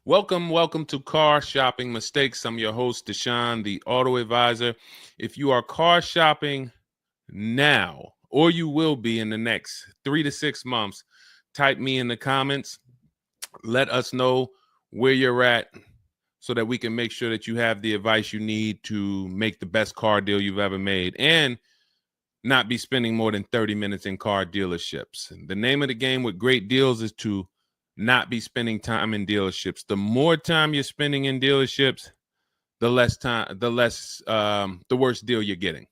Welcome to Car Shopping Mistakes. I'm your host, Deshone the Auto Advisor. If you are car shopping now, or you will be in the next 3 to 6 months, type me in the comments. Let us know where you're at so that we can make sure that you have the advice you need to make the best car deal you've ever made and not be spending more than 30 minutes in car dealerships. The name of the game with great deals is to not be spending time in dealerships. The more time you're spending in dealerships, the worse deal you're getting.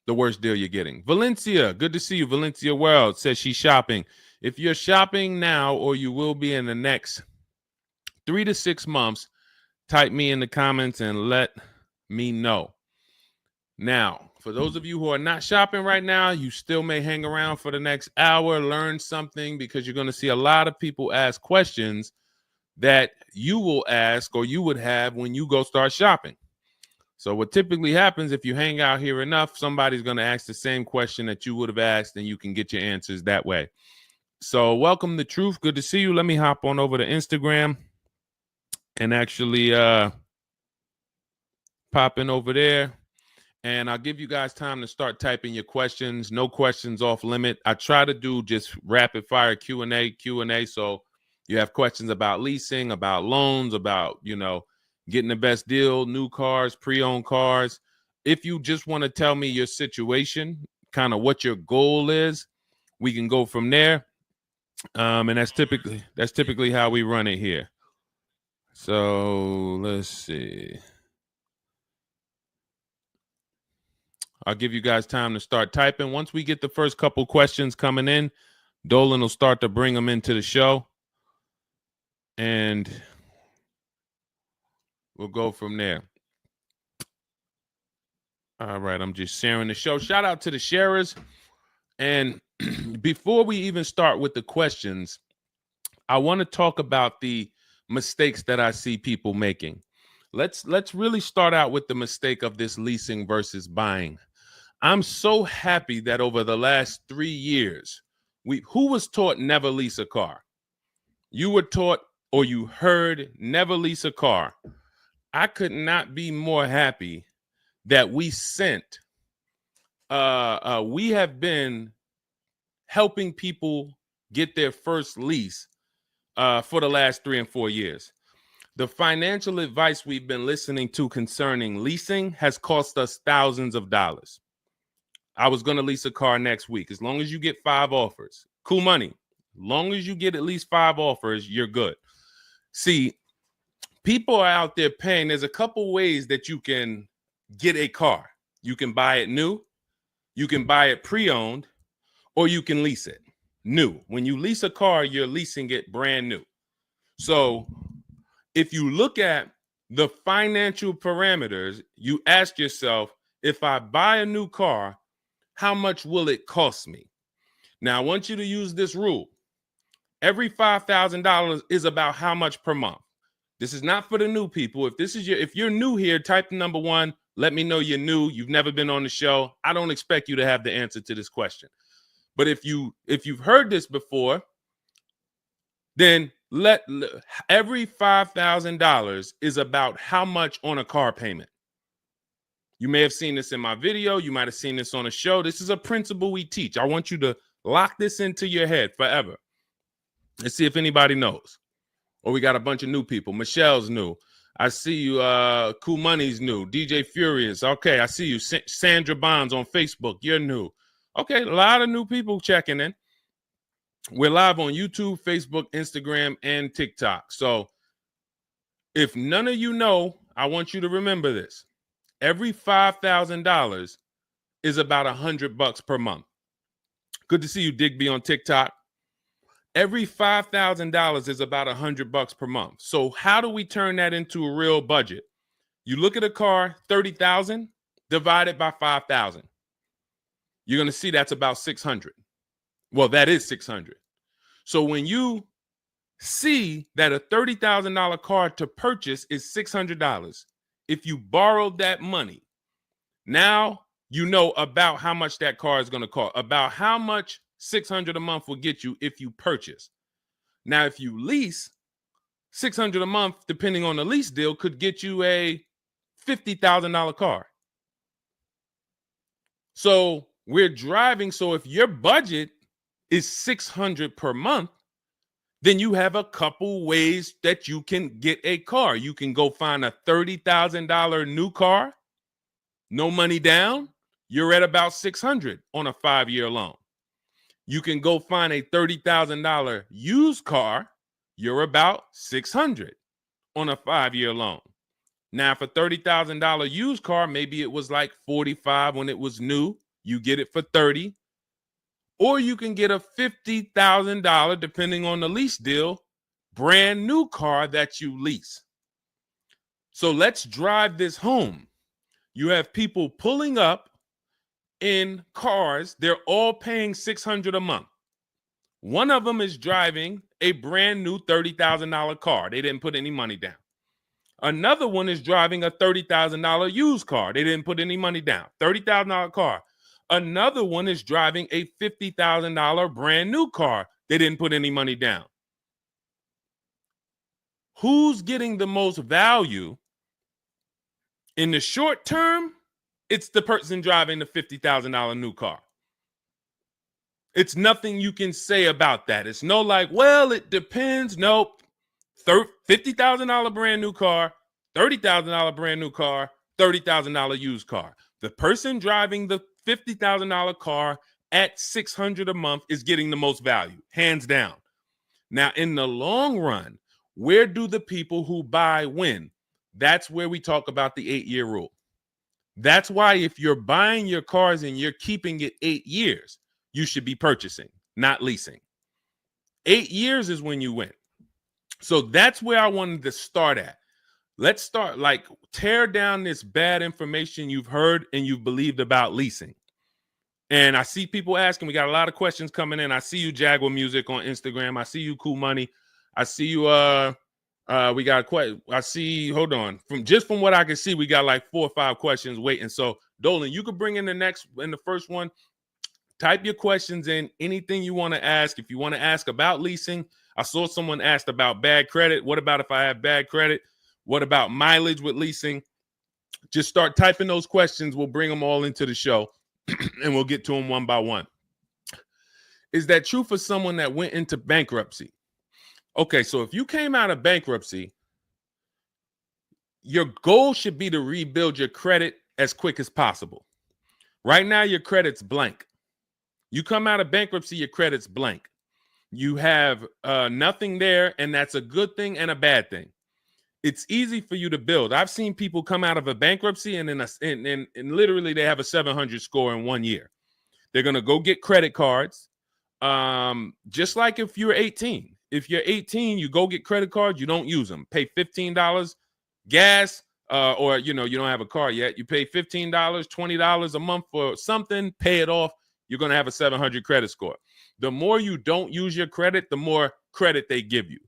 The worst deal you're getting. Valencia, good to see you. Valencia World says she's shopping. If you're shopping now or you will be in the next 3 to 6 months, type me in the comments and let me know. Now, for those of you who are not shopping right now, you still may hang around for the next hour, learn something, because you're going to see a lot of people ask questions that you will ask or you would have when you go start shopping. So what typically happens if you hang out here enough, somebody's going to ask the same question that you would have asked, and you can get your answers that way. So welcome to Truth. Good to see you. Let me hop on over to Instagram and actually pop in over there. And I'll give you guys time to start typing your questions. No questions off limit. I try to do just rapid fire Q&A. So you have questions about leasing, about loans, about, getting the best deal, new cars, pre-owned cars. If you just want to tell me your situation, kind of what your goal is, we can go from there. And that's typically how we run it here. So let's see. I'll give you guys time to start typing. Once we get the first couple questions coming in, Dolan will start to bring them into the show. And we'll go from there. All right, I'm just sharing the show. Shout out to the sharers. And before we even start with the questions, I want to talk about the mistakes that I see people making. Let's really start out with the mistake of this leasing versus buying. I'm so happy that over the last 3 years, who was taught never lease a car? You were taught or you heard never lease a car. I could not be more happy that we have been helping people get their first lease for the last 3 and 4 years. The financial advice we've been listening to concerning leasing has cost us thousands of dollars. I was going to lease a car next week. As long as you get 5 offers, cool money. As long as you get at least 5 offers, you're good. See, people are out there paying. There's a couple ways that you can get a car. You can buy it new, you can buy it pre-owned, or you can lease it new. When you lease a car, you're leasing it brand new. So if you look at the financial parameters, you ask yourself, if I buy a new car, how much will it cost me? Now, I want you to use this rule. Every $5,000 is about how much per month. This is not for the new people. If you're new here, type the number 1. Let me know you're new. You've never been on the show. I don't expect you to have the answer to this question. But if you've heard this before, then every $5,000 is about how much on a car payment. You may have seen this in my video. You might have seen this on a show. This is a principle we teach. I want you to lock this into your head forever. Let's see if anybody knows. Or we got a bunch of new people. Michelle's new. I see you. Cool Money's new. DJ Furious. Okay, I see you. Sandra Bonds on Facebook. You're new. Okay, a lot of new people checking in. We're live on YouTube, Facebook, Instagram, and TikTok. So if none of you know, I want you to remember this. Every $5,000 is about $100 per month. Good to see you, Digby, on TikTok. Every $5,000 is about $100 per month. So how do we turn that into a real budget? You look at a car, $30,000 divided by 5,000. You're going to see that's about 600. Well, that is 600. So when you see that a $30,000 car to purchase is $600, if you borrowed that money, now you know about how much that car is going to cost, about how much $600 a month will get you if you purchase. Now, if you lease, $600 a month, depending on the lease deal, could get you a $50,000 car. So we're driving. So if your budget is $600 per month, then you have a couple ways that you can get a car. You can go find a $30,000 new car, no money down. You're at about $600 on a 5-year loan. You can go find a $30,000 used car. You're about $600 on a 5-year loan. Now, for $30,000 used car, maybe it was like $45 when it was new. You get it for $30. Or you can get a $50,000, depending on the lease deal, brand new car that you lease. So let's drive this home. You have people pulling up in cars. They're all paying $600 a month. One of them is driving a brand new $30,000 car. They didn't put any money down. Another one is driving a $30,000 used car. They didn't put any money down. $30,000 car. Another one is driving a $50,000 brand new car. They didn't put any money down. Who's getting the most value? In the short term, it's the person driving the $50,000 new car. It's nothing you can say about that. It's no like, well, it depends. Nope. $50,000 brand new car, $30,000 brand new car, $30,000 used car. The person driving the $50,000 car at $600 a month is getting the most value, hands down. Now, in the long run, where do the people who buy win? That's where we talk about the 8-year rule. That's why if you're buying your cars and you're keeping it 8 years, you should be purchasing, not leasing. 8 years is when you win. So that's where I wanted to start at. Let's start, like, tear down this bad information you've heard and you've believed about leasing. And I see people asking, we got a lot of questions coming in. I see you, Jaguar Music, on Instagram. I see you, Cool Money. I see you, we got quite, I see, hold on. From what I can see, we got like 4 or 5 questions waiting. So Dolan, you could bring in the first one. Type your questions in, anything you want to ask. If you want to ask about leasing, I saw someone asked about bad credit. What about if I have bad credit? What about mileage with leasing? Just start typing those questions. We'll bring them all into the show and we'll get to them one by one. Is that true for someone that went into bankruptcy? Okay, so if you came out of bankruptcy, your goal should be to rebuild your credit as quick as possible. Right now, your credit's blank. You come out of bankruptcy, your credit's blank. You have nothing there, and that's a good thing and a bad thing. It's easy for you to build. I've seen people come out of a bankruptcy and literally they have a 700 score in 1 year. They're going to go get credit cards. Just like if you're 18. If you're 18, you go get credit cards, you don't use them. Pay $15 gas, or you don't have a car yet. You pay $15, $20 a month for something, pay it off. You're going to have a 700 credit score. The more you don't use your credit, the more credit they give you.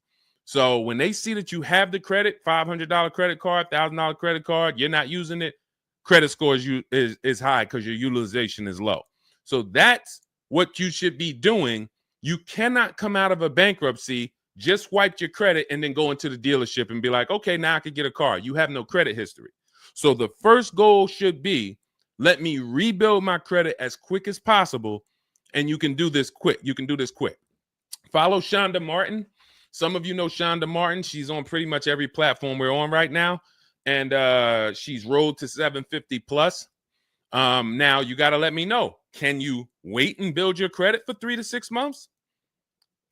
So when they see that you have the credit, $500 credit card, $1,000 credit card, you're not using it, credit score is high because your utilization is low. So that's what you should be doing. You cannot come out of a bankruptcy, just wipe your credit, and then go into the dealership and be like, okay, now I can get a car. You have no credit history. So the first goal should be, let me rebuild my credit as quick as possible, and you can do this quick. You can do this quick. Follow Shonda Martin. Some of you know Shonda Martin. She's on pretty much every platform we're on right now, and she's Road to 750 plus. Now you got to let me know. Can you wait and build your credit for 3 to 6 months?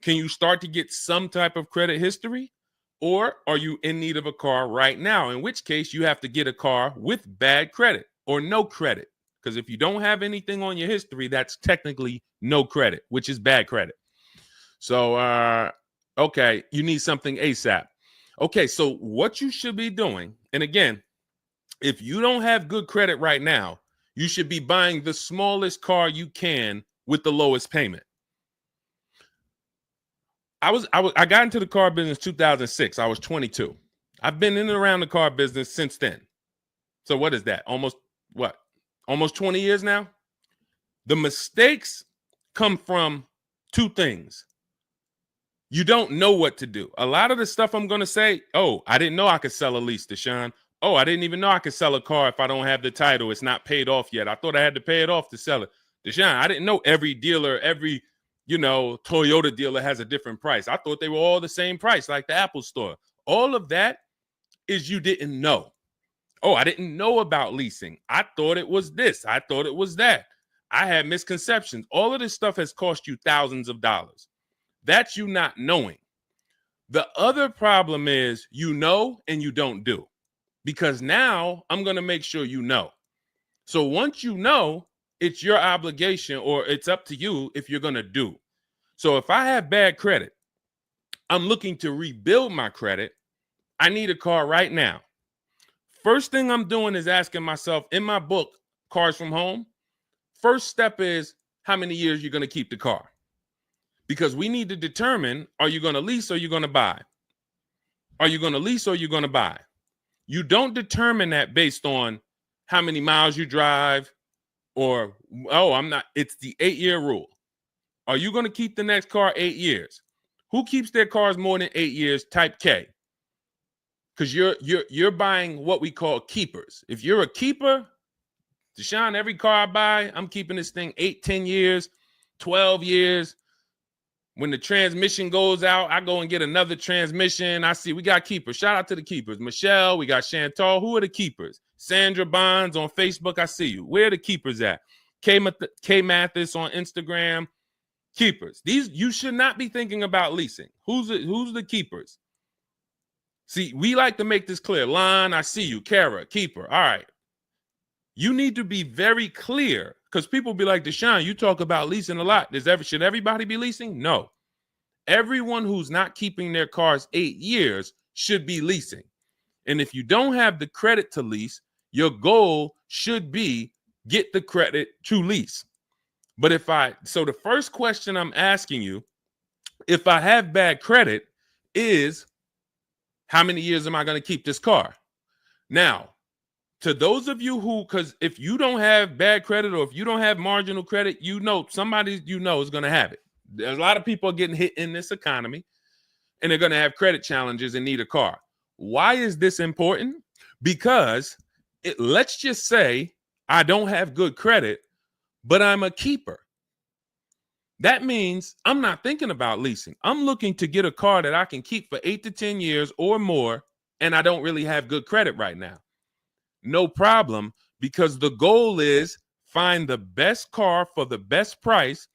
Can you start to get some type of credit history? Or are you in need of a car right now? In which case you have to get a car with bad credit or no credit. Because if you don't have anything on your history, that's technically no credit, which is bad credit. So, okay, you need something ASAP. Okay, so what you should be doing, and again, if you don't have good credit right now, you should be buying the smallest car you can with the lowest payment. I got into the car business 2006. I was 22. I've been in and around the car business since then. So what is that? Almost 20 years now? The mistakes come from 2 things. You don't know what to do. A lot of the stuff I'm going to say, oh, I didn't know I could sell a lease, Deshone. Oh, I didn't even know I could sell a car if I don't have the title. It's not paid off yet. I thought I had to pay it off to sell it. Deshone, I didn't know every dealer, every, Toyota dealer has a different price. I thought they were all the same price, like the Apple store. All of that is you didn't know. Oh, I didn't know about leasing. I thought it was this. I thought it was that. I had misconceptions. All of this stuff has cost you thousands of dollars. That's you not knowing. The other problem is you know and you don't do, because now I'm going to make sure you know. So once you know, it's your obligation, or it's up to you if you're going to do. So if I have bad credit, I'm looking to rebuild my credit. I need a car right now. First thing I'm doing is asking myself, in my book, Cars from Home, first step is how many years you're going to keep the car. Because we need to determine, are you going to lease or you're going to buy? Are you going to lease or you're going to buy? You don't determine that based on how many miles you drive or, it's the 8-year rule. Are you going to keep the next car 8 years? Who keeps their cars more than 8 years? Type K. Because you're buying what we call keepers. If you're a keeper, Deshone, every car I buy, I'm keeping this thing 8, 10 years, 12 years. When the transmission goes out, I go and get another transmission. I see we got keepers. Shout out to the keepers. Michelle, we got Chantal. Who are the keepers? Sandra Bonds on Facebook. I see you. Where are the keepers at? K Mathis on Instagram. Keepers. These, you should not be thinking about leasing. Who's the keepers? See, we like to make this clear. Lon, I see you. Kara, keeper. All right. You need to be very clear, because people be like, Deshone, you talk about leasing a lot. Should everybody be leasing? No. Everyone who's not keeping their cars 8 years should be leasing. And if you don't have the credit to lease, your goal should be get the credit to lease. But so the first question I'm asking you, if I have bad credit, is how many years am I going to keep this car? Now, to those of you because if you don't have bad credit, or if you don't have marginal credit, somebody is going to have it. There's a lot of people getting hit in this economy, and they're going to have credit challenges and need a car. Why is this important? Because let's just say I don't have good credit, but I'm a keeper. That means I'm not thinking about leasing. I'm looking to get a car that I can keep for 8 to 10 years or more, and I don't really have good credit right now. No problem, because the goal is find the best car for the best price,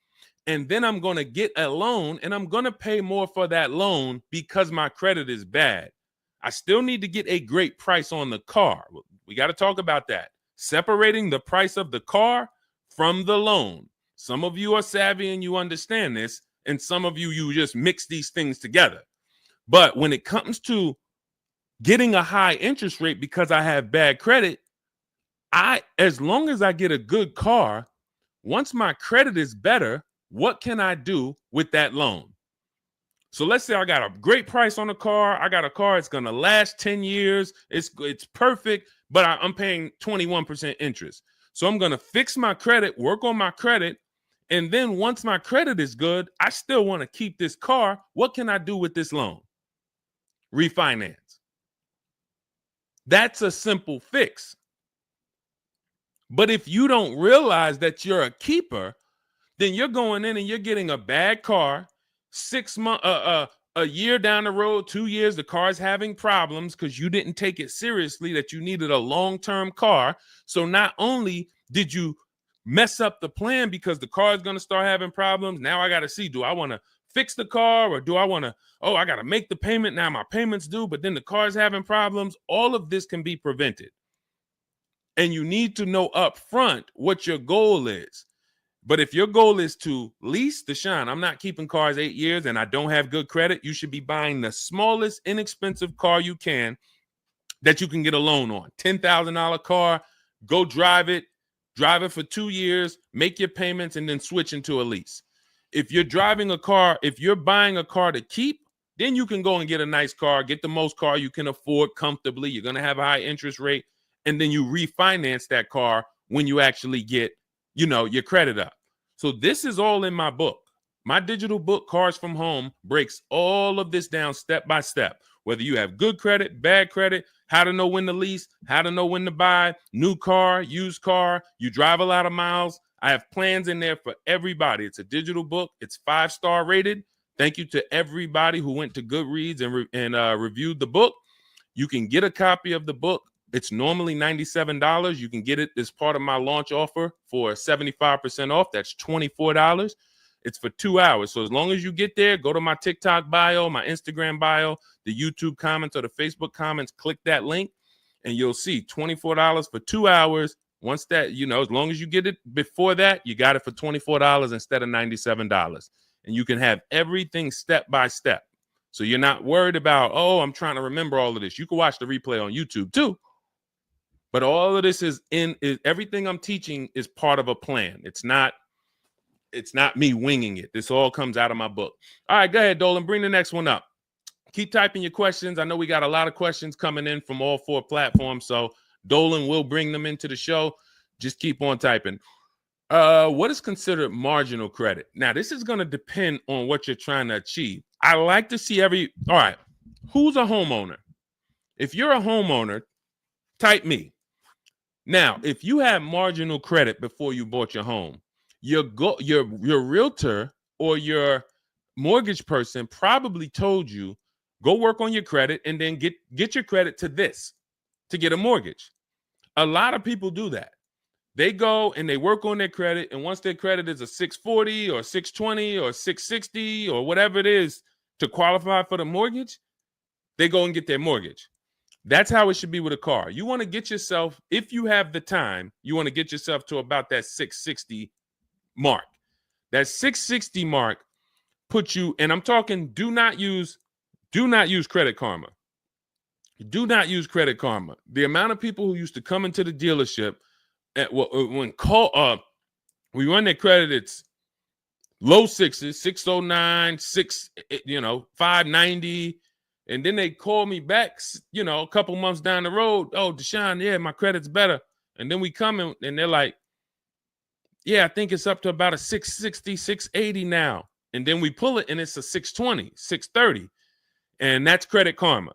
and then I'm going to get a loan, and I'm going to pay more for that loan because my credit is bad. I still need to get a great price on the car. We got to talk about that. Separating the price of the car from the loan. Some of you are savvy and you understand this, and some of you just mix these things together. But when it comes to getting a high interest rate because I have bad credit, as long as I get a good car, once my credit is better, what can I do with that loan? So let's say I got a great price on a car. I got a car, it's going to last 10 years. It's perfect, but I'm paying 21% interest. So I'm going to fix my credit, work on my credit. And then once my credit is good, I still want to keep this car. What can I do with this loan? Refinance. That's a simple fix. But if you don't realize that you're a keeper, then you're going in and you're getting a bad car. 6 months, a year down the road, 2 years, the car's having problems because you didn't take it seriously that you needed a long-term car. So not only did you mess up the plan because the car is going to start having problems, now I got to see, do I want to fix the car, or do I want to, I got to make the payment, now my payment's due, but then the car's having problems. All of this can be prevented. And you need to know up front what your goal is. But if your goal is to lease, Deshone, I'm not keeping cars 8 years and I don't have good credit, you should be buying the smallest inexpensive car you can that you can get a loan on. $10,000 car, go drive it for 2 years, make your payments, and then switch into a lease. If you're driving a car, if you're buying a car to keep, then you can go and get a nice car, get the most car you can afford comfortably. You're going to have a high interest rate, and then you refinance that car when you actually get, your credit up. So this is all in my book. My digital book, Cars from Home, breaks all of this down step by step. Whether you have good credit, bad credit, how to know when to lease, how to know when to buy, new car, used car, you drive a lot of miles. I have plans in there for everybody. It's a digital book. It's 5-star rated. Thank you to everybody who went to Goodreads and reviewed the book. You can get a copy of the book. It's normally $97. You can get it as part of my launch offer for 75% off. That's $24. It's for 2 hours. So as long as you get there, go to my TikTok bio, my Instagram bio, the YouTube comments or the Facebook comments, click that link, and you'll see $24 for 2 hours. Once that, as long as you get it before that, you got it for $24 instead of $97. And you can have everything step by step. So you're not worried about, I'm trying to remember all of this. You can watch the replay on YouTube too. But all of this is everything I'm teaching is part of a plan. It's not me winging it. This all comes out of my book. All right, go ahead, Dolan. Bring the next one up. Keep typing your questions. I know we got a lot of questions coming in from all 4 platforms, so Dolan will bring them into the show. Just keep on typing. What is considered marginal credit? Now, this is going to depend on what you're trying to achieve. I like to see all right, who's a homeowner? If you're a homeowner, type me. Now, if you had marginal credit before you bought your home, your realtor or your mortgage person probably told you, go work on your credit and then get your credit to this to get a mortgage. A lot of people do that. They go and they work on their credit, and once their credit is a 640 or 620 or 660 or whatever it is to qualify for the mortgage, they go and get their mortgage. That's how it should be with a car. You want to get yourself, if you have the time, you want to get yourself to about that 660 mark. That 660 mark puts you, and I'm talking, do not use Credit Karma. Do not use Credit Karma. The amount of people who used to come into the dealership we run their credit, it's low 6s, 609, 590. And then they call me back, a couple months down the road. Oh, Deshone, yeah, my credit's better. And then we come in and they're like, yeah, I think it's up to about a 660, 680 now. And then we pull it and it's a 620, 630. And that's Credit Karma.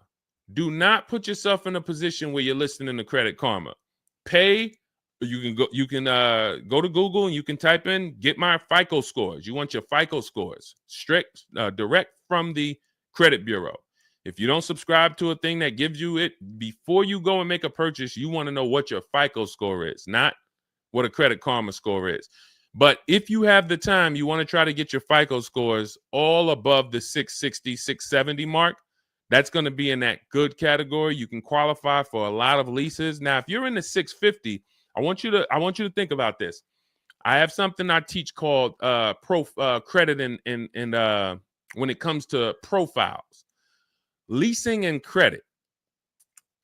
Do not put yourself in a position where you're listening to Credit Karma. Pay. You can go to Google and you can type in, get my FICO scores. You want your FICO scores direct from the credit bureau. If you don't subscribe to a thing that gives you it before you go and make a purchase, you want to know what your FICO score is, not what a Credit Karma score is. But if you have the time, you want to try to get your FICO scores all above the 660, 670 mark. That's going to be in that good category. You can qualify for a lot of leases. Now, if you're in the 650, I want you to think about this. I have something I teach called credit and when it comes to profiles, leasing and credit.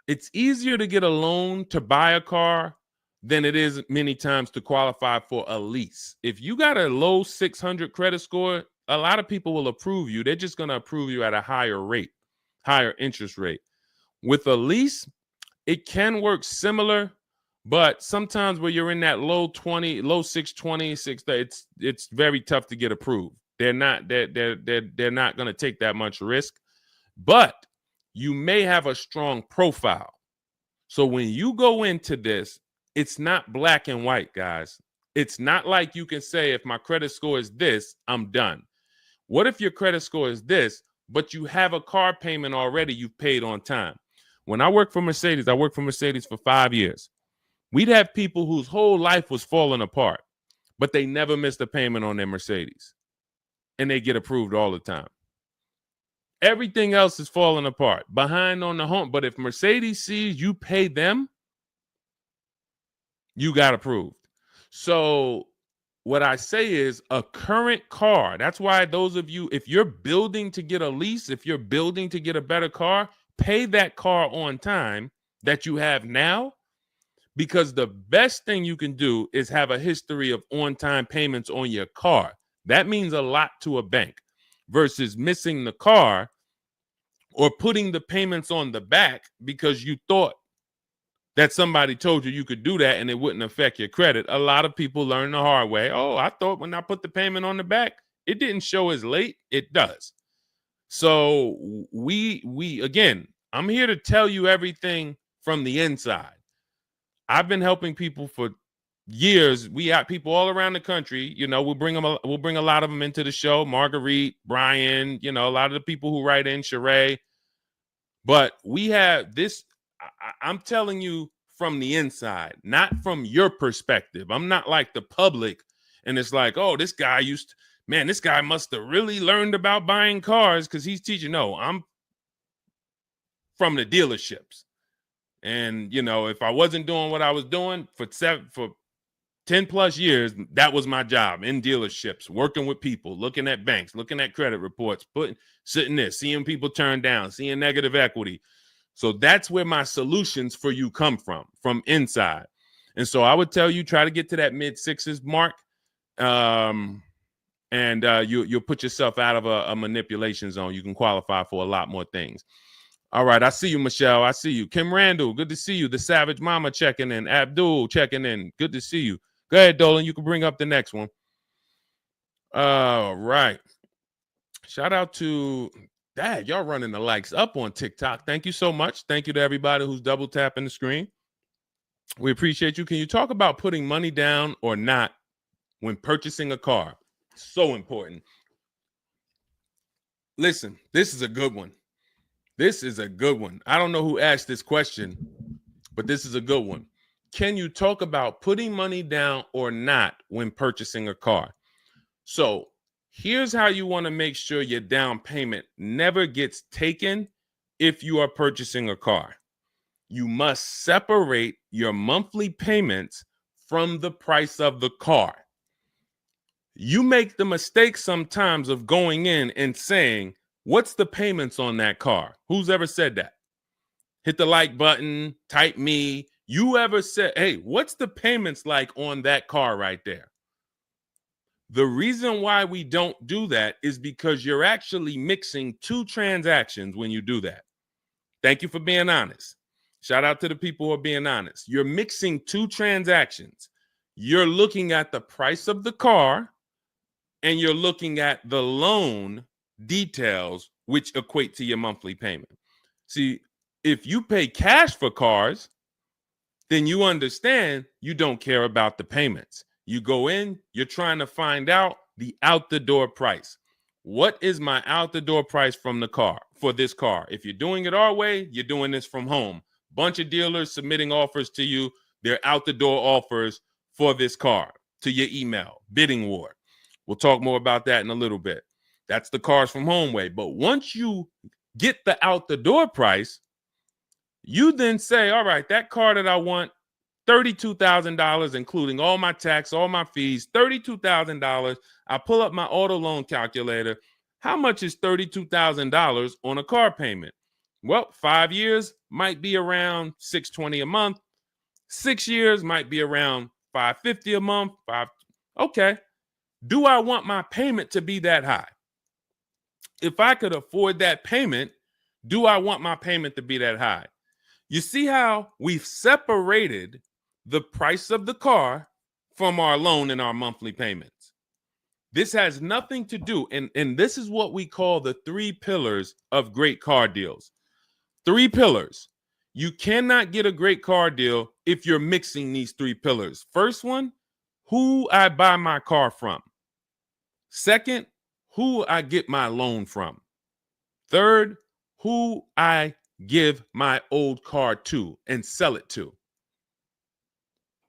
It's easier to get a loan to buy a car than it is many times to qualify for a lease. If you got a low 600 credit score, a lot of people will approve you. They're just going to approve you at a higher rate, higher interest rate. With a lease, it can work similar. But sometimes when you're in that low 620, 630, it's very tough to get approved. They're not going to take that much risk, but you may have a strong profile. So when you go into this, it's not black and white, guys. It's not like you can say, if my credit score is this, I'm done. What if your credit score is this, but you have a car payment already you've paid on time? When I worked for Mercedes, I worked for Mercedes for 5 years. We'd have people whose whole life was falling apart, but they never missed a payment on their Mercedes, and they get approved all the time. Everything else is falling apart, behind on the home. But if Mercedes sees you pay them, you got approved. So what I say is a current car. That's why those of you, if you're building to get a lease, if you're building to get a better car, pay that car on time that you have now. Because the best thing you can do is have a history of on-time payments on your car. That means a lot to a bank versus missing the car or putting the payments on the back because you thought that somebody told you could do that and it wouldn't affect your credit. A lot of people learn the hard way. Oh, I thought when I put the payment on the back, it didn't show as late. It does. So we again, I'm here to tell you everything from the inside. I've been helping people for years. We have people all around the country. You know, we'll bring a lot of them into the show. Marguerite, Brian, you know, a lot of the people who write in, Sheree. But we have this. I'm telling you from the inside, not from your perspective. I'm not like the public, and it's like, oh, this guy this guy must have really learned about buying cars because he's teaching. No, I'm from the dealerships. And, you know, if I wasn't doing what I was doing for 10 plus years, that was my job in dealerships, working with people, looking at banks, looking at credit reports, sitting there, seeing people turn down, seeing negative equity. So that's where my solutions for you come from inside. And so I would tell you, try to get to that mid sixes mark. And you'll put yourself out of a manipulation zone. You can qualify for a lot more things. All right, I see you, Michelle. I see you. Kim Randall, good to see you. The Savage Mama checking in. Abdul checking in. Good to see you. Go ahead, Dolan. You can bring up the next one. All right. Shout out to Dad. Y'all running the likes up on TikTok. Thank you so much. Thank you to everybody who's double tapping the screen. We appreciate you. Can you talk about putting money down or not when purchasing a car? So important. Listen, this is a good one. This is a good one. I don't know who asked this question, but this is a good one. Can you talk about putting money down or not when purchasing a car? So here's how you want to make sure your down payment never gets taken if you are purchasing a car. You must separate your monthly payments from the price of the car. You make the mistake sometimes of going in and saying, what's the payments on that car? Who's ever said that? Hit the like button, type me. You ever said, hey, what's the payments like on that car right there? The reason why we don't do that is because you're actually mixing two transactions when you do that. Thank you for being honest. Shout out to the people who are being honest. You're mixing two transactions. You're looking at the price of the car and you're looking at the loan details, which equate to your monthly payment. See, if you pay cash for cars, then you understand you don't care about the payments. You go in, you're trying to find out the out the door price. What is my out the door price from the car for this car? If you're doing it our way, you're doing this from home. Bunch of dealers submitting offers to you. They're out the door offers for this car to your email, bidding war. We'll talk more about that in a little bit. That's the cars from home way. But once you get the out the door price, you then say, all right, that car that I want, $32,000, including all my tax, all my fees, $32,000. I pull up my auto loan calculator. How much is $32,000 on a car payment? Well, 5 years might be around $620 a month. 6 years might be around $550 a month. Okay. Do I want my payment to be that high? If I could afford that payment, do I want my payment to be that high? You see how we've separated the price of the car from our loan and our monthly payments. This has nothing to do, and this is what we call the 3 pillars of great car deals. 3 pillars. You cannot get a great car deal if you're mixing these 3 pillars. First one, who I buy my car from. Second, who I get my loan from. Third, who I give my old car to and sell it to.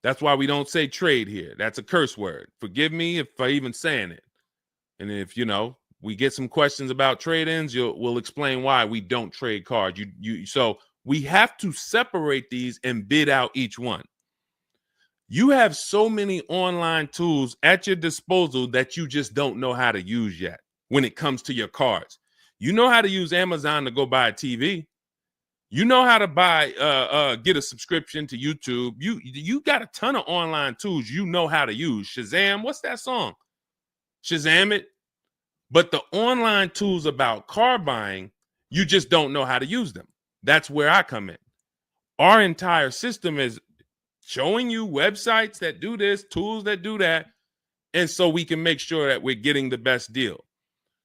That's why we don't say trade here. That's a curse word. Forgive me if I even saying it. And if, we get some questions about trade-ins, we'll explain why we don't trade cars. So we have to separate these and bid out each one. You have so many online tools at your disposal that you just don't know how to use yet when it comes to your cars. You know how to use Amazon to go buy a TV. You know how to get a subscription to YouTube. You got a ton of online tools you know how to use. Shazam, what's that song? Shazam it. But the online tools about car buying, you just don't know how to use them. That's where I come in. Our entire system is showing you websites that do this, tools that do that. And so we can make sure that we're getting the best deal.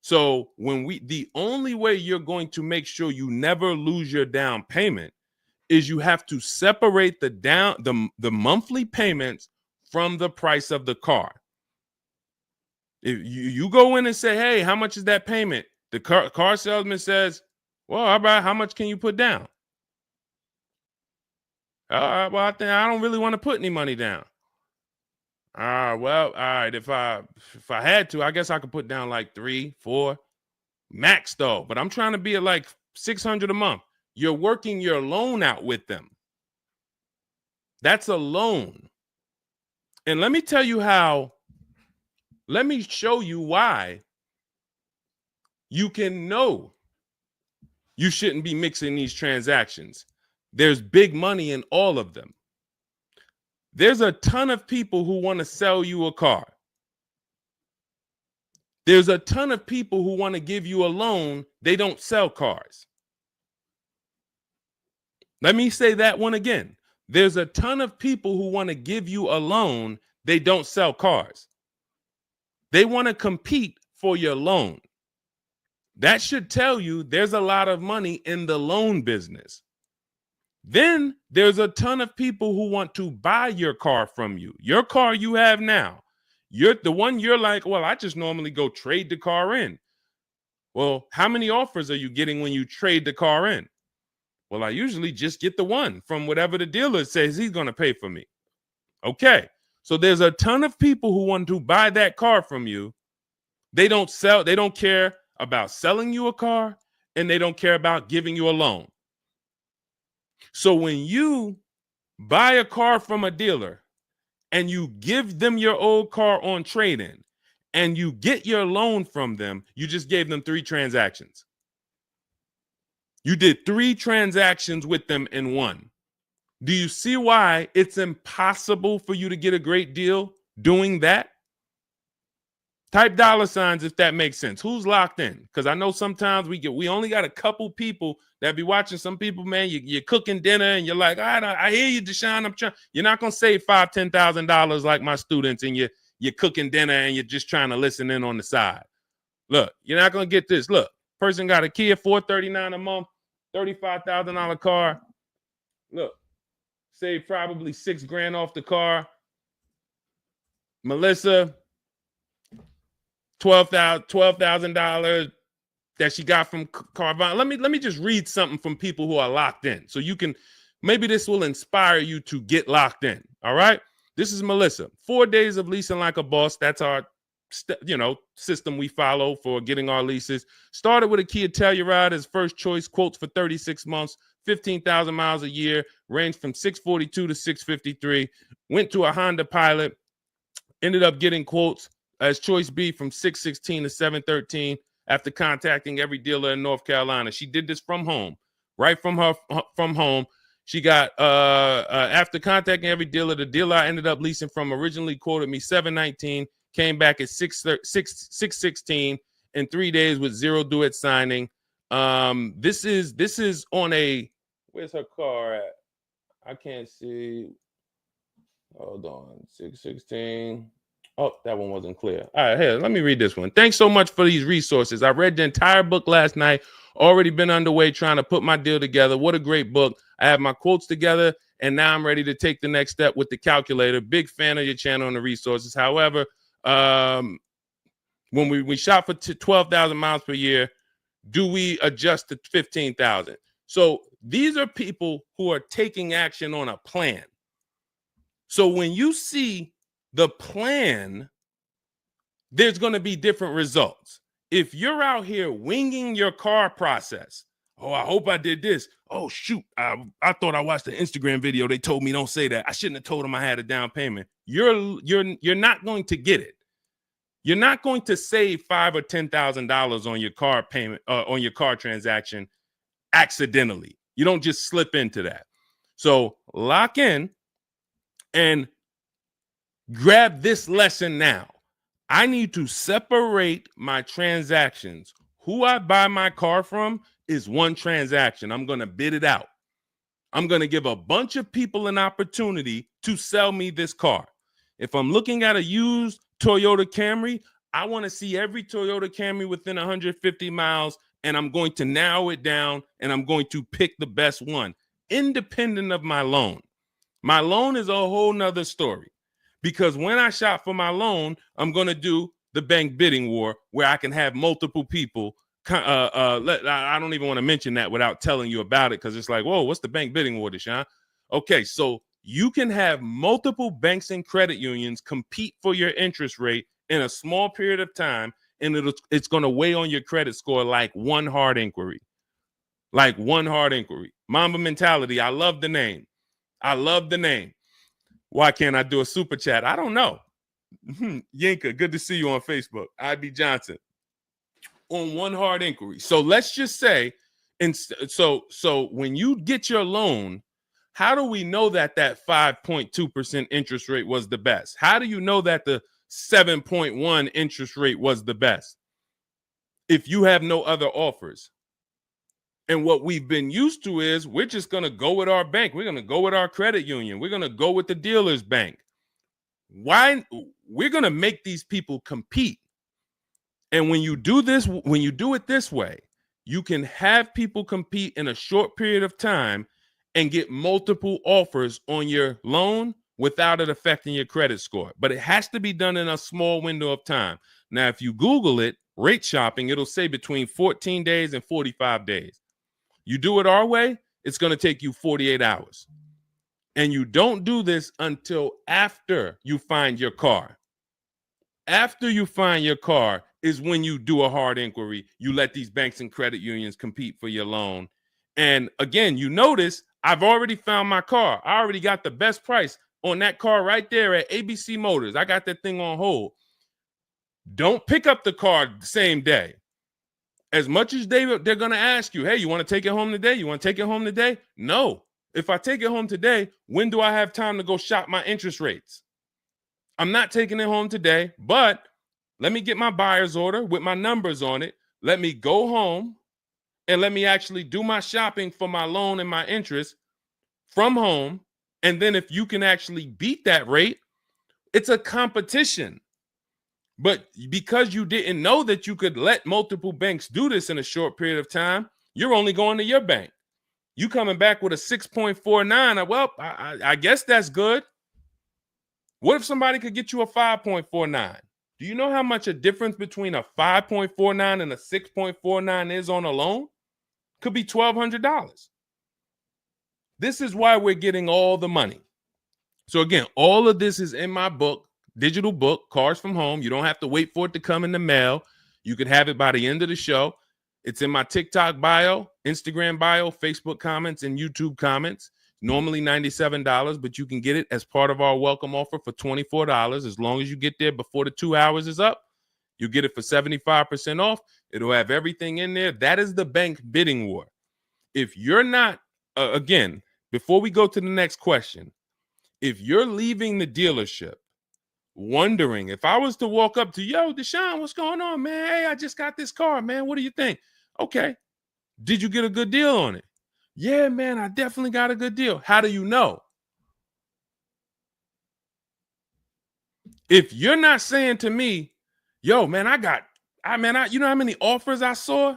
So the only way you're going to make sure you never lose your down payment is you have to separate the monthly payments from the price of the car. If you go in and say, hey, how much is that payment? The car salesman says, well, how much can you put down? Well, I don't really want to put any money down. Well, all right. If I had to, I guess I could put down like 3, 4 max though. But I'm trying to be at like $600 a month. You're working your loan out with them. That's a loan. And let me tell you how. Let me show you why you can know you shouldn't be mixing these transactions. There's big money in all of them. There's a ton of people who want to sell you a car. There's a ton of people who want to give you a loan. They don't sell cars. Let me say that one again. There's a ton of people who want to give you a loan. They don't sell cars. They want to compete for your loan. That should tell you there's a lot of money in the loan business. Then there's a ton of people who want to buy your car from you. Your car you have now. You're the one you're like, well, I just normally go trade the car in. Well, how many offers are you getting when you trade the car in? Well, I usually just get the one from whatever the dealer says he's going to pay for me. Okay. So there's a ton of people who want to buy that car from you. They don't care about selling you a car, and they don't care about giving you a loan. So when you buy a car from a dealer and you give them your old car on trade-in and you get your loan from them, you just gave them 3 transactions. You did 3 transactions with them in one. Do you see why it's impossible for you to get a great deal doing that? Type $signs if that makes sense. Who's locked in? Because I know sometimes we only got a couple people that be watching. Some people, man, you're cooking dinner and you're like, I hear you, Deshone. You're not gonna save $5,000, $10,000 like my students, and you're cooking dinner and you're just trying to listen in on the side. Look, you're not gonna get this. Look, person got a Kia $439 a month, $35,000 car. Look, save probably $6,000 off the car. Melissa, $12,000 that she got from Carvana. Let me just read something from people who are locked in, so you can, maybe this will inspire you to get locked in. All right, this is Melissa. 4 days of leasing like a boss. That's our system we follow for getting our leases. Started with a Kia Telluride as first choice. Quotes for 36 months, 15,000 miles a year. Ranged from 642 to 653. Went to a Honda Pilot. Ended up getting quotes as choice B from 616 to 713 after contacting every dealer in North Carolina. She did this from home, right from home. She got after contacting every dealer, the dealer I ended up leasing from originally quoted me 719, came back at 616 in 3 days with 0 due at signing. This is on a, where's her car at? I can't see. Hold on, 616. Oh, that one wasn't clear. All right, here, let me read this one. Thanks so much for these resources. I read the entire book last night. Already been underway trying to put my deal together. What a great book. I have my quotes together, and now I'm ready to take the next step with the calculator. Big fan of your channel and the resources. However, when we shop for 12,000 miles per year, do we adjust to 15,000? So these are people who are taking action on a plan. So when you see the plan, there's going to be different results. If you're out here winging your car process, oh, I hope I did this. Oh, shoot, I thought I watched the Instagram video. They told me don't say that. I shouldn't have told them I had a down payment. You're not going to get it. You're not going to save $5,000 or $10,000 on your car payment, on your car transaction accidentally. You don't just slip into that. So lock in and grab this lesson now. I need to separate my transactions. Who I buy my car from is one transaction. I'm going to bid it out. I'm going to give a bunch of people an opportunity to sell me this car. If I'm looking at a used Toyota Camry, I want to see every Toyota Camry within 150 miles, and I'm going to narrow it down, and I'm going to pick the best one, independent of my loan. My loan is a whole nother story, because when I shop for my loan, I'm going to do the bank bidding war where I can have multiple people. I don't even want to mention that without telling you about it, because it's like, whoa, what's the bank bidding war, Deshone? Okay, so you can have multiple banks and credit unions compete for your interest rate in a small period of time, and it's going to weigh on your credit score like one hard inquiry. Like one hard inquiry. Mamba Mentality, I love the name. I love the name. Why can't I do a super chat? I don't know. Yinka, good to see you on Facebook. IB Johnson. On one hard inquiry. So let's just say, and so when you get your loan, how do we know that 5.2% interest rate was the best? How do you know that the 7.1 interest rate was the best if you have no other offers? And what we've been used to is we're just going to go with our bank. We're going to go with our credit union. We're going to go with the dealer's bank. Why? We're going to make these people compete. And when you do this, when you do it this way, you can have people compete in a short period of time and get multiple offers on your loan without it affecting your credit score. But it has to be done in a small window of time. Now, if you Google it, rate shopping, it'll say between 14 days and 45 days. You do it our way, it's going to take you 48 hours. And you don't do this until after you find your car. After you find your car is when you do a hard inquiry. You let these banks and credit unions compete for your loan. And again, you notice I've already found my car. I already got the best price on that car right there at ABC Motors. I got that thing on hold. Don't pick up the car the same day. As much as they're going to ask you, hey, you want to take it home today? You want to take it home today? No. If I take it home today, when do I have time to go shop my interest rates? I'm not taking it home today, but let me get my buyer's order with my numbers on it. Let me go home and let me actually do my shopping for my loan and my interest from home. And then if you can actually beat that rate, it's a competition. But because you didn't know that you could let multiple banks do this in a short period of time, you're only going to your bank. You coming back with a 6.49. Well, I guess that's good. What if somebody could get you a 5.49? Do you know how much a difference between a 5.49 and a 6.49 is on a loan? Could be $1,200. This is why we're getting all the money. So again, all of this is in my book, digital book, Cars from Home. You don't have to wait for it to come in the mail. You can have it by the end of the show. It's in my TikTok bio, Instagram bio, Facebook comments, and YouTube comments. Normally $97, but you can get it as part of our welcome offer for $24. As long as you get there before the 2 hours is up, you get it for 75% off. It'll have everything in there. That is the bank bidding war. If you're not, again, before we go to the next question, if you're leaving the dealership wondering, if I was to walk up to, yo, Deshone, what's going on, man? Hey, I just got this car, man. What do you think? Okay. Did you get a good deal on it? Yeah, man, I definitely got a good deal. How do you know? If you're not saying to me, yo, man, you know how many offers I saw?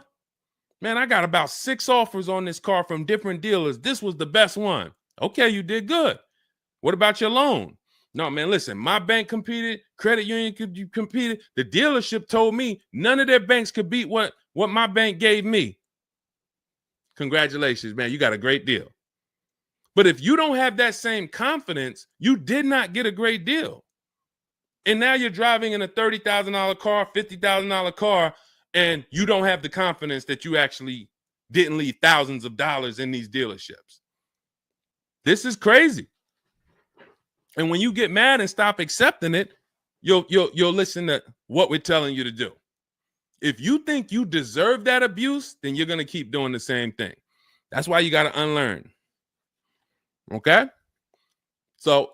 Man, I got about 6 offers on this car from different dealers. This was the best one. Okay, you did good. What about your loan? No, man, listen, my bank competed, credit union competed. The dealership told me none of their banks could beat what my bank gave me. Congratulations, man, you got a great deal. But if you don't have that same confidence, you did not get a great deal. And now you're driving in a $30,000 car, $50,000 car, and you don't have the confidence that you actually didn't leave thousands of dollars in these dealerships. This is crazy. And when you get mad and stop accepting it, you'll listen to what we're telling you to do. If you think you deserve that abuse, then you're going to keep doing the same thing. That's why you got to unlearn. Okay? So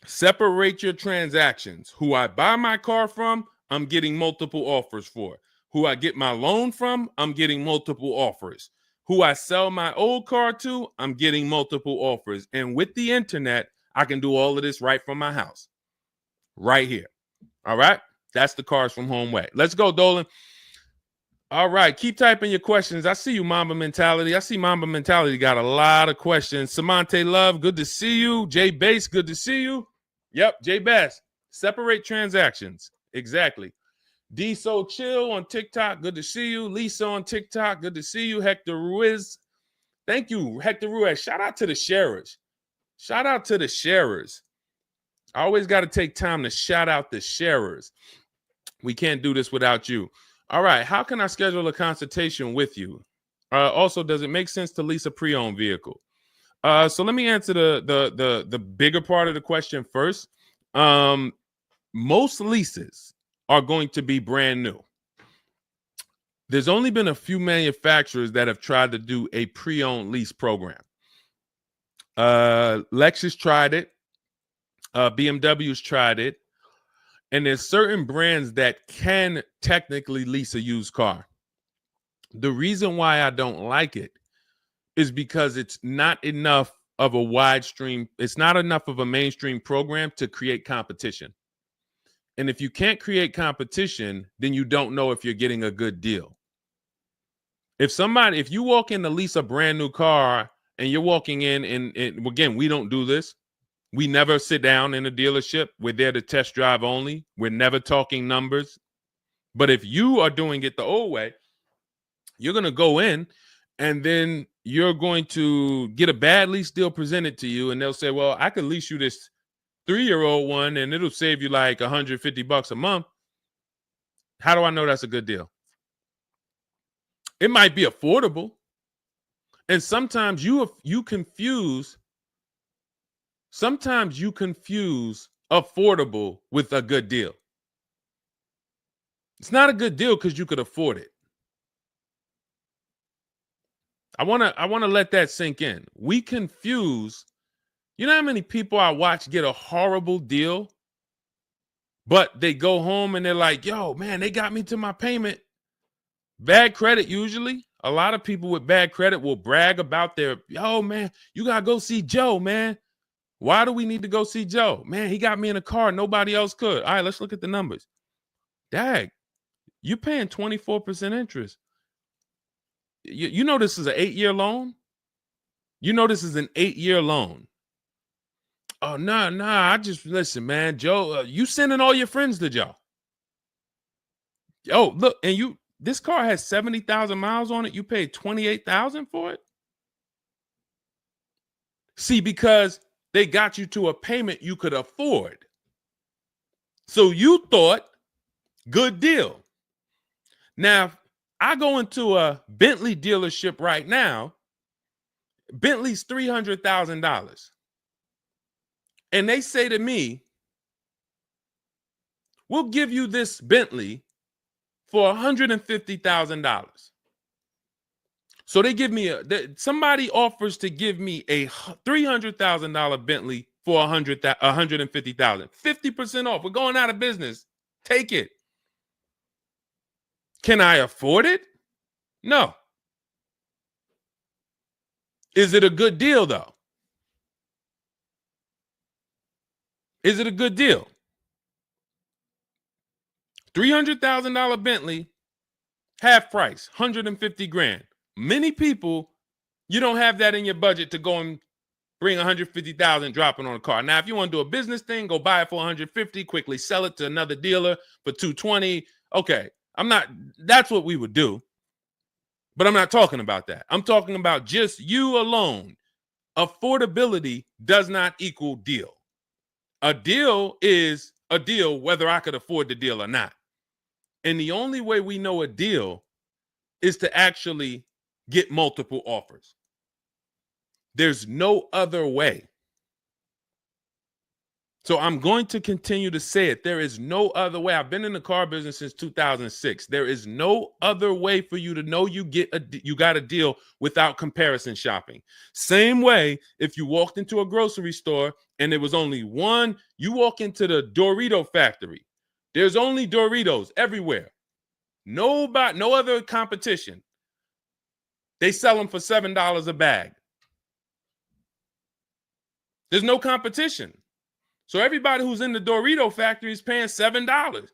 separate your transactions. Who I buy my car from, I'm getting multiple offers for. Who I get my loan from, I'm getting multiple offers. Who I sell my old car to, I'm getting multiple offers. And with the internet, I can do all of this right from my house. right here. All right. That's the Cars from Home way. Let's go, Dolan. All right. Keep typing your questions. I see you, Mamba Mentality. I see Mamba Mentality got a lot of questions. Samante Love, good to see you. Jay Bass, good to see you. Yep, Jay Bass. Separate transactions. Exactly. D So Chill on TikTok, good to see you. Lisa on TikTok, good to see you. Hector Ruiz, thank you, Hector Ruiz. Shout out to the sharers. Shout out to the sharers. I always got to take time to shout out the sharers. We can't do this without you. All right, how can I schedule a consultation with you? Also, does it make sense to lease a pre-owned vehicle? So let me answer the bigger part of the question first. Most leases are going to be brand new. There's only been a few manufacturers that have tried to do a pre-owned lease program. Lexus tried it. BMW's tried it. And there's certain brands that can technically lease a used car. The reason why I don't like it is because it's not enough of a wide stream. It's not enough of a mainstream program to create competition. And if you can't create competition, then you don't know if you're getting a good deal. If you walk in to lease a brand new car and you're walking in and again, we don't do this. We never sit down in a dealership. We're there to test drive only. We're never talking numbers. But if you are doing it the old way, you're going to go in and then you're going to get a bad lease deal presented to you. And they'll say, well, I could lease you this 3-year-old one and it'll save you like $150 a month. How do I know that's a good deal? It might be affordable. And sometimes you confuse affordable with a good deal. It's not a good deal because you could afford it. I want to let that sink in. We confuse, you know how many people I watch get a horrible deal, but they go home and they're like, yo, man, they got me to my payment. Bad credit usually. A lot of people with bad credit will brag about yo, man, you got to go see Joe, man. Why do we need to go see Joe? Man, he got me in a car. Nobody else could. All right, let's look at the numbers. Dag, you're paying 24% interest. You know this is an 8-year loan? You know this is an 8-year loan. Oh, nah. I just, listen, man, Joe, you sending all your friends to Joe. Oh, look, and this car has 70,000 miles on it. You paid $28,000 for it? See, because they got you to a payment you could afford. So you thought, good deal. Now, I go into a Bentley dealership right now. Bentley's $300,000. And they say to me, we'll give you this Bentley for $150,000. So they give me somebody offers to give me a $300,000 Bentley for $150,000. 50% off. We're going out of business. Take it. Can I afford it? No. Is it a good deal, though? Is it a good deal? $300,000 Bentley, half price, $150,000. Many people, you don't have that in your budget to go and bring $150,000 dropping on a car. Now, if you want to do a business thing, go buy it for $150,000, quickly sell it to another dealer for $220,000. Okay, that's what we would do. But I'm not talking about that. I'm talking about just you alone. Affordability does not equal deal. A deal is a deal whether I could afford the deal or not. And the only way we know a deal is to actually get multiple offers. There's no other way. So I'm going to continue to say it. There is no other way. I've been in the car business since 2006. There is no other way for you to know you got a deal without comparison shopping. Same way if you walked into a grocery store and there was only one, you walk into the Dorito factory. There's only Doritos everywhere. No other competition. They sell them for $7 a bag. There's no competition. So everybody who's in the Dorito factory is paying $7.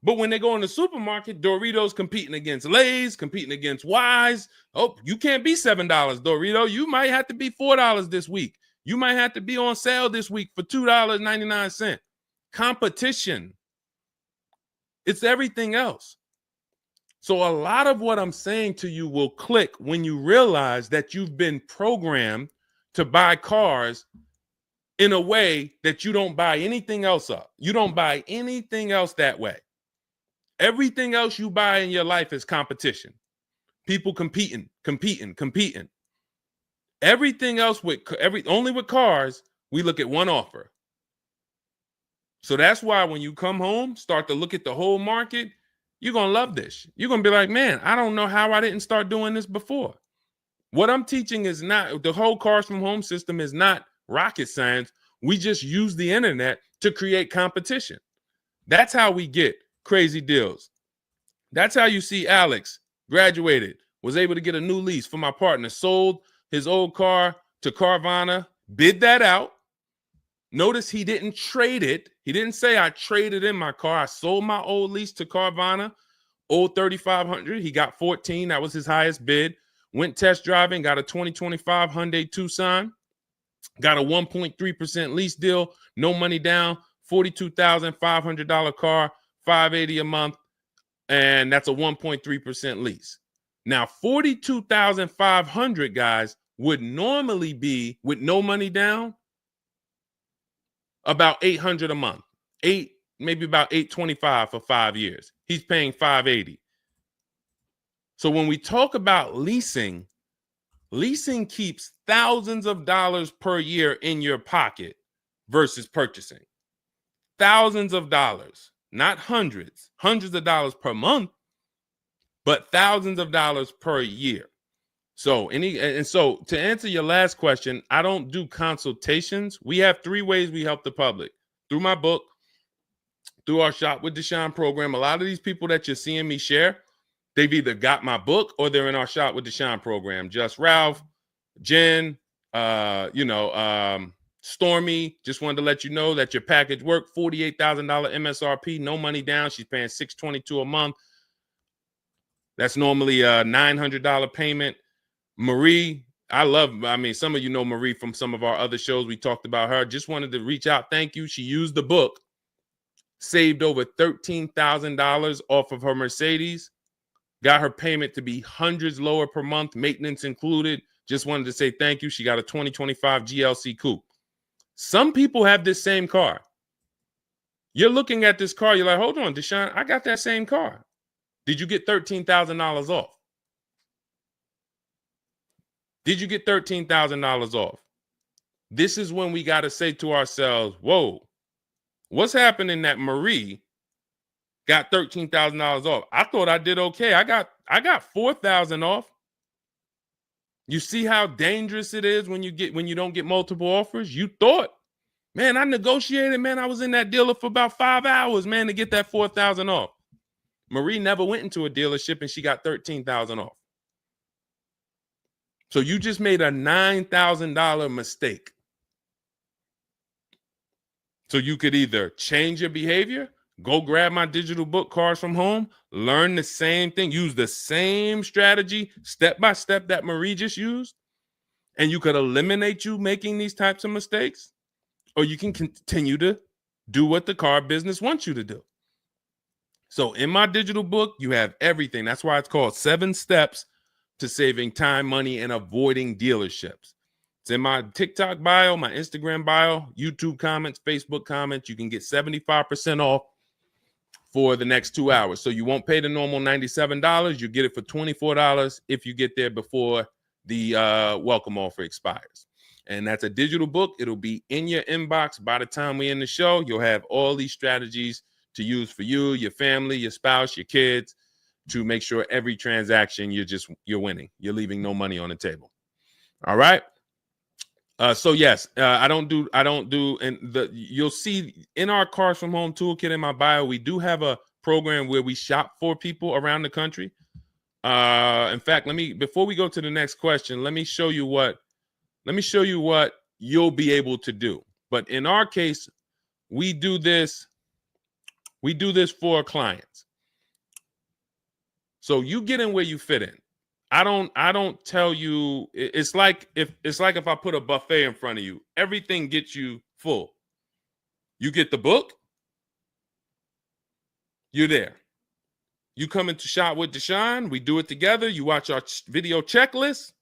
But when they go in the supermarket, Doritos competing against Lay's, competing against Wise. Oh, you can't be $7, Dorito. You might have to be $4 this week. You might have to be on sale this week for $2.99. Competition. It's everything else. So a lot of what I'm saying to you will click when you realize that you've been programmed to buy cars in a way that you don't buy anything else up. You don't buy anything else that way. Everything else you buy in your life is competition. People competing. Everything else only with cars, we look at one offer. So that's why when you come home, start to look at the whole market, you're going to love this. You're going to be like, man, I don't know how I didn't start doing this before. What I'm teaching is not, the whole cars from home system is not rocket science. We just use the internet to create competition. That's how we get crazy deals. That's how you see Alex graduated, was able to get a new lease for my partner, sold his old car to Carvana, bid that out. Notice he didn't trade it. He didn't say I traded in my car. I sold my old lease to Carvana, old 3,500. He got 14. That was his highest bid. Went test driving, got a 2025 Hyundai Tucson, got a 1.3% lease deal, no money down, $42,500 car, $580 a month, and that's a 1.3% lease. Now, $42,500, guys, would normally be, with no money down, about $800 a month. Maybe about $825 for 5 years. He's paying $580. So when we talk about leasing keeps thousands of dollars per year in your pocket versus purchasing. Thousands of dollars, not hundreds of dollars per month, but thousands of dollars per year. So to answer your last question, I don't do consultations. We have 3 ways we help the public: through my book, through our Shop with Deshone program. A lot of these people that you're seeing me share, they've either got my book or they're in our Shop with Deshone program. Just Ralph, Jen, Stormy. Just wanted to let you know that your package worked. $48,000 MSRP, no money down. She's paying $622 a month. That's normally a $900 payment. Marie, some of you know Marie from some of our other shows. We talked about her. Just wanted to reach out. Thank you. She used the book, saved over $13,000 off of her Mercedes, got her payment to be hundreds lower per month, maintenance included. Just wanted to say thank you. She got a 2025 GLC Coupe. Some people have this same car. You're looking at this car. You're like, hold on, Deshone, I got that same car. Did you get $13,000 off? Did you get $13,000 off? This is when we got to say to ourselves, whoa, what's happening that Marie got $13,000 off? I thought I did okay. I got $4,000 off. You see how dangerous it is when you don't get multiple offers? You thought, man, I negotiated, man. I was in that dealer for about 5 hours, man, to get that $4,000 off. Marie never went into a dealership and she got $13,000 off. So you just made a $9,000 mistake. So you could either change your behavior, go grab my digital book, Cars from Home, learn the same thing, use the same strategy step by step that Marie just used, and you could eliminate you making these types of mistakes, or you can continue to do what the car business wants you to do. So in my digital book, you have everything. That's why it's called 7 Steps to Saving Time, Money, and Avoiding Dealerships. It's in my TikTok bio, my Instagram bio, YouTube comments, Facebook comments. You can get 75% off for the next 2 hours. So you won't pay the normal $97. You get it for $24 if you get there before the welcome offer expires. And that's a digital book. It'll be in your inbox by the time we end the show. You'll have all these strategies to use for you, your family, your spouse, your kids, to make sure every transaction you're winning. You're leaving no money on the table. All right. So yes, I don't do, and you'll see in our Cars from Home toolkit in my bio, we do have a program where we shop for people around the country. In fact, before we go to the next question, let me show you what you'll be able to do. But in our case, we do this for clients. So you get in where you fit in. I don't tell you. It's like if I put a buffet in front of you, everything gets you full. You get the book, you're there. You come into shop with Deshone, we do it together. You watch our video checklist.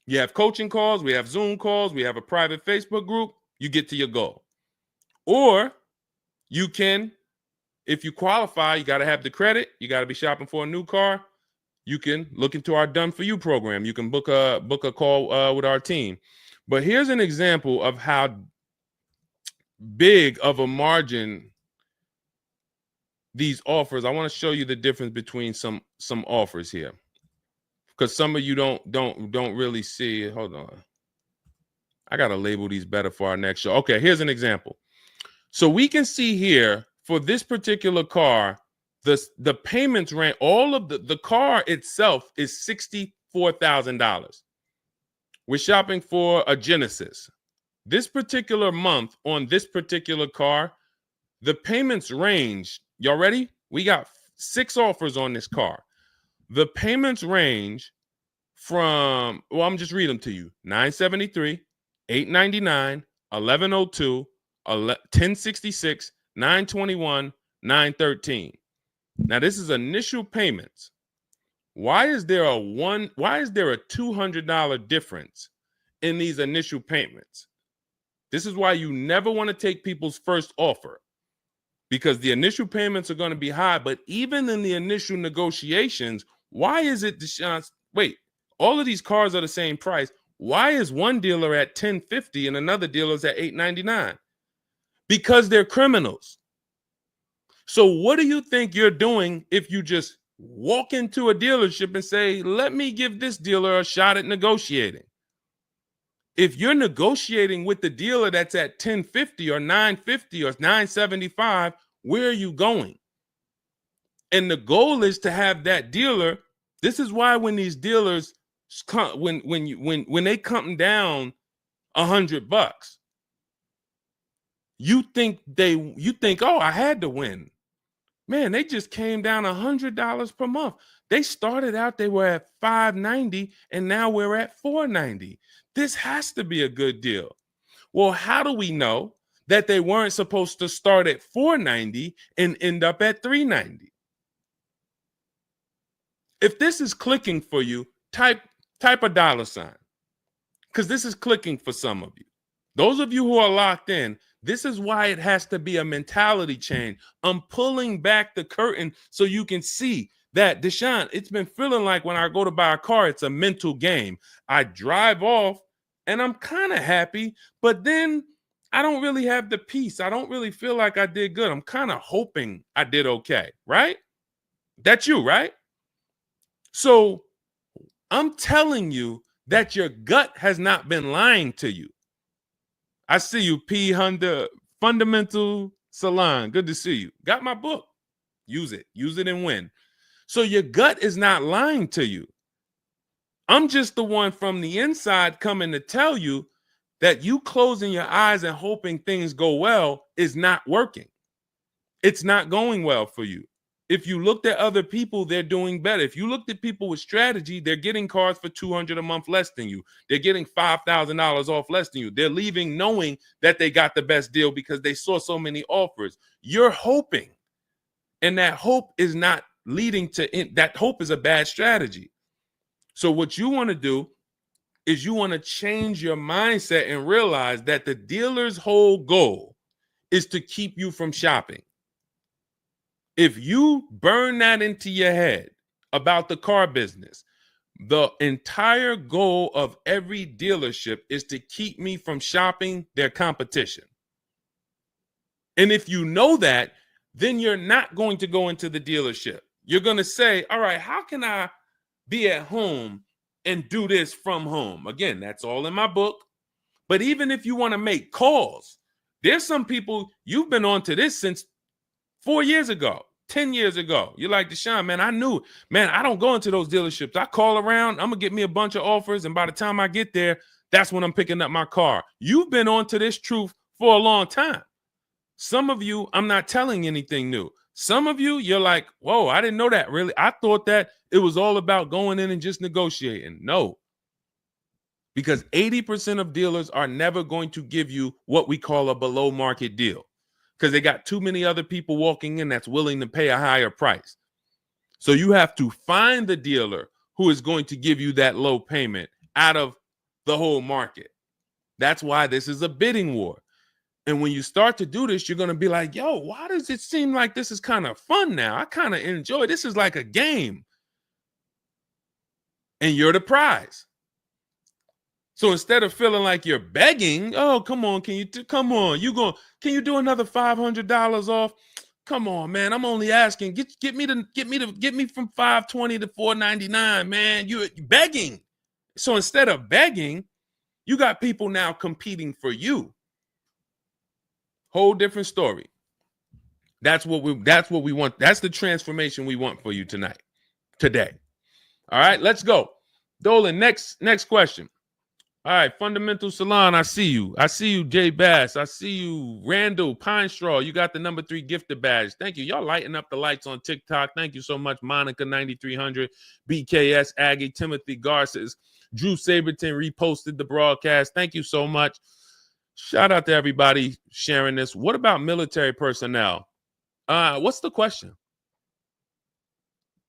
You have coaching calls, we have Zoom calls, we have a private Facebook group. You get to your goal. Or you can, if you qualify, you got to have the credit. You got to be shopping for a new car. You can look into our Done For You program. You can book a call with our team. But here's an example of how big of a margin these offers. I want to show you the difference between some offers here, because some of you don't really see it. Hold on. I got to label these better for our next show. Okay, here's an example. So we can see here for this particular car, the payments ran, all of the car itself is $64,000. We're shopping for a Genesis. This particular month on this particular car, the payments range. Y'all ready? We got 6 offers on this car. The payments range from, well, I'm just read them to you. $973, $899, $1,102, $1,066, $921, $913. Now this is initial payments. Why is there a $200 difference in these initial payments? This is why you never want to take people's first offer, because the initial payments are going to be high. But even in the initial negotiations, why is it, Deshone? Wait, all of these cars are the same price. Why is one dealer at $1,050 and another dealer's at $899? Because they're criminals. So what do you think you're doing if you just walk into a dealership and say, let me give this dealer a shot at negotiating? If you're negotiating with the dealer that's at $1,050 or $950 or $975, where are you going? And the goal is to have that dealer. This is why when these dealers come, when they come down $100, you think, oh, I had to win. Man, they just came down $100 per month. They started out, they were at $590, and now we're at $490. This has to be a good deal. Well, how do we know that they weren't supposed to start at $490 and end up at $390? If this is clicking for you, type a $, because this is clicking for some of you. Those of you who are locked in, this is why it has to be a mentality change. I'm pulling back the curtain so you can see that, Deshone, it's been feeling like when I go to buy a car, it's a mental game. I drive off and I'm kind of happy, but then I don't really have the peace. I don't really feel like I did good. I'm kind of hoping I did okay, right? That's you, right? So I'm telling you that your gut has not been lying to you. I see you, P. Honda Fundamental Salon. Good to see you. Got my book. Use it and win. So your gut is not lying to you. I'm just the one from the inside coming to tell you that you closing your eyes and hoping things go well is not working. It's not going well for you. If you looked at other people, they're doing better. If you looked at people with strategy, they're getting cars for $200 a month less than you. They're getting $5,000 off less than you. They're leaving knowing that they got the best deal because they saw so many offers. You're hoping, and that hope is not leading to that. Hope is a bad strategy. So what you want to do is you want to change your mindset and realize that the dealer's whole goal is to keep you from shopping. If you burn that into your head about the car business, the entire goal of every dealership is to keep me from shopping their competition. And if you know that, then you're not going to go into the dealership. You're going to say, all right, how can I be at home and do this from home? Again, that's all in my book. But even if you want to make calls, there's some people, you've been on to this since 4 years ago, 10 years ago. You're like, Deshone, man, I knew, man, I don't go into those dealerships. I call around, I'm going to get me a bunch of offers. And by the time I get there, that's when I'm picking up my car. You've been on to this truth for a long time. Some of you, I'm not telling anything new. Some of you, you're like, whoa, I didn't know that really. I thought that it was all about going in and just negotiating. No, because 80% of dealers are never going to give you what we call a below market deal because they got too many other people walking in that's willing to pay a higher price. So you have to find the dealer who is going to give you that low payment out of the whole market. That's why this is a bidding war. And when you start to do this, you're going to be like, yo, why does it seem like this is kind of fun now? I kind of enjoy this. Is like a game. And you're the prize. So instead of feeling like you're begging, oh, come on, can you do another $500 off? Come on, man. I'm only asking. Get me from $520 to $499, man. You're begging. So instead of begging, you got people now competing for you. Whole different story. That's what we want. That's the transformation we want for you today. All right, let's go. Dolan, next question. All right, Fundamental Salon, I see you. I see you, Jay Bass. I see you, Randall Pine Straw. You got the number 3 gifted badge. Thank you. Y'all lighting up the lights on TikTok. Thank you so much. Monica 9300, BKS Aggie, Timothy Garces, Drew Saberton reposted the broadcast. Thank you so much. Shout out to everybody sharing this. What about military personnel? What's the question?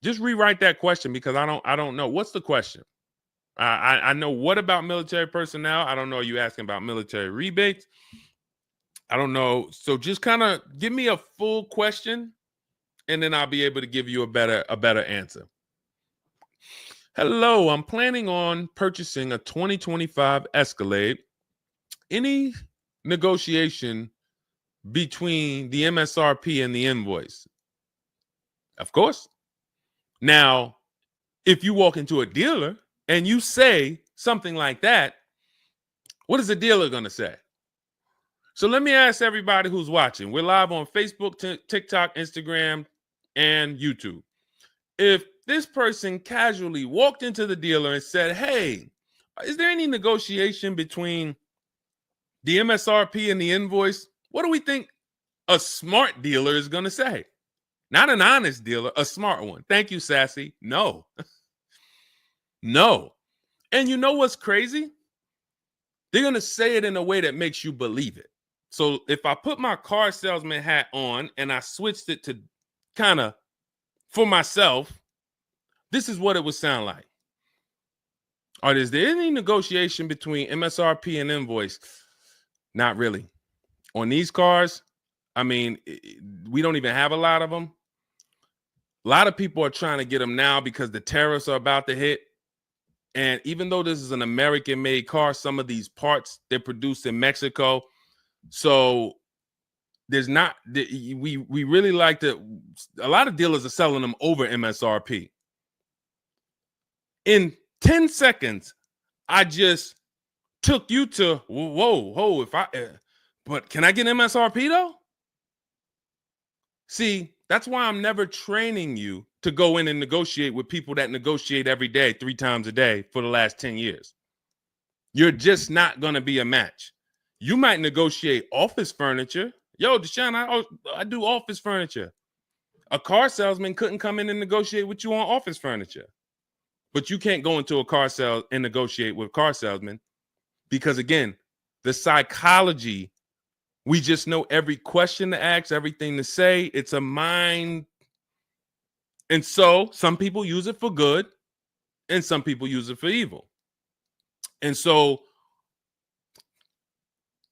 Just rewrite that question because I don't know. What's the question? I know what about military personnel. I don't know. Are you asking about military rebates? I don't know. So just kind of give me a full question, and then I'll be able to give you a better answer. Hello, I'm planning on purchasing a 2025 Escalade. Any negotiation between the MSRP and the invoice? Of course. Now, if you walk into a dealer and you say something like that, what is the dealer going to say? So let me ask everybody who's watching. We're live on Facebook, TikTok, Instagram, and YouTube. If this person casually walked into the dealer and said, hey, is there any negotiation between the MSRP and the invoice? What do we think a smart dealer is going to say? Not an honest dealer, a smart one. Thank you, Sassy. No. No. And you know what's crazy? They're going to say it in a way that makes you believe it. So if I put my car salesman hat on and I switched it to kind of for myself, this is what it would sound like. Or is there any negotiation between MSRP and invoice? Not really. On these cars, I mean, we don't even have a lot of them. A lot of people are trying to get them now because the tariffs are about to hit. And even though this is an American-made car, some of these parts, they're produced in Mexico. So there's not, we really like to, a lot of dealers are selling them over MSRP. In 10 seconds, I just took you to, whoa, but can I get MSRP though? See, that's why I'm never training you to go in and negotiate with people that negotiate every day, 3 times a day for the last 10 years. You're just not going to be a match. You might negotiate office furniture. Yo, Deshone, I do office furniture. A car salesman couldn't come in and negotiate with you on office furniture. But you can't go into a car sale and negotiate with car salesmen because, again, the psychology, we just know every question to ask, everything to say. It's a mind. And so some people use it for good and some people use it for evil. And so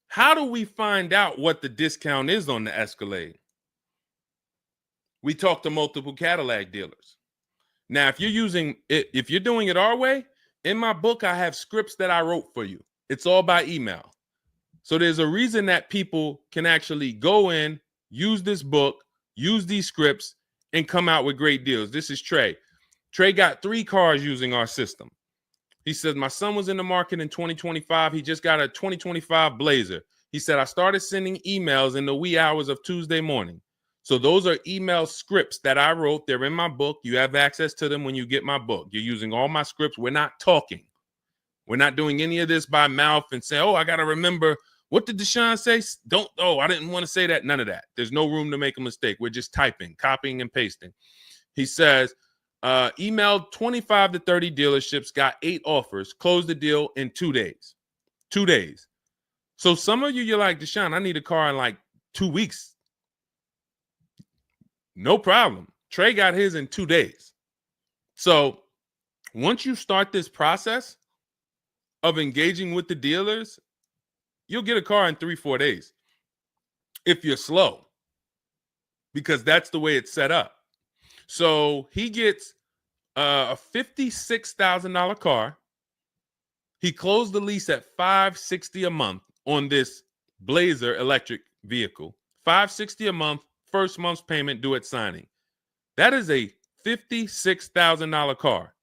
how do we find out what the discount is on the Escalade? We talk to multiple Cadillac dealers. Now, if you're doing it our way, in my book, I have scripts that I wrote for you. It's all by email. So there's a reason that people can actually go in, use this book, use these scripts, and come out with great deals. This is Trey. Trey got 3 cars using our system. He said, my son was in the market in 2025. He just got a 2025 Blazer. He said, I started sending emails in the wee hours of Tuesday morning. So those are email scripts that I wrote. They're in my book. You have access to them when you get my book. You're using all my scripts. We're not talking. We're not doing any of this by mouth and saying, oh, I got to remember What did Deshone say? Don't, oh, I didn't want to say that. None of that. There's no room to make a mistake. We're just typing, copying, and pasting. He says, emailed 25 to 30 dealerships, got 8 offers, closed the deal in 2 days. 2 days. So some of you, you're like, Deshone, I need a car in like 2 weeks. No problem. Trey got his in 2 days. So once you start this process of engaging with the dealers, you'll get a car in 3-4 days if you're slow, because that's the way it's set up. So he gets a $56,000 car. He closed the lease at $560 a month on this Blazer electric vehicle. $560 a month, first month's payment due at signing. That is a $56,000 car.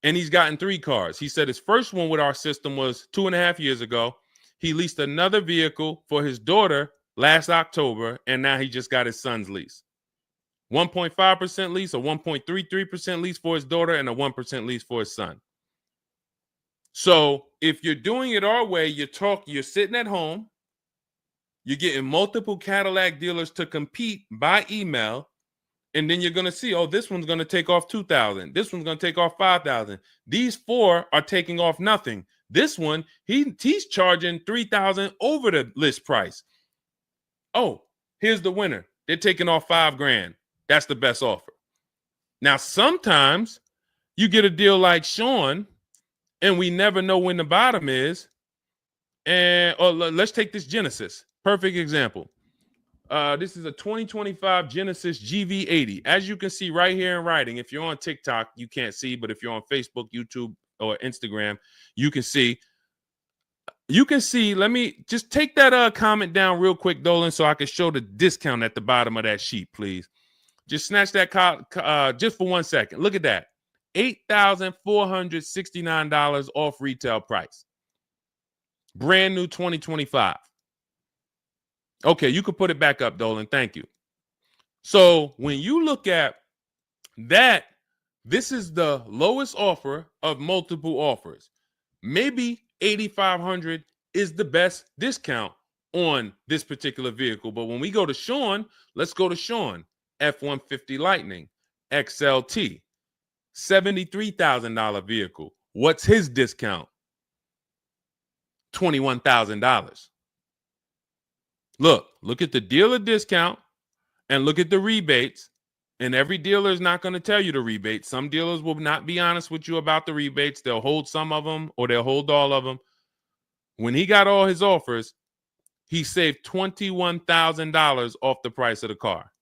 And he's gotten 3 cars. He said his first one with our system was 2.5 years ago. He leased another vehicle for his daughter last October, and now he just got his son's lease. 1.5% lease, a 1.33% lease for his daughter, and a 1% lease for his son. So if you're doing it our way, you're sitting at home, you're getting multiple Cadillac dealers to compete by email, and then you're going to see, oh, this one's going to take off $2,000. This one's going to take off $5,000. These 4 are taking off nothing. This one, he's charging $3,000 over the list price. Oh, here's the winner. They're taking off $5,000. That's the best offer. Now, sometimes you get a deal like Sean, and we never know when the bottom is. And let's take this Genesis. Perfect example. This is a 2025 Genesis GV80. As you can see right here in writing, if you're on TikTok, you can't see, but if you're on Facebook, YouTube, or Instagram, you can see. You can see, let me just take that comment down real quick, Dolan, so I can show the discount at the bottom of that sheet, please. Just snatch that just for 1 second. Look at that. $8,469 off retail price. Brand new 2025. Okay, you can put it back up, Dolan. Thank you. So when you look at that, this is the lowest offer of multiple offers. Maybe $8,500 is the best discount on this particular vehicle. But when we go to Sean, let's go to Sean. F-150 Lightning XLT, $73,000 vehicle. What's his discount? $21,000. Look at the dealer discount and look at the rebates. And every dealer is not going to tell you the rebates. Some dealers will not be honest with you about the rebates. They'll hold some of them or they'll hold all of them. When he got all his offers, he saved $21,000 off the price of the car.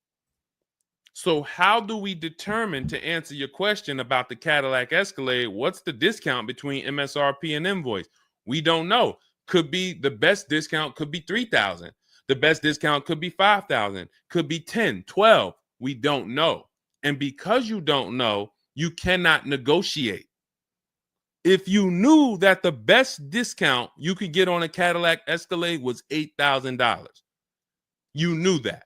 So how do we determine, to answer your question about the Cadillac Escalade, what's the discount between MSRP and invoice? We don't know. Could be the best discount could be $3,000. The best discount could be $5,000, could be $10,000, $12,000. We don't know. And because you don't know, you cannot negotiate. If you knew that the best discount you could get on a Cadillac Escalade was $8,000, you knew that,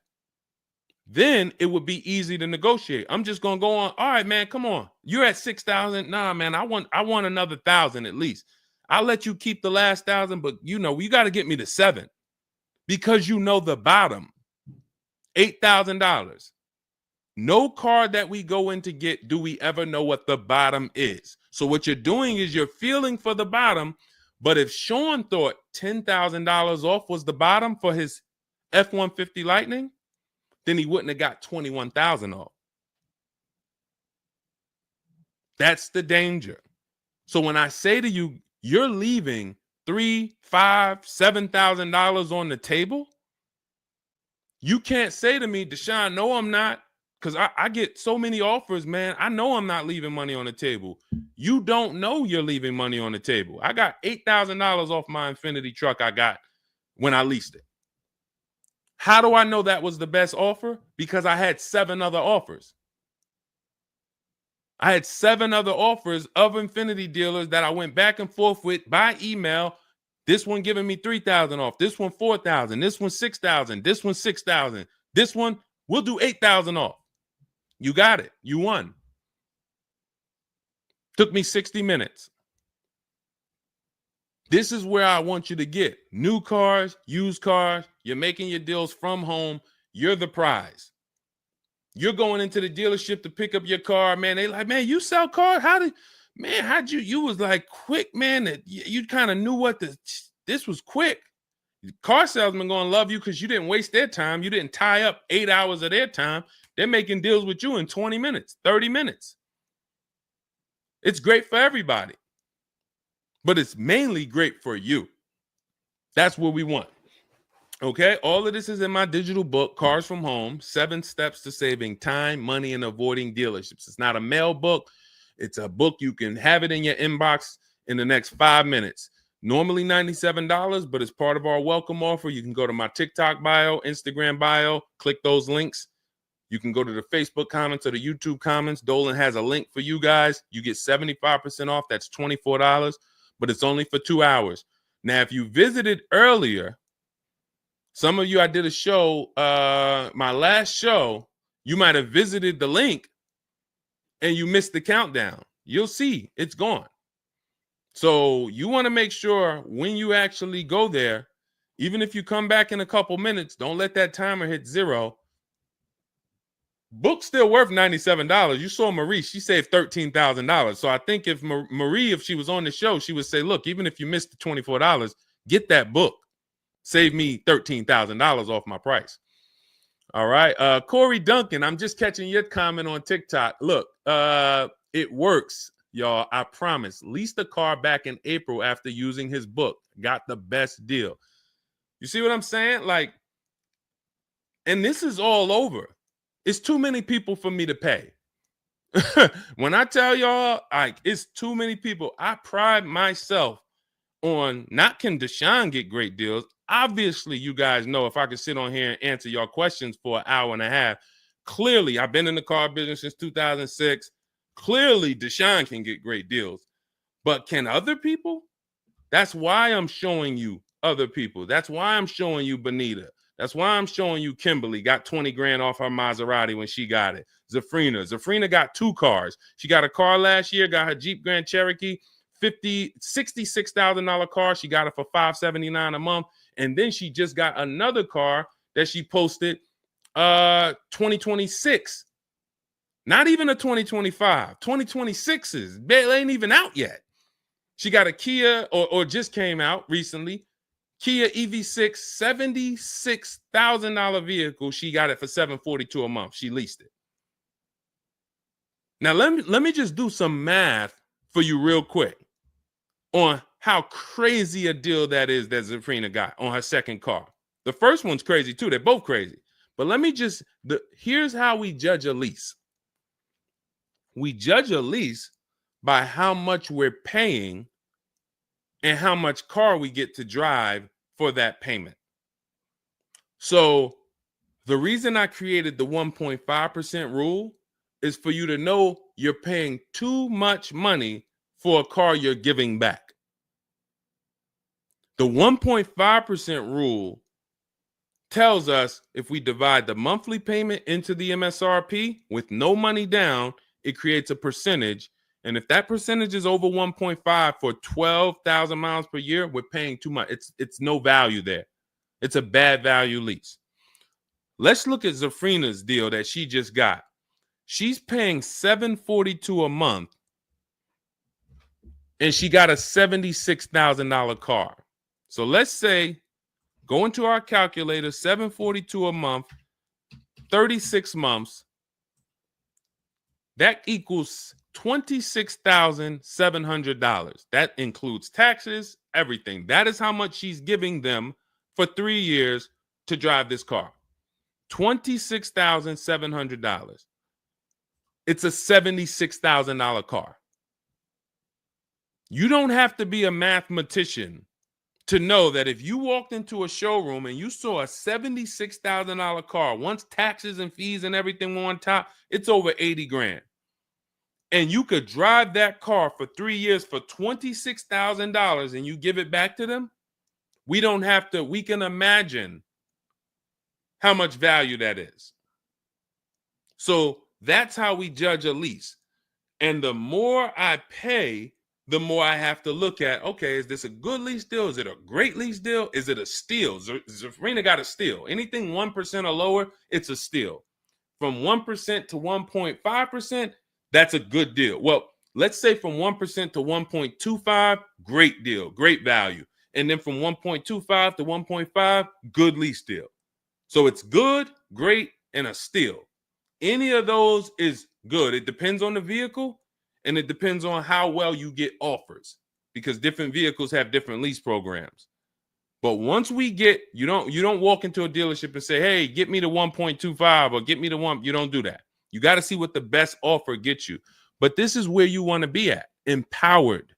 then it would be easy to negotiate. I'm just going to go on. All right, man, come on. You're at $6,000. Nah, man, I want another $1,000 at least. I'll let you keep the last $1,000, but you got to get me to $7,000 because you know the bottom, $8,000. No car that we go in to get do we ever know what the bottom is. So what you're doing is you're feeling for the bottom. But if Sean thought $10,000 off was the bottom for his F-150 Lightning, then he wouldn't have got $21,000 off. That's the danger. So when I say to you, you're leaving $3,000, $5,000, $7,000 on the table, you can't say to me, Deshone, no, I'm not. Because I get so many offers, man. I know I'm not leaving money on the table. You don't know you're leaving money on the table. I got $8,000 off my Infiniti truck I got when I leased it. How do I know that was the best offer? Because I had 7 other offers. I had 7 other offers of Infiniti dealers that I went back and forth with by email. This one giving me $3,000 off. This one $4,000. This one $6,000. This one $6,000. This one we'll do $8,000 off. You got it. You won. Took me 60 minutes. This is where I want you to get new cars, used cars. You're making your deals from home. You're the prize. You're going into the dealership to pick up your car, man. They like, man, you sell cars? How'd you was like quick, man, that you kind of knew this was quick. Car salesmen going to love you because you didn't waste their time. You didn't tie up 8 hours of their time. They're making deals with you in 20 minutes, 30 minutes. It's great for everybody, but it's mainly great for you. That's what we want. Okay, all of this is in my digital book, Cars from Home, 7 Steps to Saving Time, Money, and Avoiding Dealerships. It's not a mail book. It's a book. You can have it in your inbox in the next 5 minutes. Normally $97, but it's part of our welcome offer. You can go to my TikTok bio, Instagram bio, click those links. You can go to the Facebook comments or the YouTube comments. Dolan has a link for you guys. You get 75% off. That's $24, but it's only for 2 hours. Now, if you visited earlier, some of you, I did a show, my last show, you might have visited the link and you missed the countdown. You'll see it's gone. So you want to make sure when you actually go there, even if you come back in a couple minutes, don't let that timer hit 0. Book's still worth $97. You saw Marie, she saved $13,000. So I think if Marie, if she was on the show, she would say, look, even if you missed the $24, get that book. Save me $13,000 off my price. All right. Corey Duncan, I'm just catching your comment on TikTok. Look, it works, y'all. I promise. Leased a car back in April after using his book. Got the best deal. You see what I'm saying? Like, and this is all over. It's too many people for me to pay. When I tell y'all, like, it's too many people. I pride myself on not can Deshone get great deals. Obviously, you guys know if I could sit on here and answer your questions for an hour and a half, clearly, I've been in the car business since 2006. Clearly, Deshone can get great deals. But can other people? That's why I'm showing you other people. That's why I'm showing you Benita. That's why I'm showing you Kimberly got 20 grand off her Maserati when she got it. Zafrina got 2 cars. She got a car last year, got her Jeep Grand Cherokee, $66,000 car. She got it for $579 a month. And then she just got another car that she posted 2026. Not even a 2025. 2026s. They ain't even out yet. She got a Kia or just came out recently. Kia EV6, $76,000 vehicle. She got it for $742 a month. She leased it. Now let me just do some math for you real quick on how crazy a deal that is that Zafrina got on her second car. The first one's crazy too. They're both crazy. But let me just, here's how we judge a lease. We judge a lease by how much we're paying and how much car we get to drive for that payment. So the reason I created the 1.5% rule is for you to know you're paying too much money for a car you're giving back. The 1.5% rule tells us if we divide the monthly payment into the MSRP with no money down, it creates a percentage. And if that percentage is over 1.5 for 12,000 miles per year, we're paying too much. It's no value there. It's a bad value lease. Let's look at Zafrina's deal that she just got. She's paying $742 a month, and she got a $76,000 car. So let's say, go into our calculator, $742 a month, 36 months. That equals $26,700. That includes taxes, everything. That is how much she's giving them for 3 years to drive this car. $26,700. It's a $76,000 car. You don't have to be a mathematician to know that if you walked into a showroom and you saw a $76,000 car, once taxes and fees and everything were on top, it's over 80 grand. And you could drive that car for 3 years for $26,000 and you give it back to them. We don't have to, we can imagine how much value that is. So that's how we judge a lease. And the more I pay, the more I have to look at, okay, is this a good lease deal? Is it a great lease deal? Is it a steal? Zafrina got a steal. Anything 1% or lower, it's a steal. From 1% to 1.5%, that's a good deal. Well, let's say from 1% to 1.25, great deal, great value. And then from 1.25 to 1.5, good lease deal. So it's good, great, and a steal. Any of those is good. It depends on the vehicle, and it depends on how well you get offers, because different vehicles have different lease programs. But once we get, you don't walk into a dealership and say, hey, get me to 1.25 or get me to 1. You don't do that. You got to see what the best offer gets you. But this is where you want to be at. Empowered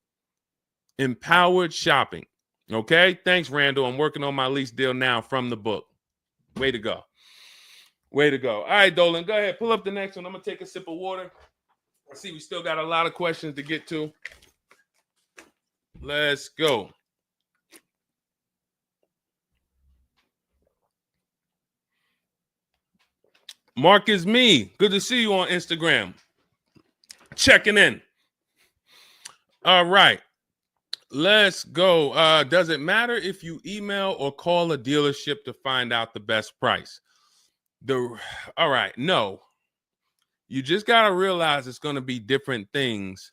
shopping. Okay. Thanks, Randall. I'm working on my lease deal now from the book. Way to go. Way to go. All right, Dolan, go ahead. Pull up the next one. I'm going to take a sip of water. I see we still got a lot of questions to get to. Let's go. Mark is me. Good to see you on Instagram. Checking in. All right. Let's go. Does it matter if you email or call a dealership to find out the best price? All right. No. You just got to realize it's going to be different things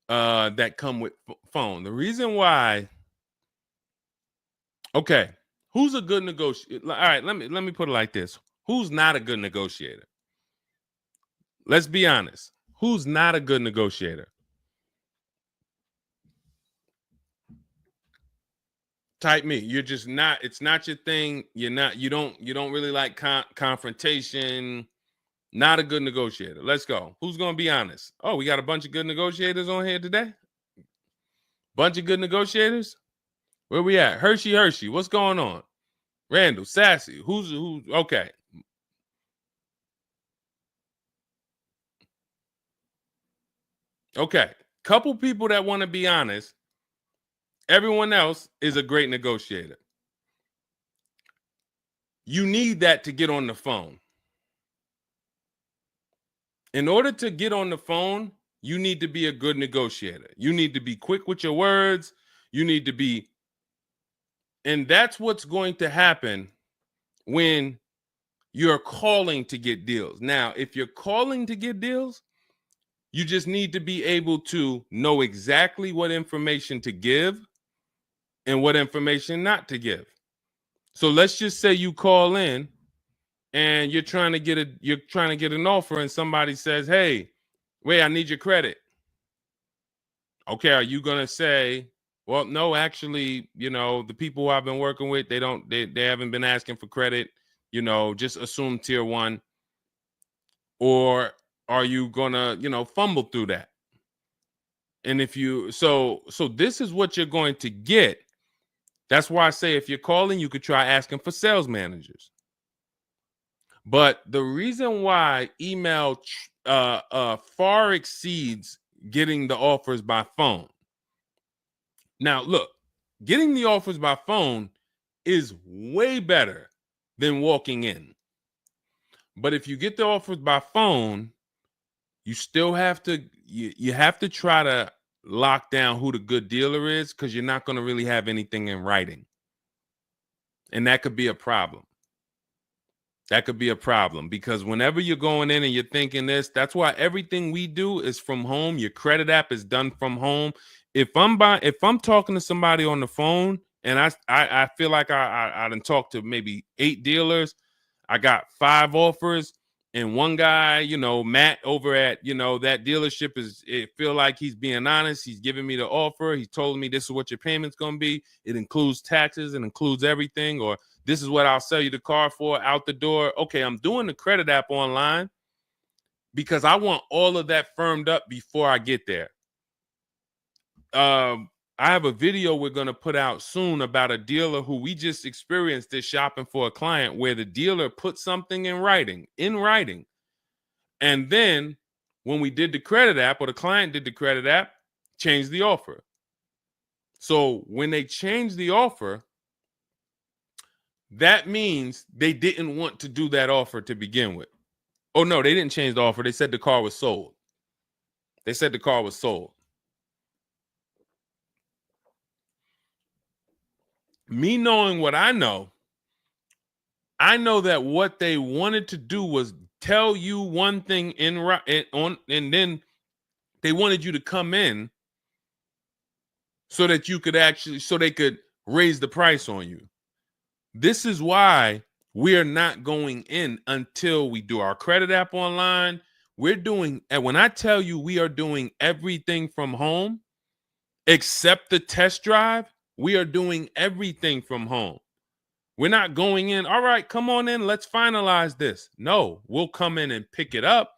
that come with phone. The reason why. Okay. Who's a good negotiator? All right. Let me put it like this. Who's not a good negotiator? Let's be honest. Who's not a good negotiator? Type me. You're just not. It's not your thing. You don't really like confrontation. Not a good negotiator. Let's go. Who's going to be honest? Oh, we got a bunch of good negotiators on here today. Bunch of good negotiators. Where we at? Hershey. What's going on? Randall, Sassy. Who's okay? Okay. Couple people that want to be honest. Everyone else is a great negotiator. You need that to get on the phone. In order to get on the phone, you need to be a good negotiator. You need to be quick with your words. You need to be, and that's what's going to happen when you're calling to get deals. Now, if you're calling to get deals, you just need to be able to know exactly what information to give and what information not to give. So let's just say you call in and you're trying to get an offer, and somebody says, "Hey, wait, I need your credit." Okay, are you gonna say, "Well, no, actually, the people who I've been working with, they haven't been asking for credit. Just assume tier 1," or are you gonna, fumble through that? And if you so this is what you're going to get. That's why I say if you're calling, you could try asking for sales managers. But the reason why email far exceeds getting the offers by phone. Now, look, getting the offers by phone is way better than walking in. But if you get the offers by phone, you still have to you have to try to lock down who the good dealer is, because you're not going to really have anything in writing. And that could be a problem. That could be a problem, because whenever you're going in and you're thinking this, that's why everything we do is from home. Your credit app is done from home. If I'm talking to somebody on the phone and I feel like I done talked to maybe 8 dealers, I got 5 offers, and one guy, Matt over at, that dealership it feel like he's being honest. He's giving me the offer. He told me this is what your payment's going to be. It includes taxes. It includes everything. Or this is what I'll sell you the car for out the door. Okay, I'm doing the credit app online because I want all of that firmed up before I get there. I have a video we're going to put out soon about a dealer who we just experienced this shopping for a client, where the dealer put something in writing. And then when we did the credit app, or the client did the credit app, changed the offer. So when they changed the offer, that means they didn't want to do that offer to begin with. Oh, no, they didn't change the offer. They said the car was sold. Me knowing what I know that what they wanted to do was tell you one thing and then they wanted you to come in so that you could so they could raise the price on you. This is why we are not going in until we do our credit app online. And when I tell you we are doing everything from home, except the test drive, we are doing everything from home. We're not going in, all right, come on in, let's finalize this. No, we'll come in and pick it up.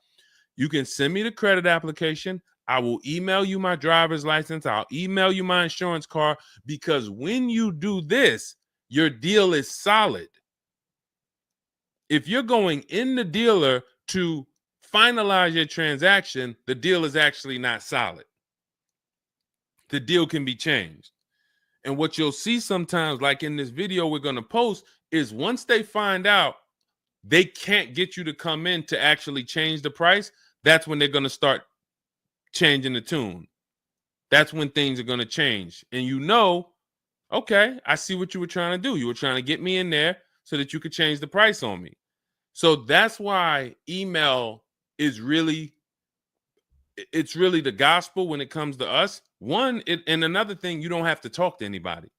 You can send me the credit application. I will email you my driver's license. I'll email you my insurance card, because when you do this, your deal is solid. If you're going in the dealer to finalize your transaction, the deal is actually not solid. The deal can be changed. And what you'll see sometimes, like in this video we're going to post, is once they find out they can't get you to come in to actually change the price, that's when they're going to start changing the tune. That's when things are going to change. And okay, I see what you were trying to do. You were trying to get me in there so that you could change the price on me. So that's why email is really the gospel when it comes to us. And another thing, you don't have to talk to anybody.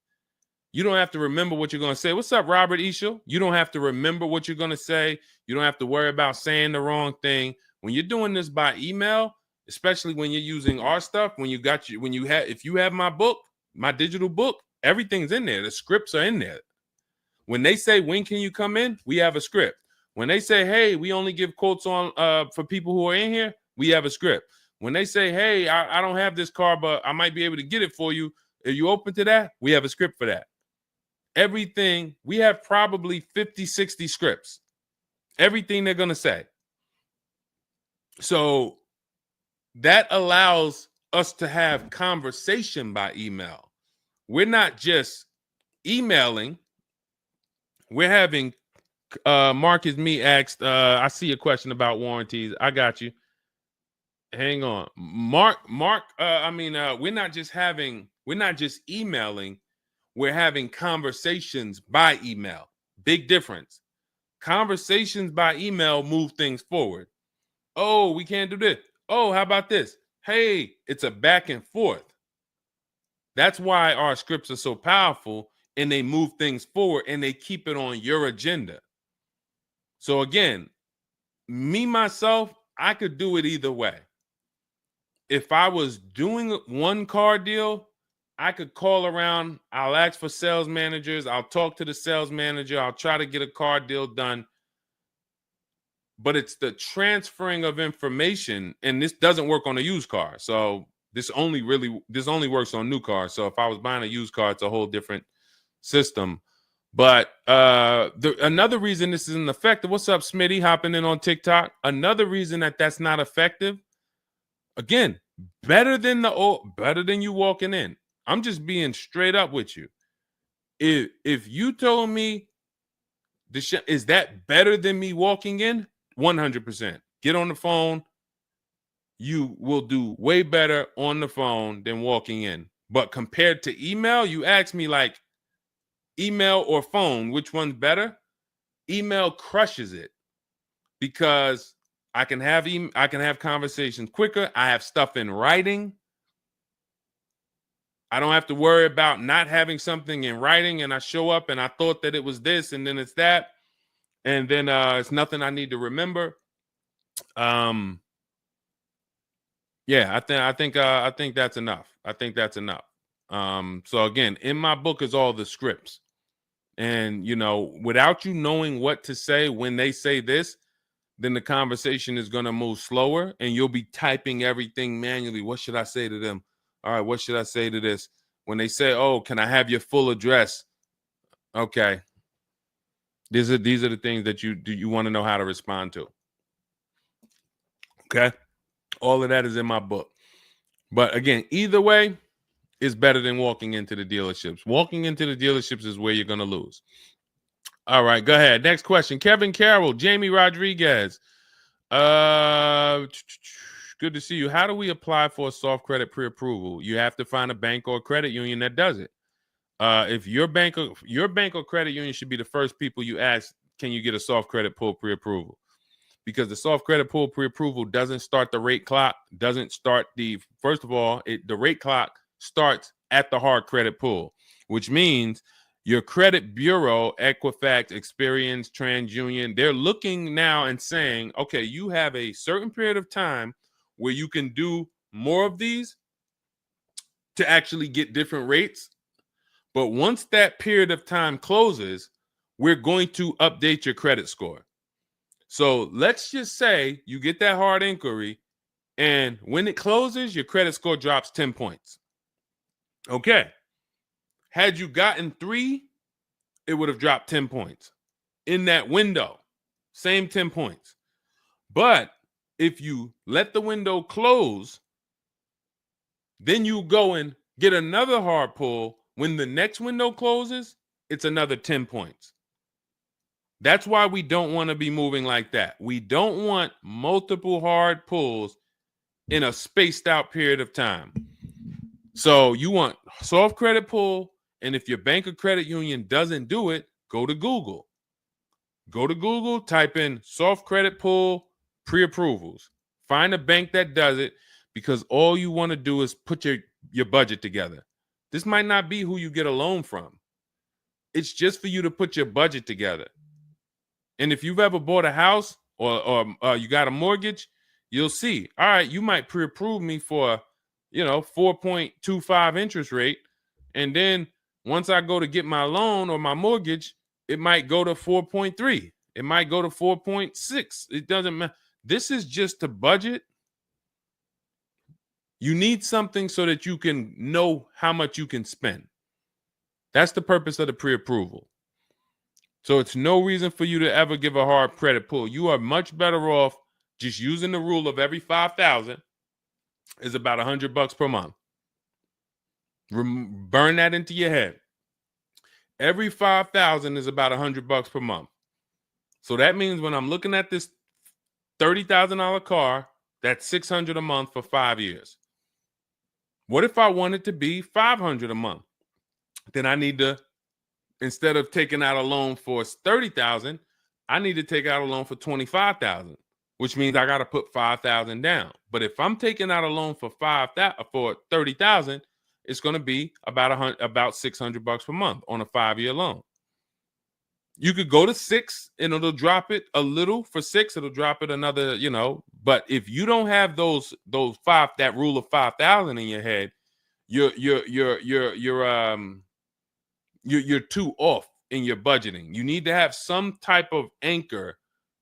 You don't have to remember what you're going to say. What's up, Robert Ishel? You don't have to remember what you're going to say. You don't have to worry about saying the wrong thing. When you're doing this by email, especially when you're using our stuff, if you have my book, my digital book, everything's in there. The scripts are in there. When they say, when can you come in? We have a script. When they say, hey, we only give quotes on for people who are in here, we have a script. When they say, hey, I don't have this car, but I might be able to get it for you. Are you open to that? We have a script for that. Everything, we have probably 50, 60 scripts. Everything they're going to say. So that allows us to have conversation by email. We're not just emailing. We're having, Marcus Me asked, I see a question about warranties. I got you. Hang on. Mark, we're not just emailing. We're having conversations by email. Big difference. Conversations by email move things forward. Oh, we can't do this. Oh, how about this? Hey, it's a back and forth. That's why our scripts are so powerful, and they move things forward and they keep it on your agenda. So again, myself, I could do it either way. If I was doing one car deal, I could call around. I'll ask for sales managers. I'll talk to the sales manager. I'll try to get a car deal done. But it's the transferring of information, and this doesn't work on a used car. So this only works on new cars. So if I was buying a used car, it's a whole different system. But another reason this isn't effective. What's up, Smitty? Hopping in on TikTok. Another reason that's not effective. Again, better than you walking in. I'm just being straight up with you. If you told me is that better than me walking in? 100%. Get on the phone. You will do way better on the phone than walking in. But compared to email, you ask me like email or phone, which one's better? Email crushes it because I can have conversations quicker. I have stuff in writing. I don't have to worry about not having something in writing, and I show up and I thought that it was this and then it's that, and then it's nothing I need to remember. Yeah, I think that's enough. I think that's enough. So again, in my book is all the scripts. And without you knowing what to say when they say this, then the conversation is going to move slower and you'll be typing everything manually. What should I say to them? All right, what should I say to this? When they say, "Oh, can I have your full address?" Okay. These are the things that you want to know how to respond to. Okay? All of that is in my book. But again, either way is better than walking into the dealerships. Walking into the dealerships is where you're going to lose. All right, go ahead. Next question. Kevin Carroll, Jamie Rodriguez. Good to see you. How do we apply for a soft credit pre-approval? You have to find a bank or a credit union that does it. If your bank or credit union should be the first people you ask, can you get a soft credit pull pre-approval? Because the soft credit pull pre-approval doesn't start the rate clock, doesn't start first of all, the rate clock starts at the hard credit pull, which means your credit bureau, Equifax, Experian, TransUnion, they're looking now and saying, okay, you have a certain period of time where you can do more of these to actually get different rates. But once that period of time closes, we're going to update your credit score. So let's just say you get that hard inquiry, and when it closes, your credit score drops 10 points. Okay. Had you gotten 3, it would have dropped 10 points. In that window, same 10 points. But if you let the window close, then you go and get another hard pull. When the next window closes, it's another 10 points. That's why we don't want to be moving like that. We don't want multiple hard pulls in a spaced out period of time. So you want soft credit pull, and if your bank or credit union doesn't do it, go to Google. Go to Google, type in soft credit pull pre-approvals. Find a bank that does it, because all you want to do is put your budget together. This might not be who you get a loan from. It's just for you to put your budget together. And if you've ever bought a house or you got a mortgage, you'll see, all right, you might pre-approve me for, 4.25 interest rate. And then once I go to get my loan or my mortgage, it might go to 4.3. It might go to 4.6. It doesn't matter. This is just to budget. You need something so that you can know how much you can spend. That's the purpose of the pre-approval. So it's no reason for you to ever give a hard credit pull. You are much better off just using the rule of every 5,000 is about $100 per month. Burn that into your head. Every 5,000 is about $100 per month. So that means when I'm looking at this $30,000 car, that's $600 a month for 5 years. What if I want it to be $500 a month? Then I need to, instead of taking out a loan for $30,000, I need to take out a loan for $25,000, which means I got to put $5,000 down. But if I'm taking out a loan for $30,000, it's going to be about $600 per month on a 5-year loan. You could go to 6 and it'll drop it a little. For 6, it'll drop it another, But if you don't have that rule of 5,000 in your head, you're too off in your budgeting. You need to have some type of anchor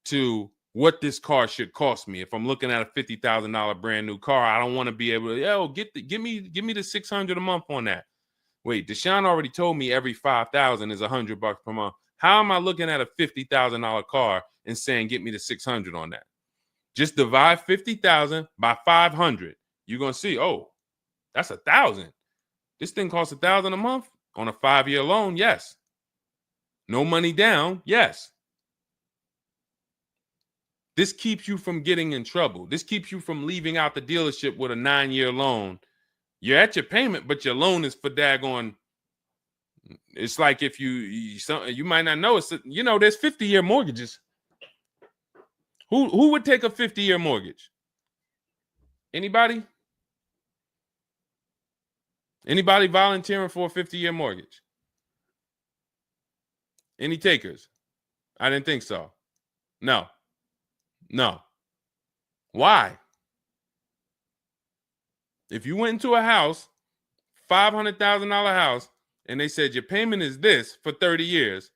to what this car should cost me. If I'm looking at a $50,000 brand new car, I don't want to be able to, give me the $600 a month on that. Wait, Deshone already told me every 5,000 is $100 per month. How am I looking at a $50,000 car and saying get me the $600 on that? Just divide 50,000 by 500. You're gonna see, oh, that's 1,000. This thing costs 1,000 a month on a 5-year loan. Yes. No money down. Yes. This keeps you from getting in trouble. This keeps you from leaving out the dealership with a 9-year loan. You're at your payment, but your loan is for daggone. It's like if you might not know, there's 50-year mortgages. Who would take a 50-year mortgage? Anybody? Anybody volunteering for a 50-year mortgage? Any takers? I didn't think so. No. Why? If you went into a house, $500,000 house, and they said your payment is this for 30 years,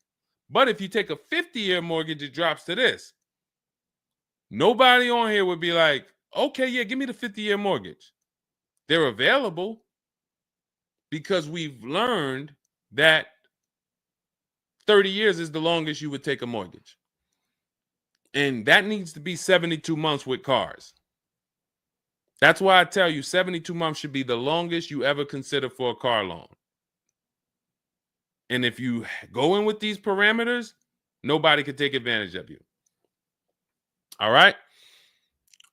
but if you take a 50-year mortgage, it drops to this. Nobody on here would be like, okay, yeah, give me the 50-year mortgage. They're available because we've learned that 30 years is the longest you would take a mortgage. And that needs to be 72 months with cars. That's why I tell you 72 months should be the longest you ever consider for a car loan. And if you go in with these parameters, nobody can take advantage of you. All right.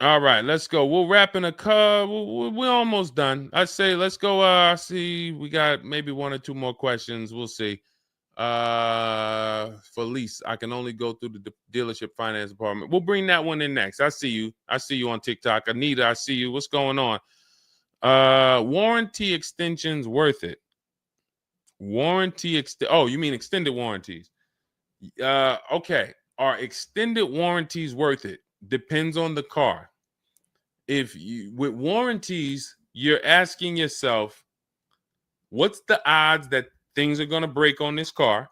All right, let's go. We'll wrap in a car. We're almost done. I say let's go. See, we got maybe one or two more questions. We'll see. For lease, I can only go through the dealership finance department. We'll bring that one in next. I see you. I see you on TikTok. Anita, I see you. What's going on? Warranty extensions worth it? Oh, you mean extended warranties? Okay. Are extended warranties worth it? Depends on the car. If you with warranties, you're asking yourself, what's the odds that things are going to break on this car?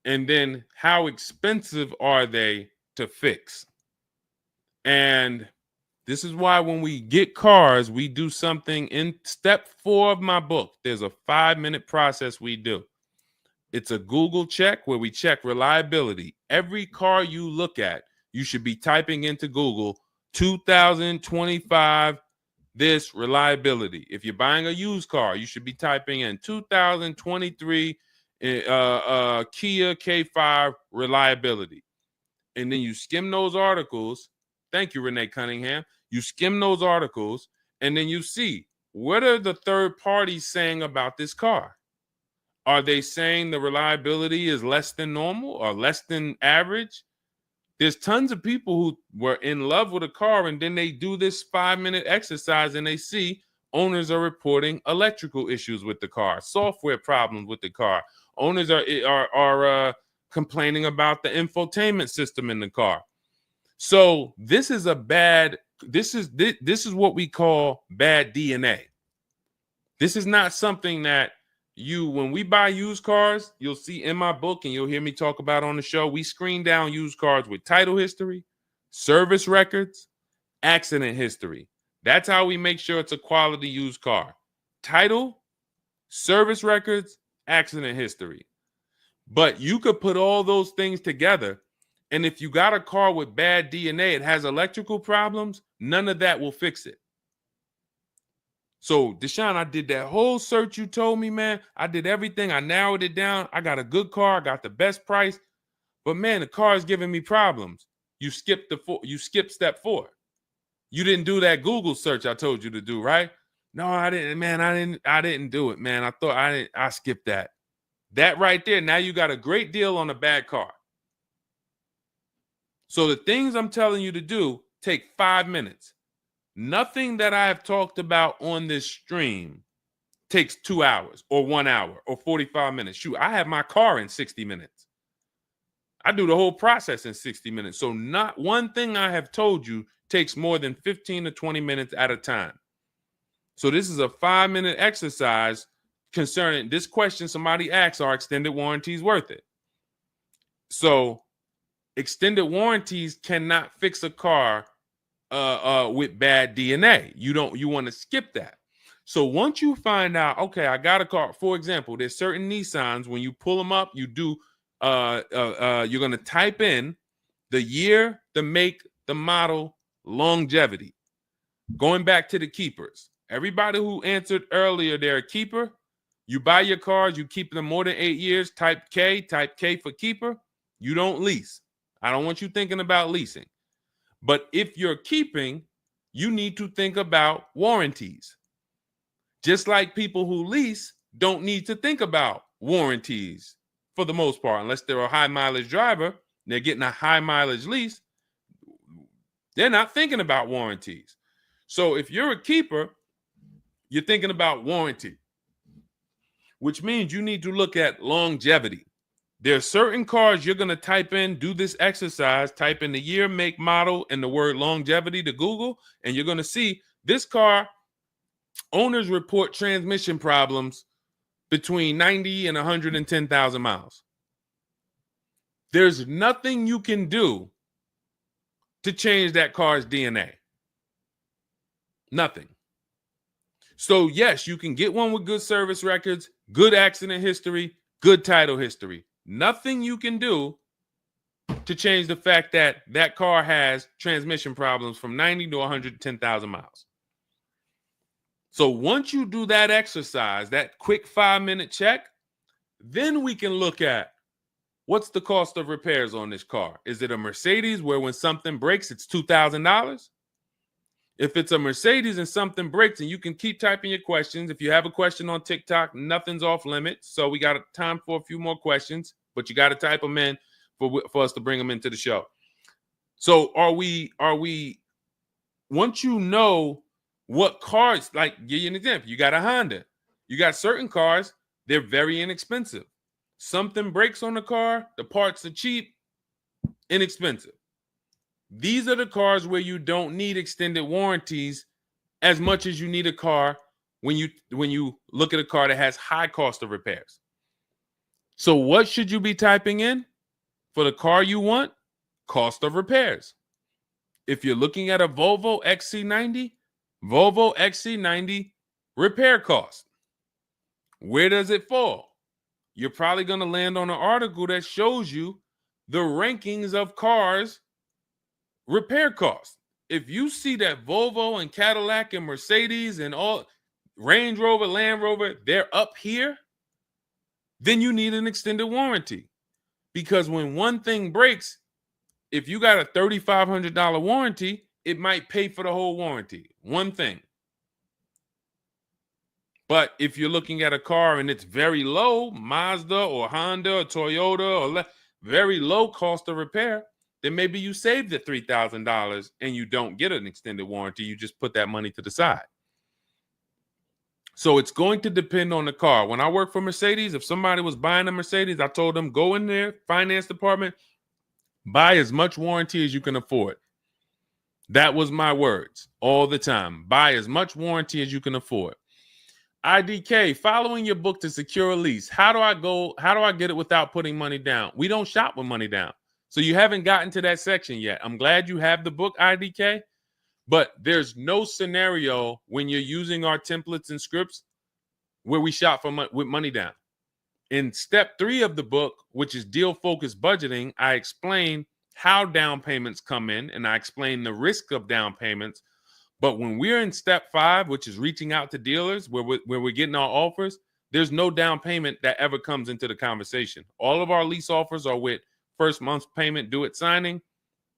And then how expensive are they to fix? And this is why when we get cars, we do something in step 4 of my book. There's a 5-minute process we do. It's a Google check where we check reliability. Every car you look at, you should be typing into Google 2025 this reliability. If you're buying a used car, you should be typing in 2023 Kia K5 reliability. And then you skim those articles. Thank you, Renee Cunningham. You skim those articles, and then you see, what are the third parties saying about this car? Are they saying the reliability is less than normal or less than average? There's tons of people who were in love with a car, and then they do this 5-minute exercise and they see owners are reporting electrical issues with the car, software problems with the car. Owners are complaining about the infotainment system in the car. So this is this is what we call bad DNA. This is not something that when we buy used cars, you'll see in my book and you'll hear me talk about on the show, we screen down used cars with title history, service records, accident history. That's how we make sure it's a quality used car. Title, service records, accident history. But you could put all those things together, and if you got a car with bad DNA, it has electrical problems, none of that will fix it. So, Deshone, I did that whole search you told me, man. I did everything. I narrowed it down. I got a good car. I got the best price. But, man, the car is giving me problems. You skipped step 4. You didn't do that Google search I told you to do, right? No, I didn't, man. I didn't do it, man. I skipped that. That right there, now you got a great deal on a bad car. So the things I'm telling you to do take 5 minutes. Nothing that I have talked about on this stream takes 2 hours or 1 hour or 45 minutes. Shoot, I have my car in 60 minutes. I do the whole process in 60 minutes. So not one thing I have told you takes more than 15 to 20 minutes at a time. So this is a 5-minute exercise concerning this question somebody asks, are extended warranties worth it? So extended warranties cannot fix a car with bad DNA. You want to skip that. So once you find out, okay, I got a car. For example, there's certain Nissans, when you pull them up, you do you're going to type in the year, the make, the model, longevity. Going back to the keepers. Everybody who answered earlier, they're a keeper. You buy your cars, you keep them more than 8 years, type K for keeper. You don't lease. I don't want you thinking about leasing. But if you're keeping, you need to think about warranties. Just like people who lease don't need to think about warranties for the most part, unless they're a high mileage driver, they're getting a high mileage lease, they're not thinking about warranties. So if you're a keeper, you're thinking about warranty, which means you need to look at longevity. There are certain cars you're going to type in, do this exercise, type in the year, make, model, and the word longevity to Google, and you're going to see this car, owners report transmission problems between 90 and 110,000 miles. There's nothing you can do to change that car's DNA. Nothing. So yes, you can get one with good service records, good accident history, good title history. Nothing you can do to change the fact that that car has transmission problems from 90 to 110,000 miles. So once you do that exercise, that quick 5-minute check, then we can look at what's the cost of repairs on this car? Is it a Mercedes where when something breaks, it's $2,000? If it's a Mercedes and something breaks, and you can keep typing your questions. If you have a question on TikTok, nothing's off limits. So we got time for a few more questions, but you got to type them in for us to bring them into the show. So are we, once you know what cars, like give you an example, you got a Honda, you got certain cars, they're very inexpensive. Something breaks on the car, the parts are cheap, inexpensive. These are the cars where you don't need extended warranties as much as you need a car when you look at a car that has high cost of repairs. So what should you be typing in for the car you want? Cost of repairs. If you're looking at a Volvo XC90, Volvo XC90 repair cost. Where does it fall? You're probably going to land on an article that shows you the rankings of cars repair costs. If you see that Volvo and Cadillac and Mercedes and all Range Rover, Land Rover, they're up here, then you need an extended warranty. Because when one thing breaks, if you got a $3,500 warranty, it might pay for the whole warranty. One thing. But if you're looking at a car and it's very low, Mazda or Honda or Toyota or very low cost of repair, then maybe you save the $3,000 and you don't get an extended warranty. You just put that money to the side. So it's going to depend on the car. When I worked for Mercedes, if somebody was buying a Mercedes, I told them, go in there, finance department, buy as much warranty as you can afford. That was my words all the time. Buy as much warranty as you can afford. IDK, following your book to secure a lease. How do I get it without putting money down? We don't shop with money down. So you haven't gotten to that section yet. I'm glad you have the book, IDK, but there's no scenario when you're using our templates and scripts where we shop with money down. In step 3 of the book, which is deal focused budgeting, I explain how down payments come in and I explain the risk of down payments. But when we're in step 5, which is reaching out to dealers where we're getting our offers, there's no down payment that ever comes into the conversation. All of our lease offers are with first month's payment due at signing.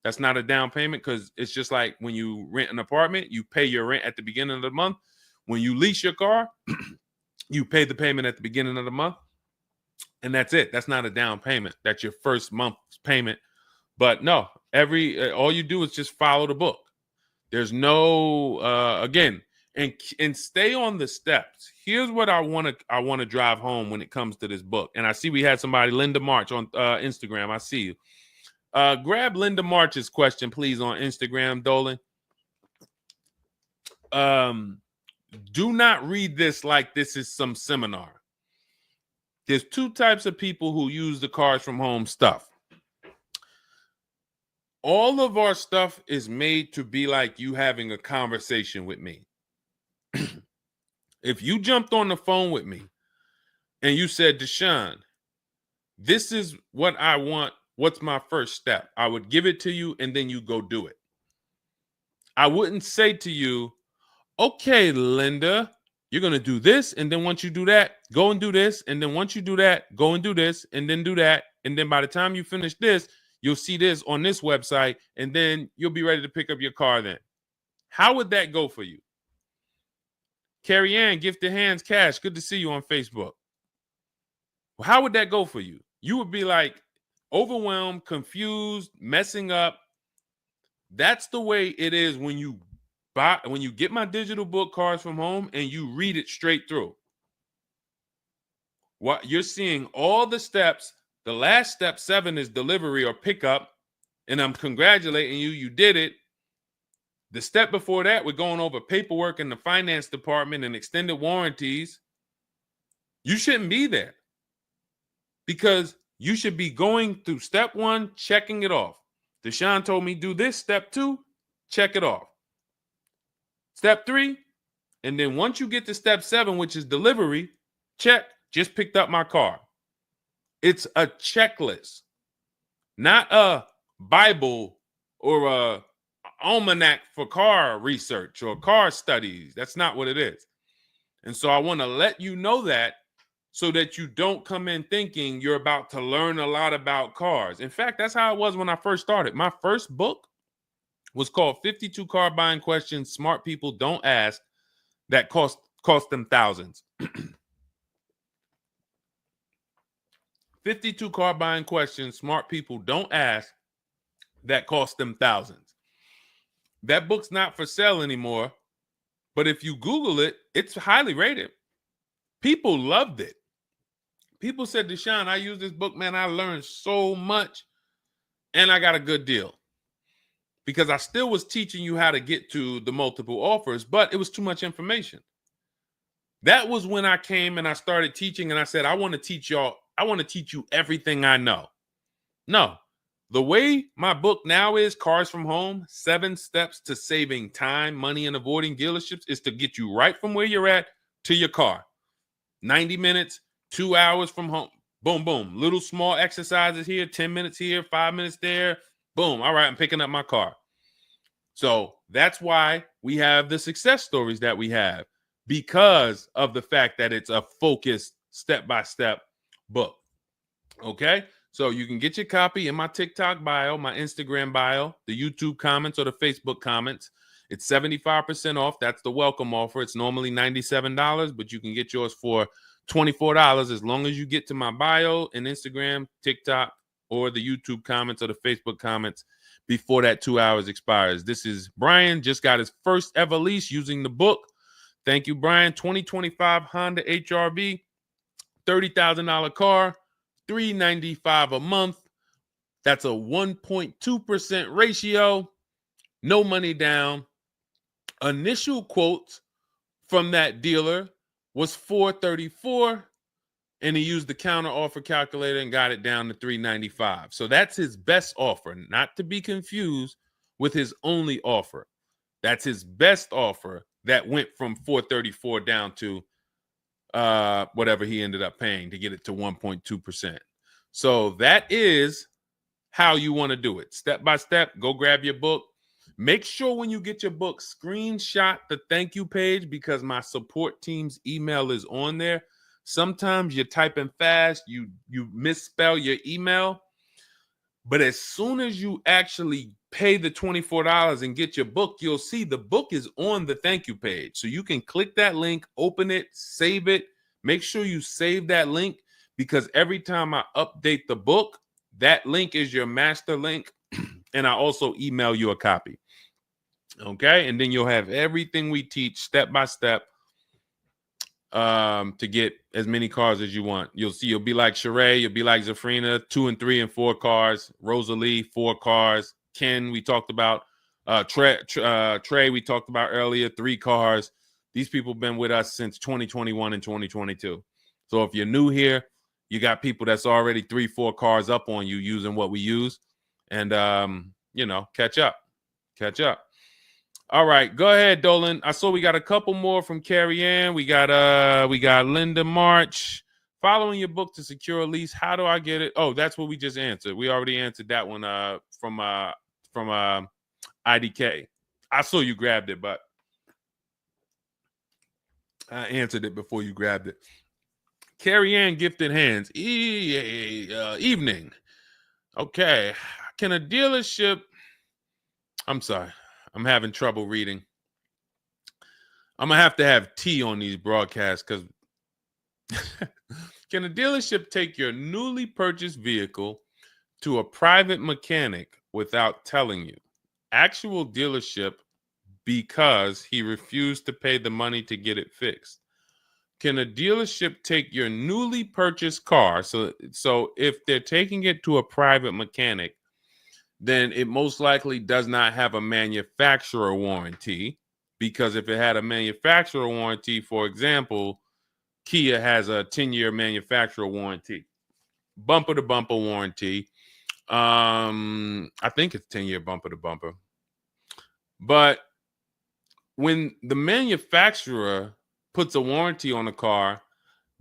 That's not a down payment because it's just like when you rent an apartment, you pay your rent at the beginning of the month. When you lease your car, you pay the payment at the beginning of the month. And that's it. That's not a down payment. That's your first month's payment. But no, all you do is just follow the book. There's no again, and stay on the steps. Here's what I want to drive home when it comes to this book. And I see we had somebody, Linda March, on Instagram. I see you. Grab Linda March's question, please, on Instagram, Dolan. Do not read this like this is some seminar. There's 2 types of people who use the Cars from Home stuff. All of our stuff is made to be like you having a conversation with me. If you jumped on the phone with me and you said, Deshone, this is what I want. What's my first step? I would give it to you and then you go do it. I wouldn't say to you, okay, Linda, you're going to do this. And then once you do that, go and do this. And then once you do that, go and do this and then do that. And then by the time you finish this, you'll see this on this website, and then you'll be ready to pick up your car then. How would that go for you? Carrie Ann, Gifted Hands Cash, good to see you on Facebook. Well, how would that go for you? You would be like overwhelmed, confused, messing up. That's the way it is when you get my digital book, Cars from Home, and you read it straight through. What you're seeing all the steps. The last step 7 is delivery or pickup, and I'm congratulating you. You did it. The step before that, we're going over paperwork in the finance department and extended warranties. You shouldn't be there because you should be going through step 1, checking it off. Deshone told me do this. Step 2, check it off. Step 3, and then once you get to step 7, which is delivery, check, just picked up my car. It's a checklist, not a Bible or a almanac for car research or car studies. That's not what it is. And so I want to let you know that so that you don't come in thinking you're about to learn a lot about cars. In fact, that's how it was when I first started. My first book was called 52 Car Buying Questions Smart People Don't Ask that cost them thousands. 52 car buying questions smart people don't ask that cost them thousands. That book's not for sale anymore, but if you Google it, it's highly rated. People loved it. People said, Deshone, I use this book, man. I learned so much and I got a good deal. Because I still was teaching you how to get to the multiple offers, but it was too much information. That was when I came and I started teaching and I said, I want to teach you everything I know. No, the way my book now is, Cars from Home, 7 Steps to Saving Time, Money, and Avoiding Dealerships, is to get you right from where you're at to your car. 90 minutes, 2 hours from home. Boom, boom. Little small exercises here, 10 minutes here, 5 minutes there. Boom. All right, I'm picking up my car. So that's why we have the success stories that we have, because of the fact that it's a focused step-by-step book. Okay? So you can get your copy in my TikTok bio, my Instagram bio, the YouTube comments, or the Facebook comments. It's 75% off. That's the welcome offer. It's normally $97, but you can get yours for $24 as long as you get to my bio and Instagram, TikTok, or the YouTube comments or the Facebook comments before that 2 hours expires. This is Brian, just got his first ever lease using the book. Thank you, Brian. 2025 Honda HRV, $30,000 car, $395 a month. That's a 1.2% ratio. No money down. Initial quotes from that dealer was $434, and he used the counter offer calculator and got it down to $395. So that's his best offer, not to be confused with his only offer. That's his best offer that went from $434 down to whatever he ended up paying to get it to 1.2%. So that is how you want to do it. Step by step, go grab your book. Make sure when you get your book, screenshot the thank you page, because my support team's email is on there. Sometimes you're typing fast, you misspell your email, but as soon as you actually pay the $24 and get your book, you'll see the book is on the thank you page. So you can click that link, open it, save it. Make sure you save that link, because every time I update the book, that link is your master link, and I also email you a copy. Okay, and then you'll have everything we teach step by step to get as many cars as you want. You'll see, you'll be like Sheree, you'll be like Zafrina, 2 and 3 and 4 cars. Rosalie, 4 cars. Ken, we talked about. Trey, we talked about earlier, 3 cars. These people have been with us since 2021 and 2022. So if you're new here, you got people that's already 3, 4 cars up on you using what we use. And, catch up. All right, go ahead, Dolan. I saw we got a couple more from Carrie Ann. We got Linda March. Following your book to secure a lease, how do I get it? Oh, that's what we just answered. We already answered that one from IDK. I saw you grabbed it, but I answered it before you grabbed it. Carrie Ann, gifted hands. Evening. Okay. Can a dealership... I'm sorry. I'm having trouble reading. I'm going to have tea on these broadcasts, because can a dealership take your newly purchased vehicle to a private mechanic without telling you? Actual dealership, because he refused to pay the money to get it fixed. Can a dealership take your newly purchased car? So if they're taking it to a private mechanic, then it most likely does not have a manufacturer warranty, because if it had a manufacturer warranty, for example, Kia has a 10-year manufacturer warranty, bumper-to-bumper warranty. I think it's 10-year bumper-to-bumper. But when the manufacturer puts a warranty on a car,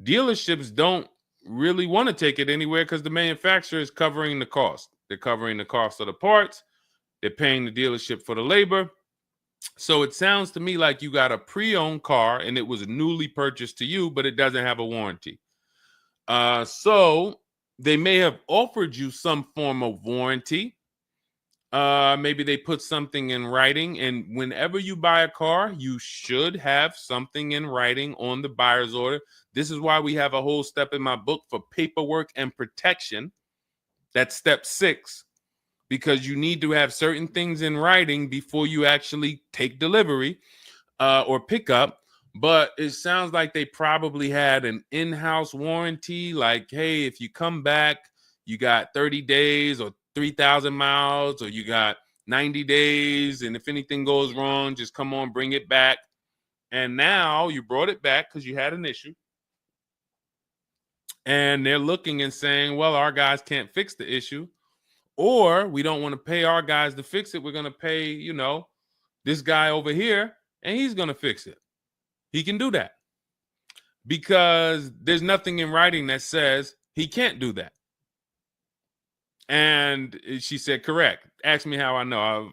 dealerships don't really want to take it anywhere, because the manufacturer is covering the cost. They're covering the cost of the parts. They're paying the dealership for the labor. So it sounds to me like you got a pre-owned car and it was newly purchased to you, but it doesn't have a warranty. So they may have offered you some form of warranty. Maybe they put something in writing, and whenever you buy a car, you should have something in writing on the buyer's order. This is why we have a whole step in my book for paperwork and protection. That's step 6, because you need to have certain things in writing before you actually take delivery or pick up. But it sounds like they probably had an in-house warranty, like, hey, if you come back, you got 30 days or 3,000 miles, or you got 90 days, and if anything goes wrong, just come on, bring it back. And now you brought it back because you had an issue, and they're looking and saying, well, our guys can't fix the issue, or we don't want to pay our guys to fix it. We're going to pay, this guy over here, and he's going to fix it. He can do that because there's nothing in writing that says he can't do that. And she said, correct. Ask me how I know.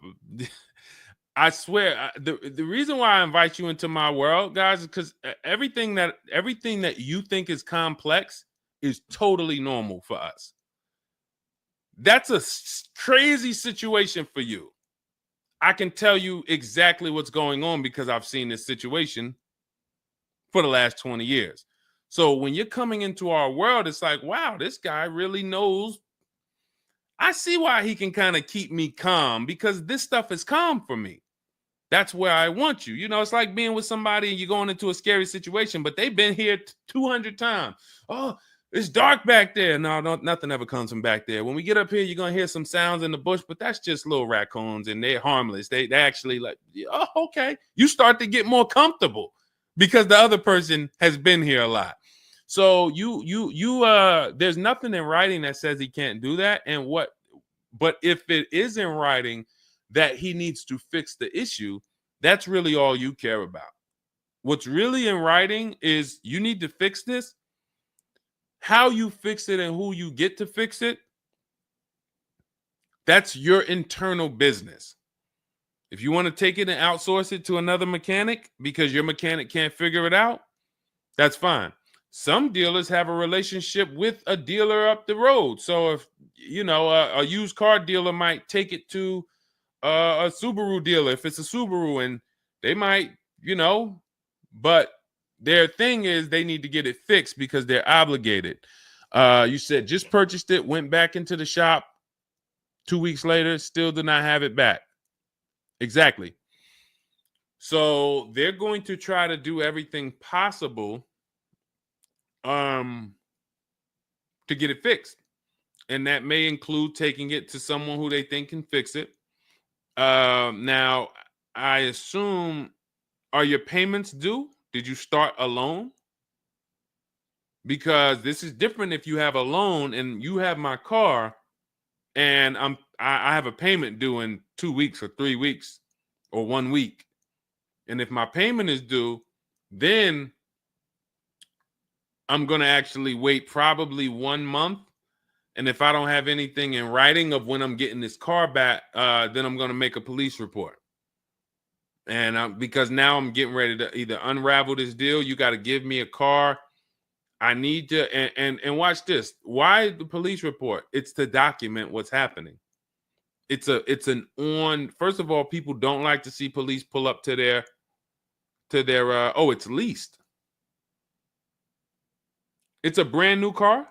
I swear, the reason why I invite you into my world, guys, is because everything that you think is complex is totally normal for us. That's a crazy situation for you. I can tell you exactly what's going on because I've seen this situation for the last 20 years. So when you're coming into our world, it's like, wow, this guy really knows. I see why he can kind of keep me calm, because this stuff is calm for me. That's where I want you. It's like being with somebody and you're going into a scary situation, but they've been here 200 times. Oh, it's dark back there. No, nothing ever comes from back there. When we get up here, you're going to hear some sounds in the bush, but that's just little raccoons and they're harmless. They actually like, oh, okay. You start to get more comfortable because the other person has been here a lot. So there's nothing in writing that says he can't do that. But if it is in writing that he needs to fix the issue, that's really all you care about. What's really in writing is you need to fix this. How you fix it and who you get to fix it, that's your internal business. If you want to take it and outsource it to another mechanic because your mechanic can't figure it out, that's fine. Some dealers have a relationship with a dealer up the road. So if, a used car dealer might take it to a Subaru dealer if it's a Subaru, and they might, but their thing is they need to get it fixed because they're obligated. You said just purchased it, went back into the shop 2 weeks later, still did not have it back. Exactly. So they're going to try to do everything possible to get it fixed. And that may include taking it to someone who they think can fix it. Now, I assume, are your payments due? Did you start a loan? Because this is different if you have a loan and you have my car and I have a payment due in 2 weeks or 3 weeks or 1 week. And if my payment is due, then I'm going to actually wait probably 1 month. And if I don't have anything in writing of when I'm getting this car back, then I'm going to make a police report. And because now I'm getting ready to either unravel this deal, you got to give me a car. I need to, and watch this. Why the police report? It's to document what's happening. First of all, people don't like to see police pull up to their, it's leased. It's a brand new car.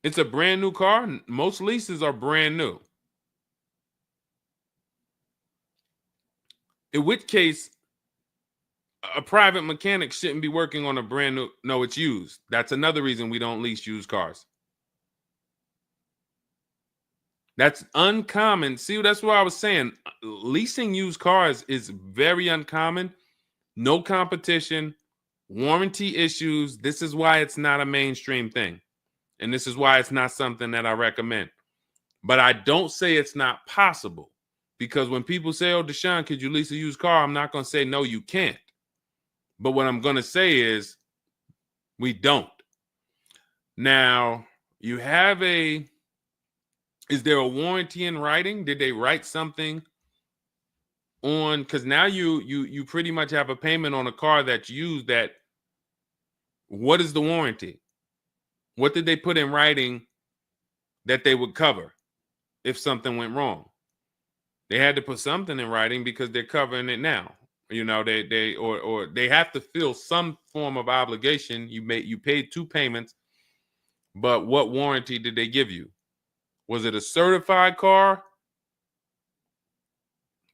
It's a brand new car. Most leases are brand new. In which case, a private mechanic shouldn't be working on a brand new. No, it's used. That's another reason we don't lease used cars. That's uncommon. See, that's what I was saying. Leasing used cars is very uncommon. No competition, warranty issues. This is why it's not a mainstream thing. And this is why it's not something that I recommend. But I don't say it's not possible. Because when people say, oh, Deshone, could you lease a used car? I'm not going to say, no, you can't. But what I'm going to say is we don't. Now, you have is there a warranty in writing? Did they write something on, because now you pretty much have a payment on a car that's used. That what is the warranty? What did they put in writing that they would cover if something went wrong? They had to put something in writing because they're covering it now. Or they have to fill some form of obligation. You paid 2 payments, but what warranty did they give you? Was it a certified car?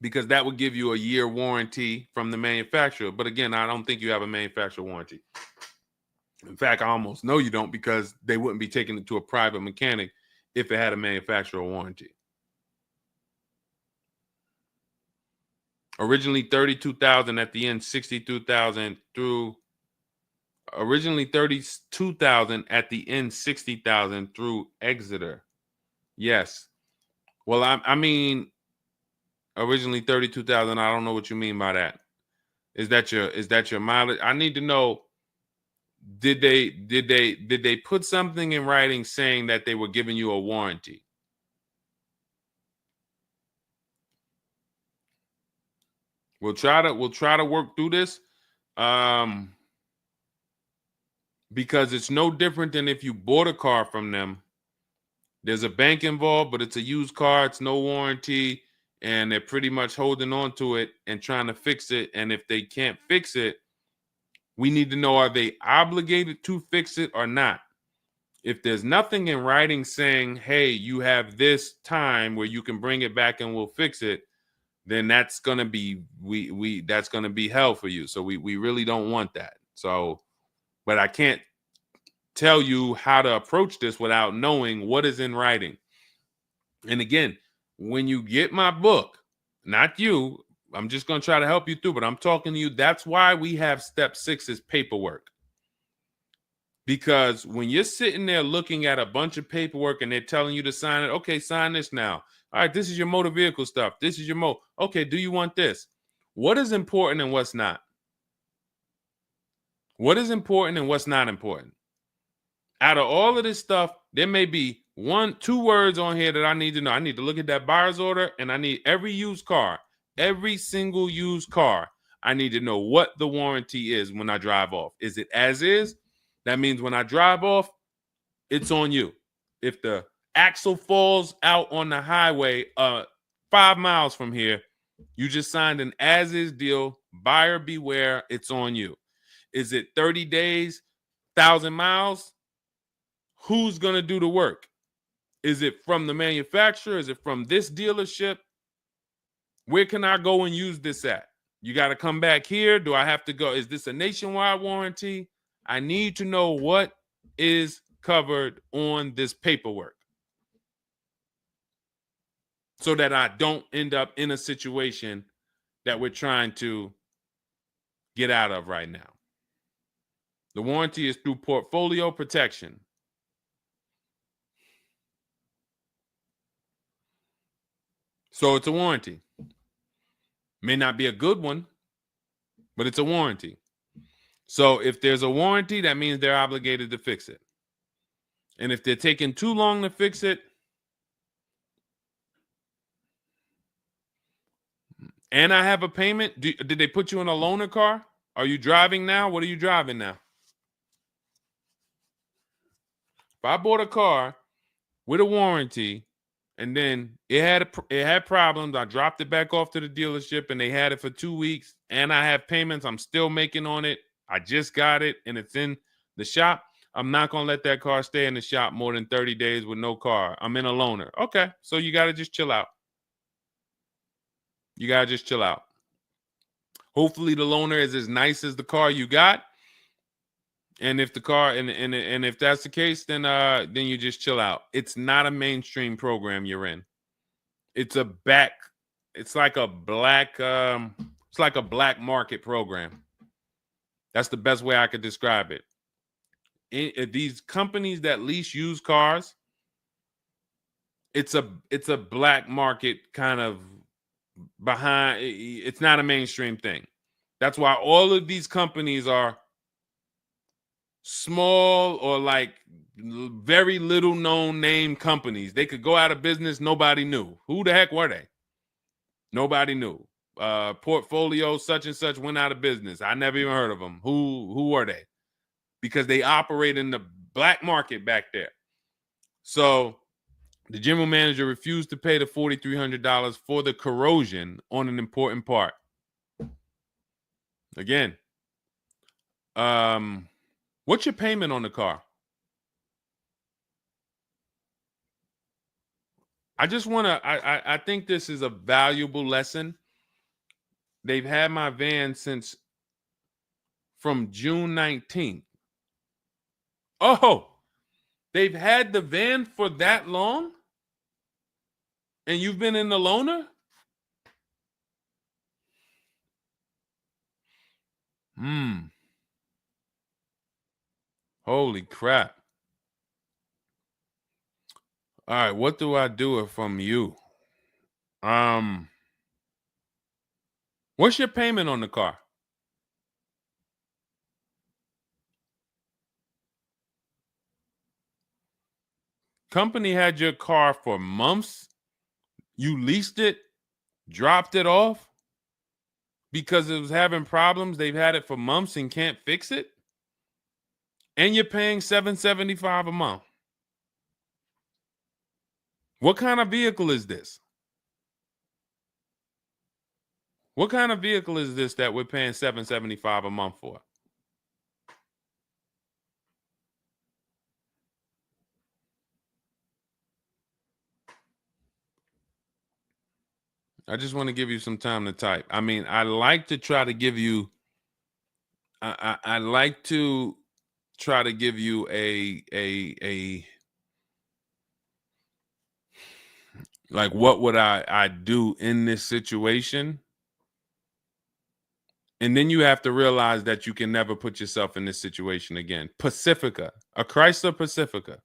Because that would give you a year warranty from the manufacturer. But again, I don't think you have a manufacturer warranty. In fact, I almost know you don't, because they wouldn't be taking it to a private mechanic if it had a manufacturer warranty. Originally 32,000, at the end 62,000 through. Originally 32,000, at the end 60,000 through Exeter. Yes. Well, I mean, originally 32,000. I don't know what you mean by that. Is that your mileage? I need to know. Did they put something in writing saying that they were giving you a warranty? We'll try to work through this, because it's no different than if you bought a car from them. There's a bank involved, but it's a used car. It's no warranty, and they're pretty much holding on to it and trying to fix it. And if they can't fix it, we need to know, are they obligated to fix it or not? If there's nothing in writing saying, hey, you have this time where you can bring it back and we'll fix it, then that's gonna be that's gonna be hell for you. So we really don't want that. So, but I can't tell you how to approach this without knowing what is in writing. And again, when you get my book, not you, I'm just gonna try to help you through, but I'm talking to you. That's why we have step 6 is paperwork. Because when you're sitting there looking at a bunch of paperwork and they're telling you to sign it, okay, sign this now. All right, this is your motor vehicle stuff. This is your okay, do you want this? What is important and what's not? What is important and what's not important? Out of all of this stuff, there may be 1-2 words on here that I need to know. I need to look at that buyer's order, and I need every used car, every single used car. I need to know what the warranty is when I drive off. Is it as is? That means when I drive off, it's on you. If the axle falls out on the highway 5 miles from here, you just signed an as-is deal. Buyer beware, it's on you. Is it 30 days, 1,000 miles? Who's going to do the work? Is it from the manufacturer? Is it from this dealership? Where can I go and use this at? You got to come back here. Do I have to go? Is this a nationwide warranty? I need to know what is covered on this paperwork so that I don't end up in a situation that we're trying to get out of right now. The warranty is through portfolio protection. So it's a warranty. May not be a good one, but it's a warranty. So if there's a warranty, that means they're obligated to fix it. And if they're taking too long to fix it, and I have a payment, did they put you in a loaner car? Are you driving now? What are you driving now? If I bought a car with a warranty and then it had problems, I dropped it back off to the dealership and they had it for 2 weeks, and I have payments I'm still making on it, I just got it and it's in the shop, I'm not going to let that car stay in the shop more than 30 days with no car. I'm in a loaner. Okay, so you got to just chill out. You got to just chill out. Hopefully the loaner is as nice as the car you got. And if the car and if that's the case, then you just chill out. It's not a mainstream program you're in. It's like a black market program. That's the best way I could describe it. These companies that lease used cars, it's a black market kind of behind. It's not a mainstream thing. That's why all of these companies are small or like very little known name companies. They could go out of business. Nobody knew. Who the heck were they? Nobody knew. portfolio such and such went out of business. I never even heard of them. Who are they? Because they operate in the black market back there. So the general manager refused to pay the $4,300 for the corrosion on an important part. Again, what's your payment on the car? I just want to, I think this is a valuable lesson. They've had my van since from June 19th. Oh, they've had the van for that long? And you've been in the loaner? Holy crap. All right, what do I do from you? What's your payment on the car? Company had your car for months. You leased it, dropped it off because it was having problems. They've had it for months and can't fix it. And you're paying $775 a month. What kind of vehicle is this? What kind of vehicle is this that we're paying $775 a month for? I just want to give you some time to type. I mean, I like to try to give you, I like to try to give you a like, what would I do in this situation? And then you have to realize that you can never put yourself in this situation again. Pacifica, a Chrysler Pacifica.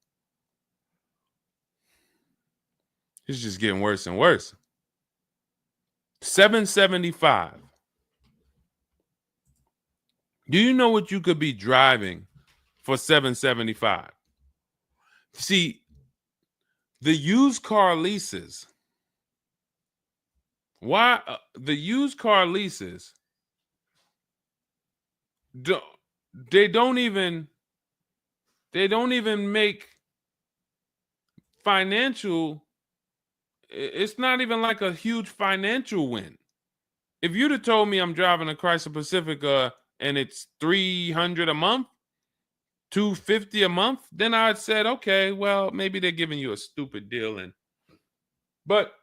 It's just getting worse and worse. $775. Do you know what you could be driving for $775? See, the used car leases. Why the used car leases? They don't even make financial. It's not even like a huge financial win. If you'd have told me I'm driving a Chrysler Pacifica and it's $300 a month, $250 a month, then I'd said, okay, well, maybe they're giving you a stupid deal. But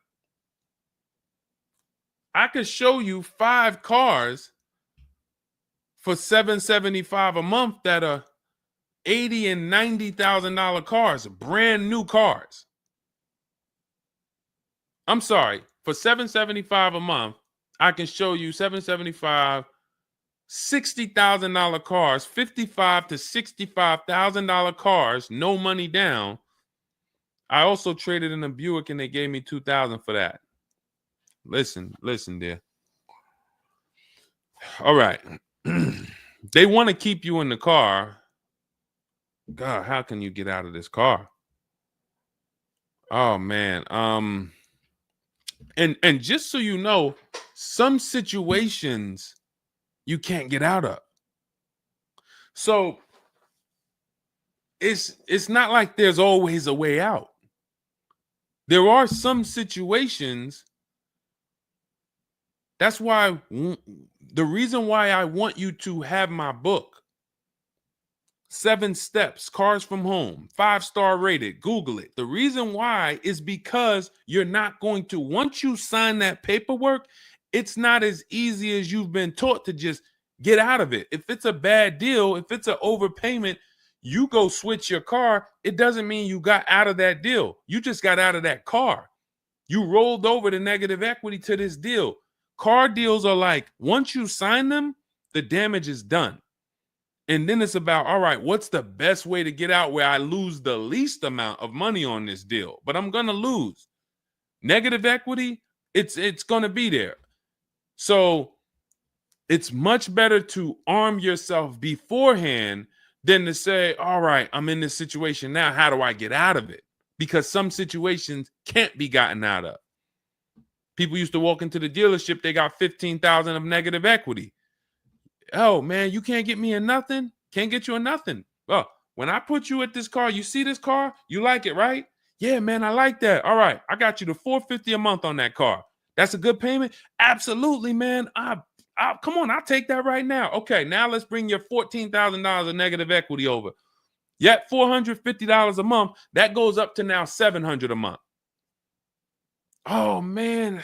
I could show you 5 cars for $775 a month that are $80,000 and $90,000 cars, brand new cars. I'm sorry, for $775 a month, I can show you $775, $60,000 cars, $55,000 to $65,000 cars, no money down. I also traded in a Buick and they gave me $2,000 for that. Listen, dear. All right. They want to keep you in the car. God, how can you get out of this car? Oh man. And just so you know, some situations you can't get out of. So it's not like there's always a way out. There are some situations. That's why the reason why I want you to have my book, 7 Steps, Cars from Home, 5-star rated, Google it. The reason why is because you're not going to, once you sign that paperwork, it's not as easy as you've been taught to just get out of it. If it's a bad deal, if it's an overpayment, you go switch your car, it doesn't mean you got out of that deal. You just got out of that car. You rolled over the negative equity to this deal. Car deals are like, once you sign them, the damage is done. And then it's about, all right, what's the best way to get out where I lose the least amount of money on this deal? But I'm going to lose. Negative equity, it's going to be there. So it's much better to arm yourself beforehand than to say, all right, I'm in this situation now. How do I get out of it? Because some situations can't be gotten out of. People used to walk into the dealership, they got 15,000 of negative equity. Oh man, you can't get me in nothing. Can't get you in nothing. Well, when I put you at this car, you see this car, you like it, right? Yeah, man, I like that. All right, I got you the $450 a month on that car. That's a good payment. Absolutely, man. Come on, I'll take that right now. Okay, now let's bring your $14,000 of negative equity over. Yet $450 a month. That goes up to now $700 a month. Oh man,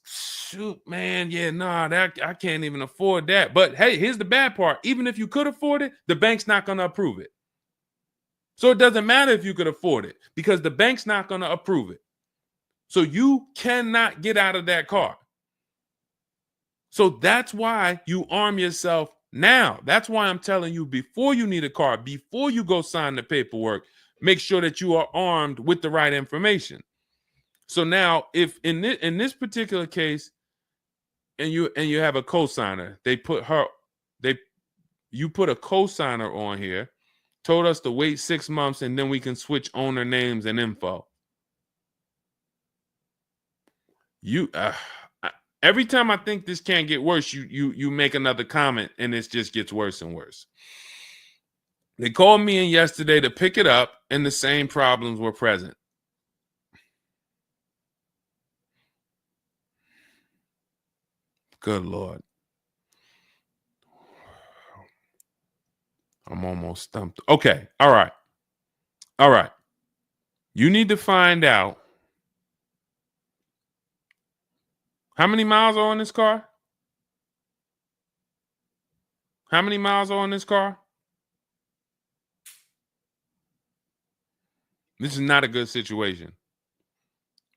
shoot, man. Yeah, nah, that I can't even afford that. But hey, here's the bad part. Even if you could afford it, the bank's not going to approve it. So it doesn't matter if you could afford it because the bank's not going to approve it. So you cannot get out of that car. So that's why you arm yourself now. That's why I'm telling you, before you need a car, before you go sign the paperwork, make sure that you are armed with the right information. So now, if in this particular case, and you have a cosigner, you put a cosigner on here, told us to wait 6 months, and then we can switch owner names and info. Every time I think this can't get worse, you make another comment, and it just gets worse and worse. They called me in yesterday to pick it up, and the same problems were present. Good Lord. I'm almost stumped. Okay. All right. All right. You need to find out how many miles are on this car? How many miles are on this car? This is not a good situation.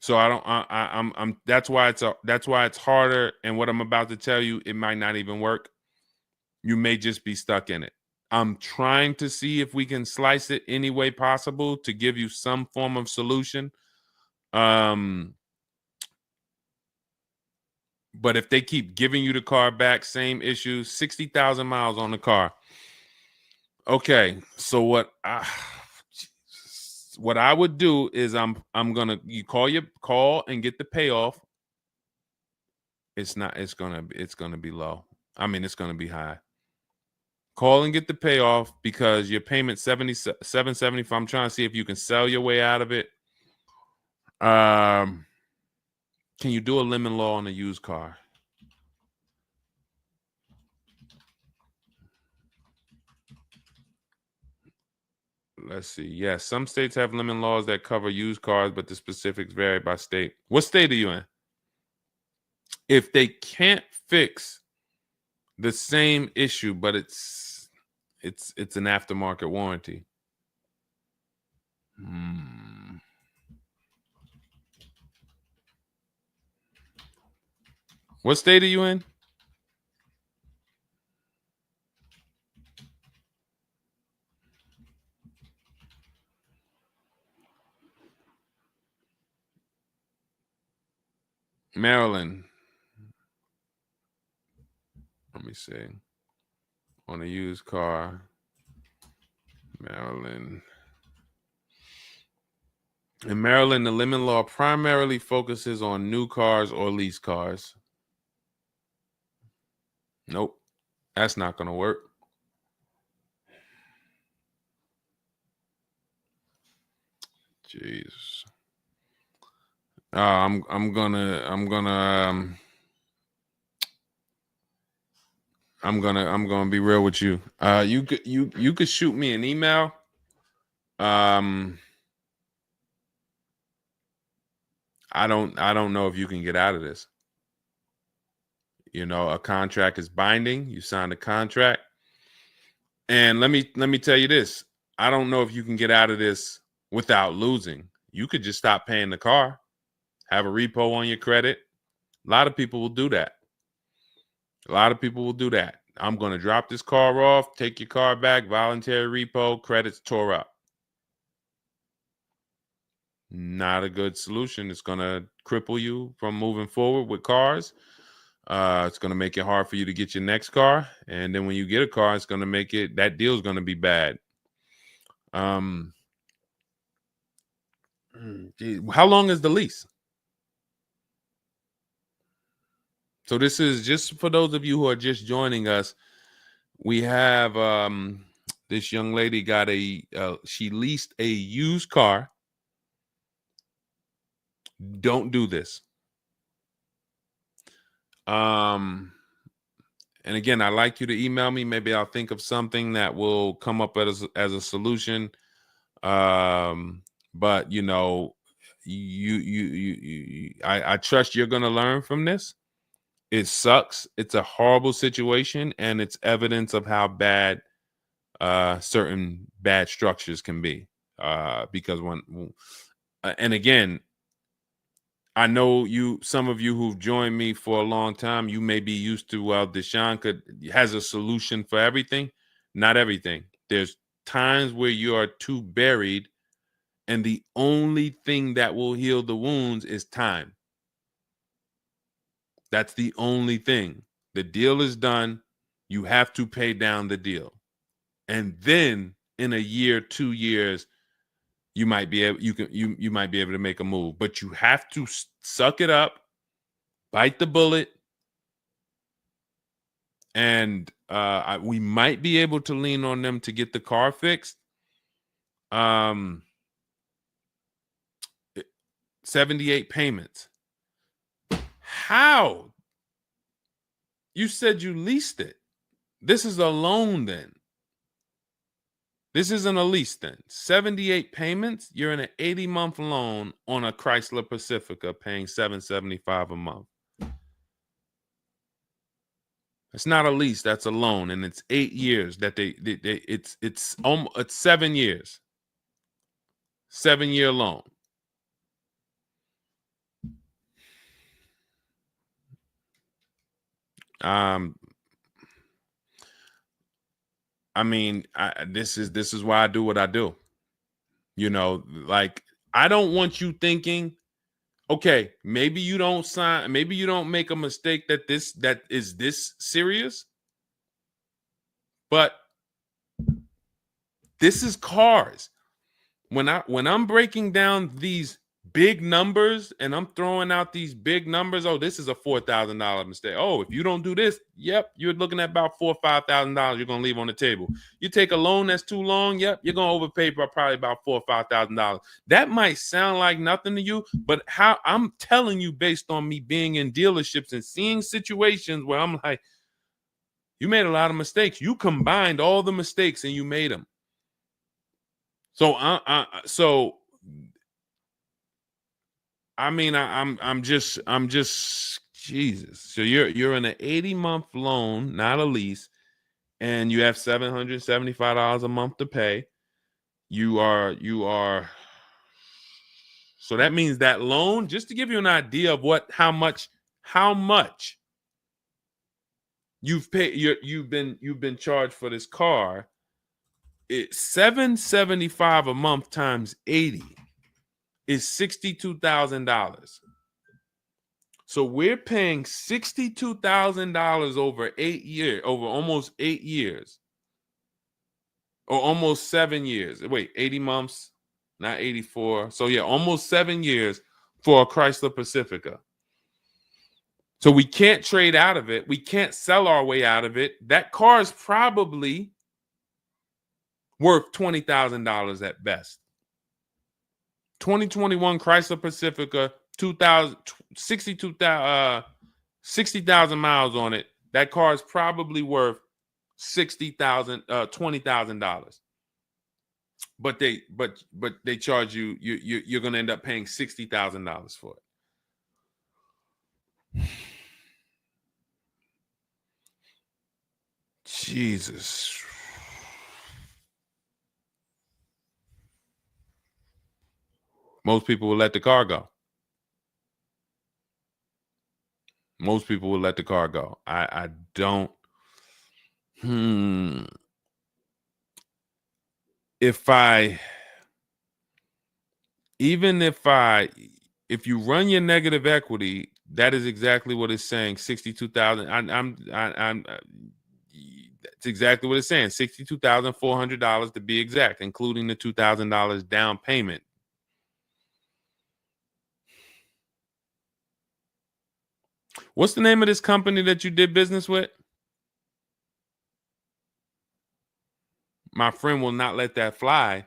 So that's why it's harder. And what I'm about to tell you, it might not even work. You may just be stuck in it. I'm trying to see if we can slice it any way possible to give you some form of solution. But if they keep giving you the car back, same issues, 60,000 miles on the car. Okay, so what I would do is I'm gonna call and get the payoff. It's gonna be low. I mean, it's gonna be high. Call and get the payoff because your payment $775. I'm trying to see if you can sell your way out of it. Can you do a lemon law on a used car? Let's see. Yes, some states have lemon laws that cover used cars, but the specifics vary by state. What state are you in? If they can't fix the same issue, but it's an aftermarket warranty. What state are you in? Maryland. Let me see. On a used car, Maryland. In Maryland, the lemon law primarily focuses on new cars or lease cars. Nope, that's not going to work. Jesus. I'm gonna be real with you. You could shoot me an email. I don't know if you can get out of this. You know, a contract is binding. You signed a contract. And let me tell you this. I don't know if you can get out of this without losing. You could just stop paying the car, have a repo on your credit. A lot of people will do that. I'm going to drop this car off, take your car back, voluntary repo, credits tore up. Not a good solution. It's going to cripple you from moving forward with cars. It's going to make it hard for you to get your next car. And then when you get a car, it's going to make that deal is going to be bad. How long is the lease? So this is just for those of you who are just joining us. We have this young lady got she leased a used car. Don't do this. And again, I'd like you to email me. Maybe I'll think of something that will come up as a solution. But you know, I trust you're gonna learn from this. It sucks. It's a horrible situation, and it's evidence of how bad certain bad structures can be. Because and again, I know some of you who've joined me for a long time, you may be used to, well, Deshone has a solution for everything. Not everything. There's times where you are too buried, and the only thing that will heal the wounds is time. That's the only thing. The deal is done. You have to pay down the deal. And then in a year, 2 years, you might be able you might be able to make a move, but you have to suck it up, bite the bullet, and we might be able to lean on them to get the car fixed. 78 payments. How? You said you leased it. This is a loan then. This isn't a lease then. 78 payments. You're in an 80-month loan on a Chrysler Pacifica paying $775 a month. It's not a lease, that's a loan, and it's 8 years that it's 7 years. 7-year loan. I mean, this is why I do what I do. You know, like, I don't want you thinking, okay, maybe you don't sign, maybe you don't make a mistake that is this serious, but this is cars. When I'm breaking down these big numbers and I'm throwing out these big numbers, oh, this is a $4,000 mistake. Oh, if you don't do this, yep, you're looking at about $4,000 or $5,000 you're gonna leave on the table. You take a loan that's too long, yep, you're gonna overpay by probably about $4,000 or $5,000. That might sound like nothing to you, but how I'm telling you based on me being in dealerships and seeing situations where I'm like, you made a lot of mistakes. You combined all the mistakes and you made them. So I'm just Jesus. So you're in an 80-month loan, not a lease, and you have $775 a month to pay. You are so that means that loan, just to give you an idea of how much you've paid, you've been charged for this car. It's $775 a month times 80 is $62,000. So we're paying $62,000 over 8 years, over almost 8 years, or almost 7 years. Wait, 80 months, not 84. So yeah, almost 7 years for a Chrysler Pacifica. So we can't trade out of it. We can't sell our way out of it. That car is probably worth $20,000 at best. 2021 Chrysler Pacifica, 60,000 miles on it. That car is probably worth $20,000. But they charge you're going to end up paying $60,000 for it. Jesus. Most people will let the car go. Most people will let the car go. I don't. If you run your negative equity, that is exactly what it's saying. 62,000. It's exactly what it's saying. $62,400 to be exact, including the $2,000 down payment. What's the name of this company that you did business with? My friend will not let that fly.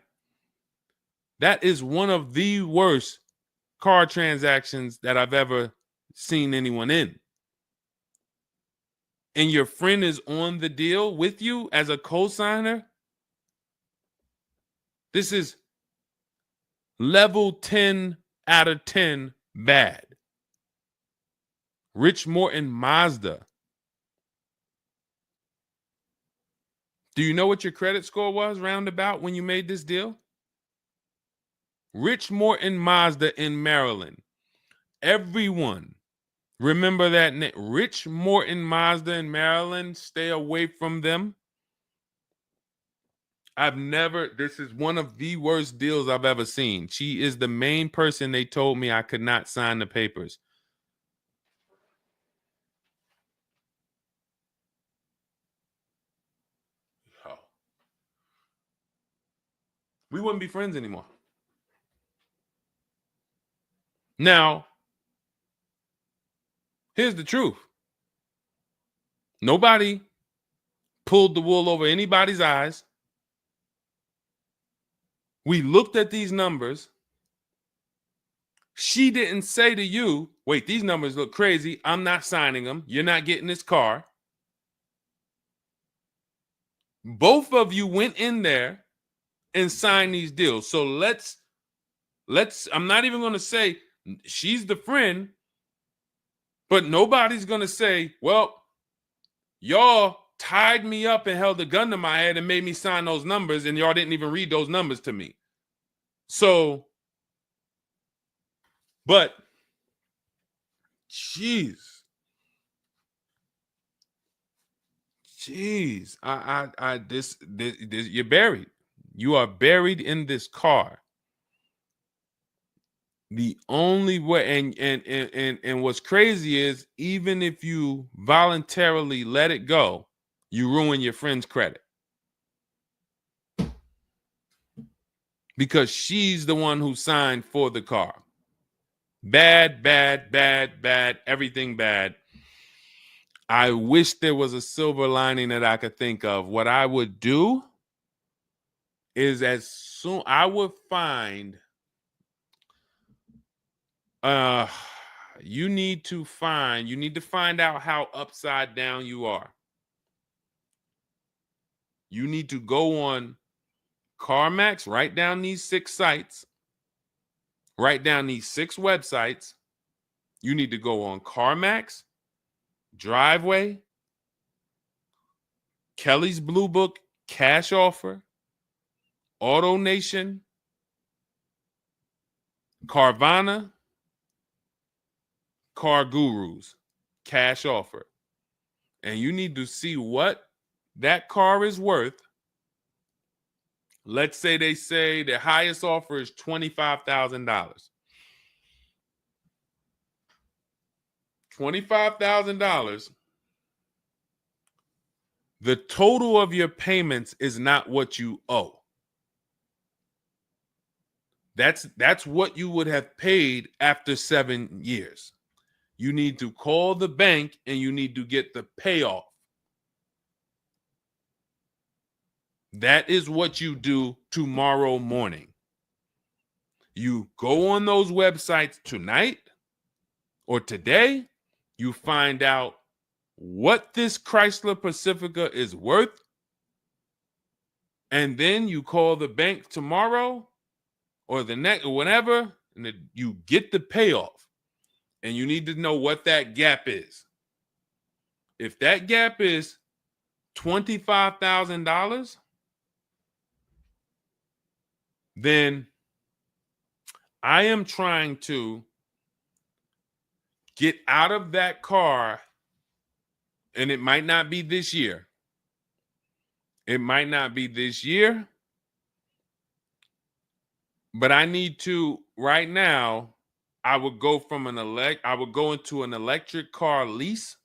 That is one of the worst car transactions that I've ever seen anyone in. And your friend is on the deal with you as a co-signer. This is level 10 out of 10 bad. Rich Morton Mazda. Do you know what your credit score was roundabout when you made this deal? Rich Morton Mazda in Maryland. Everyone, remember that name. Rich Morton Mazda in Maryland. Stay away from them. This is one of the worst deals I've ever seen. She is the main person they told me I could not sign the papers. Oh. We wouldn't be friends anymore. Now, here's the truth. Nobody pulled the wool over anybody's eyes. We looked at these numbers. She didn't say to you, wait, these numbers look crazy. I'm not signing them. You're not getting this car. Both of you went in there and signed these deals. So let's I'm not even going to say she's the friend, but nobody's going to say, well, y'all tied me up and held a gun to my head and made me sign those numbers, and y'all didn't even read those numbers to me. So, but, jeez, this, you're buried. You are buried in this car. The only way, and what's crazy is, even if you voluntarily let it go, you ruin your friend's credit. Because she's the one who signed for the car. Bad, everything bad. I wish there was a silver lining that I could think of. What I would do is I would find, you need to find out how upside down you are. You need to go on CarMax, write down these 6 sites, write down these 6 websites. You need to go on CarMax, Driveway, Kelly's Blue Book, Cash Offer, Auto Nation, Carvana, Car Gurus, Cash Offer. And you need to see what that car is worth. Let's say they say the highest offer is $25,000. $25,000. The total of your payments is not what you owe. That's what you would have paid after 7 years. You need to call the bank and you need to get the payoff. That is what you do tomorrow morning. You go on those websites tonight or today. You find out what this Chrysler Pacifica is worth. And then you call the bank tomorrow or the next or whenever, and you get the payoff. And you need to know what that gap is. If that gap is $25,000, then I am trying to get out of that car, and it might not be this year. It might not be this year, but I need to right now. I would go into an electric car lease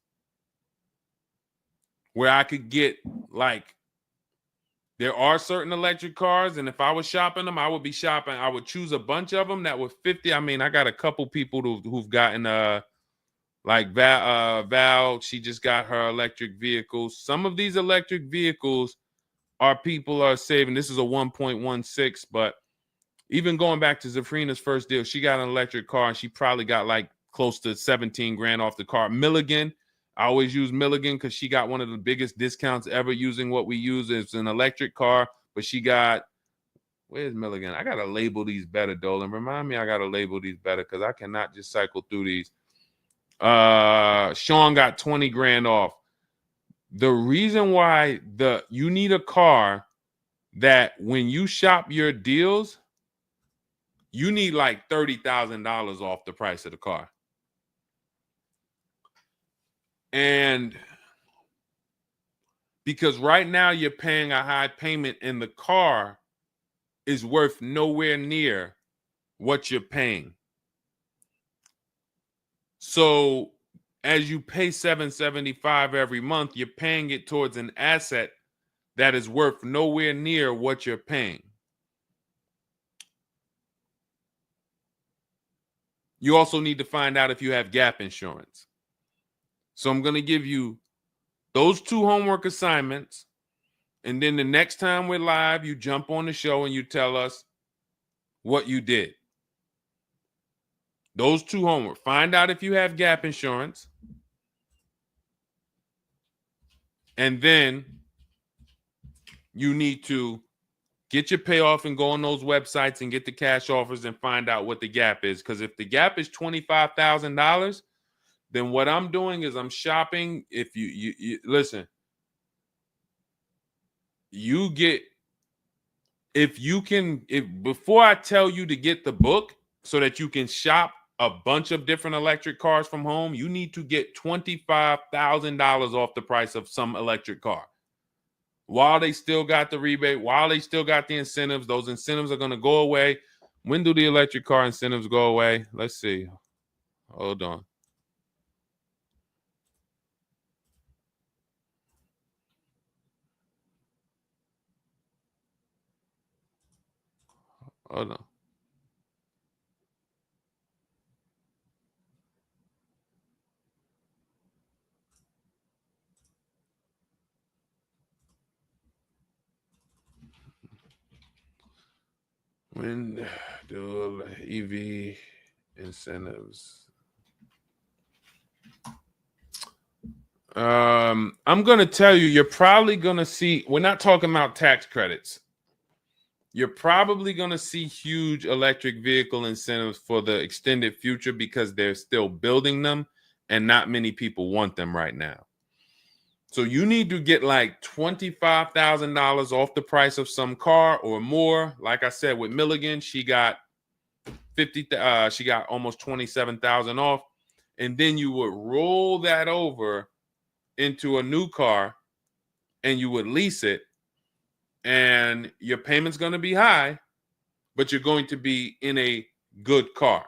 where I could get, like, there are certain electric cars, and if I was shopping them, I would choose a bunch of them that were 50. I mean, I got a couple people who've gotten Like Val, she just got her electric vehicles. Some of these electric vehicles people are saving. This is a 1.16, but even going back to Zafrina's first deal, she got an electric car and she probably got like close to 17 grand off the car. Milligan, I always use Milligan because she got one of the biggest discounts ever using what we use. It's an electric car, but she got, where's Milligan? I got to label these better, Dolan. Remind me I got to label these better because I cannot just cycle through these. Sean got 20 grand off. The reason why you need a car that when you shop your deals, you need like $30,000 off the price of the car. And because right now you're paying a high payment and the car is worth nowhere near what you're paying. So as you pay $775 every month, you're paying it towards an asset that is worth nowhere near what you're paying. You also need to find out if you have gap insurance. So I'm going to give you those 2 homework assignments. And then the next time we're live, you jump on the show and you tell us what you did. Those 2 homework. Find out if you have gap insurance. And then you need to get your payoff and go on those websites and get the cash offers and find out what the gap is. Because if the gap is $25,000, then what I'm doing is I'm shopping. If you listen, you get, before I tell you to get the book so that you can shop a bunch of different electric cars from home, you need to get $25,000 off the price of some electric car. While they still got the rebate, while they still got the incentives, those incentives are going to go away. When do the electric car incentives go away? Let's see. Hold on. Hold on. When do EV incentives? I'm going to tell you, you're probably going to see, we're not talking about tax credits. You're probably going to see huge electric vehicle incentives for the extended future because they're still building them and not many people want them right now. So you need to get like $25,000 off the price of some car or more. Like I said, with Milligan, she got she got almost 27,000 off. And then you would roll that over into a new car and you would lease it. And your payment's going to be high, but you're going to be in a good car.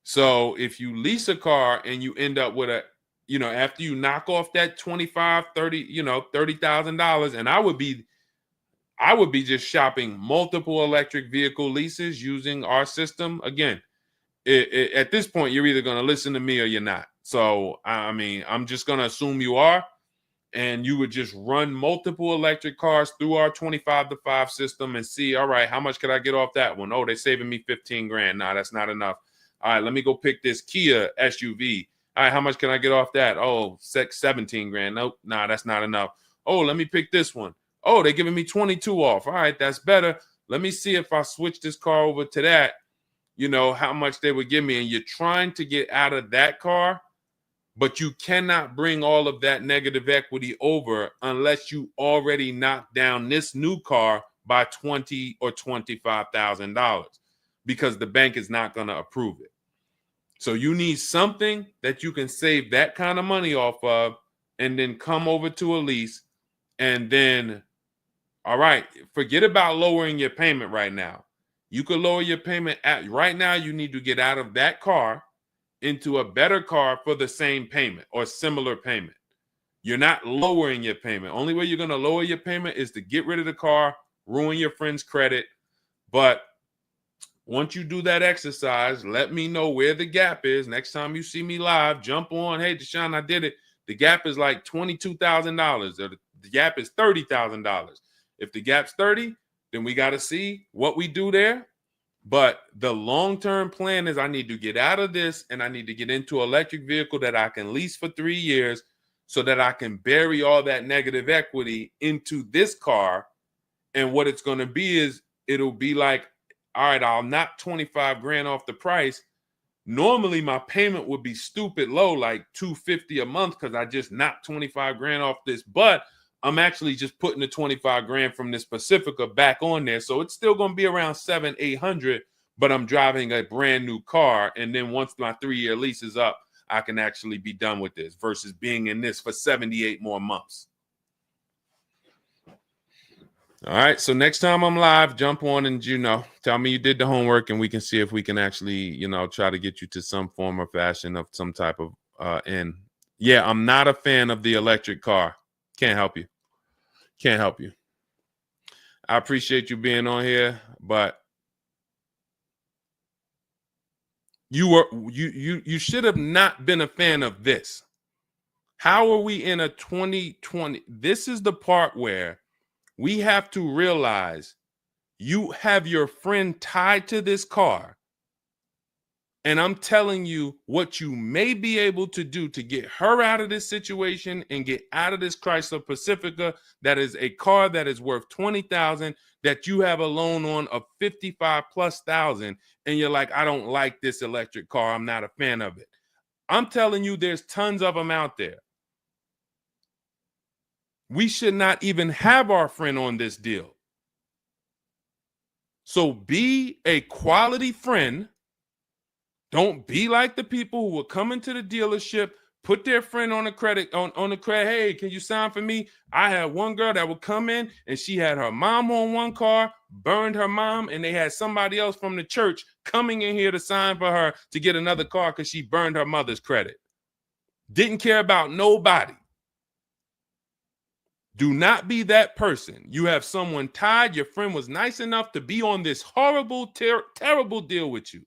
So if you lease a car and you end up with after you knock off that 25, 30, $30,000, and I would be just shopping multiple electric vehicle leases using our system. Again, at this point, you're either going to listen to me or you're not. So, I mean, I'm just going to assume you are. And you would just run multiple electric cars through our 25-to-5 system and see, all right, how much could I get off that one? Oh, they're saving me 15 grand. Nah, that's not enough. All right, let me go pick this Kia SUV. All right, how much can I get off that? Oh, 17 grand. Nope, nah, that's not enough. Oh, let me pick this one. Oh, they're giving me 22 off. All right, that's better. Let me see if I switch this car over to that, how much they would give me. And you're trying to get out of that car, but you cannot bring all of that negative equity over unless you already knock down this new car by $20,000 or $25,000 because the bank is not going to approve it. So you need something that you can save that kind of money off of and then come over to a lease and then, all right, forget about lowering your payment right now. You could lower your payment right now. You need to get out of that car into a better car for the same payment or similar payment. You're not lowering your payment. Only way you're going to lower your payment is to get rid of the car, ruin your friend's credit. But Once you do that exercise, let me know where the gap is. Next time you see me live, jump on. Hey, Deshone, I did it. The gap is like $22,000, or the gap is $30,000. If the gap's 30, then we got to see what we do there. But the long-term plan is I need to get out of this and I need to get into an electric vehicle that I can lease for 3 years so that I can bury all that negative equity into this car. And what it's going to be is it'll be like, all right, I'll knock 25 grand off the price. Normally my payment would be stupid low, like $250 a month, because I just knocked 25 grand off this, but I'm actually just putting the 25 grand from this Pacifica back on there. So it's still going to be around 700-800, but I'm driving a brand new car. And then once my 3-year lease is up, I can actually be done with this versus being in this for 78 more months. All right. So next time I'm live, jump on and, tell me you did the homework and we can see if we can actually, try to get you to some form or fashion of some type of end. Yeah, I'm not a fan of the electric car. Can't help you. Can't help you. I appreciate you being on here, but you should have not been a fan of this. How are we in a 2020? This is the part where we have to realize you have your friend tied to this car. And I'm telling you what you may be able to do to get her out of this situation and get out of this Chrysler Pacifica. That is a car that is worth $20,000 that you have a loan on of $55,000+. And you're like, I don't like this electric car. I'm not a fan of it. I'm telling you, there's tons of them out there. We should not even have our friend on this deal. So be a quality friend. Don't be like the people who will come into the dealership, put their friend on the credit, on the credit. Hey, can you sign for me? I had one girl that would come in and she had her mom on one car, burned her mom, and they had somebody else from the church coming in here to sign for her to get another car because she burned her mother's credit. Didn't care about nobody. Do not be that person. You have someone tied. Your friend was nice enough to be on this horrible, terrible deal with you.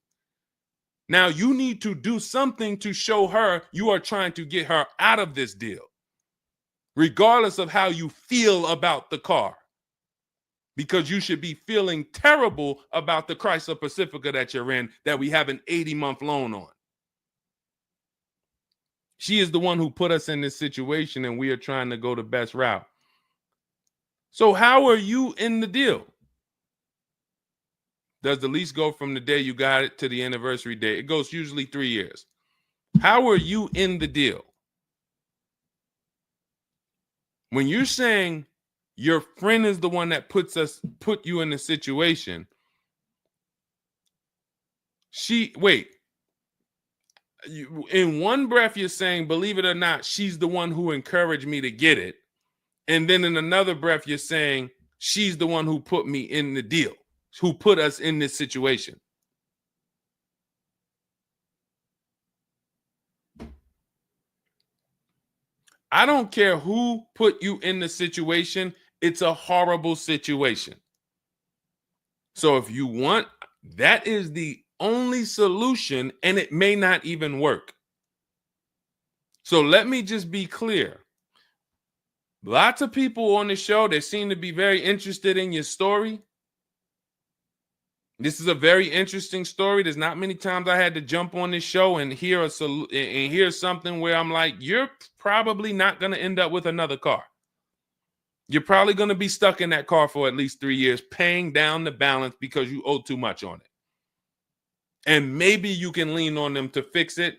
Now you need to do something to show her you are trying to get her out of this deal, regardless of how you feel about the car, because you should be feeling terrible about the Chrysler Pacifica that you're in that we have an 80-month loan on. She is the one who put us in this situation and we are trying to go the best route. So how are you in the deal? Does the lease go from the day you got it to the anniversary date? It goes usually 3 years. How are you in the deal? When you're saying your friend is the one that put you in the situation, in one breath you're saying, believe it or not, she's the one who encouraged me to get it. And then in another breath, you're saying she's the one who put me in the deal, who put us in this situation. I don't care who put you in the situation. It's a horrible situation. So if you want, that is the only solution, and it may not even work. So let me just be clear. Lots of people on the show, they seem to be very interested in your story. This is a very interesting story. There's not many times I had to jump on this show and hear something where I'm like, you're probably not going to end up with another car. You're probably going to be stuck in that car for at least 3 years, paying down the balance because you owe too much on it. And maybe you can lean on them to fix it,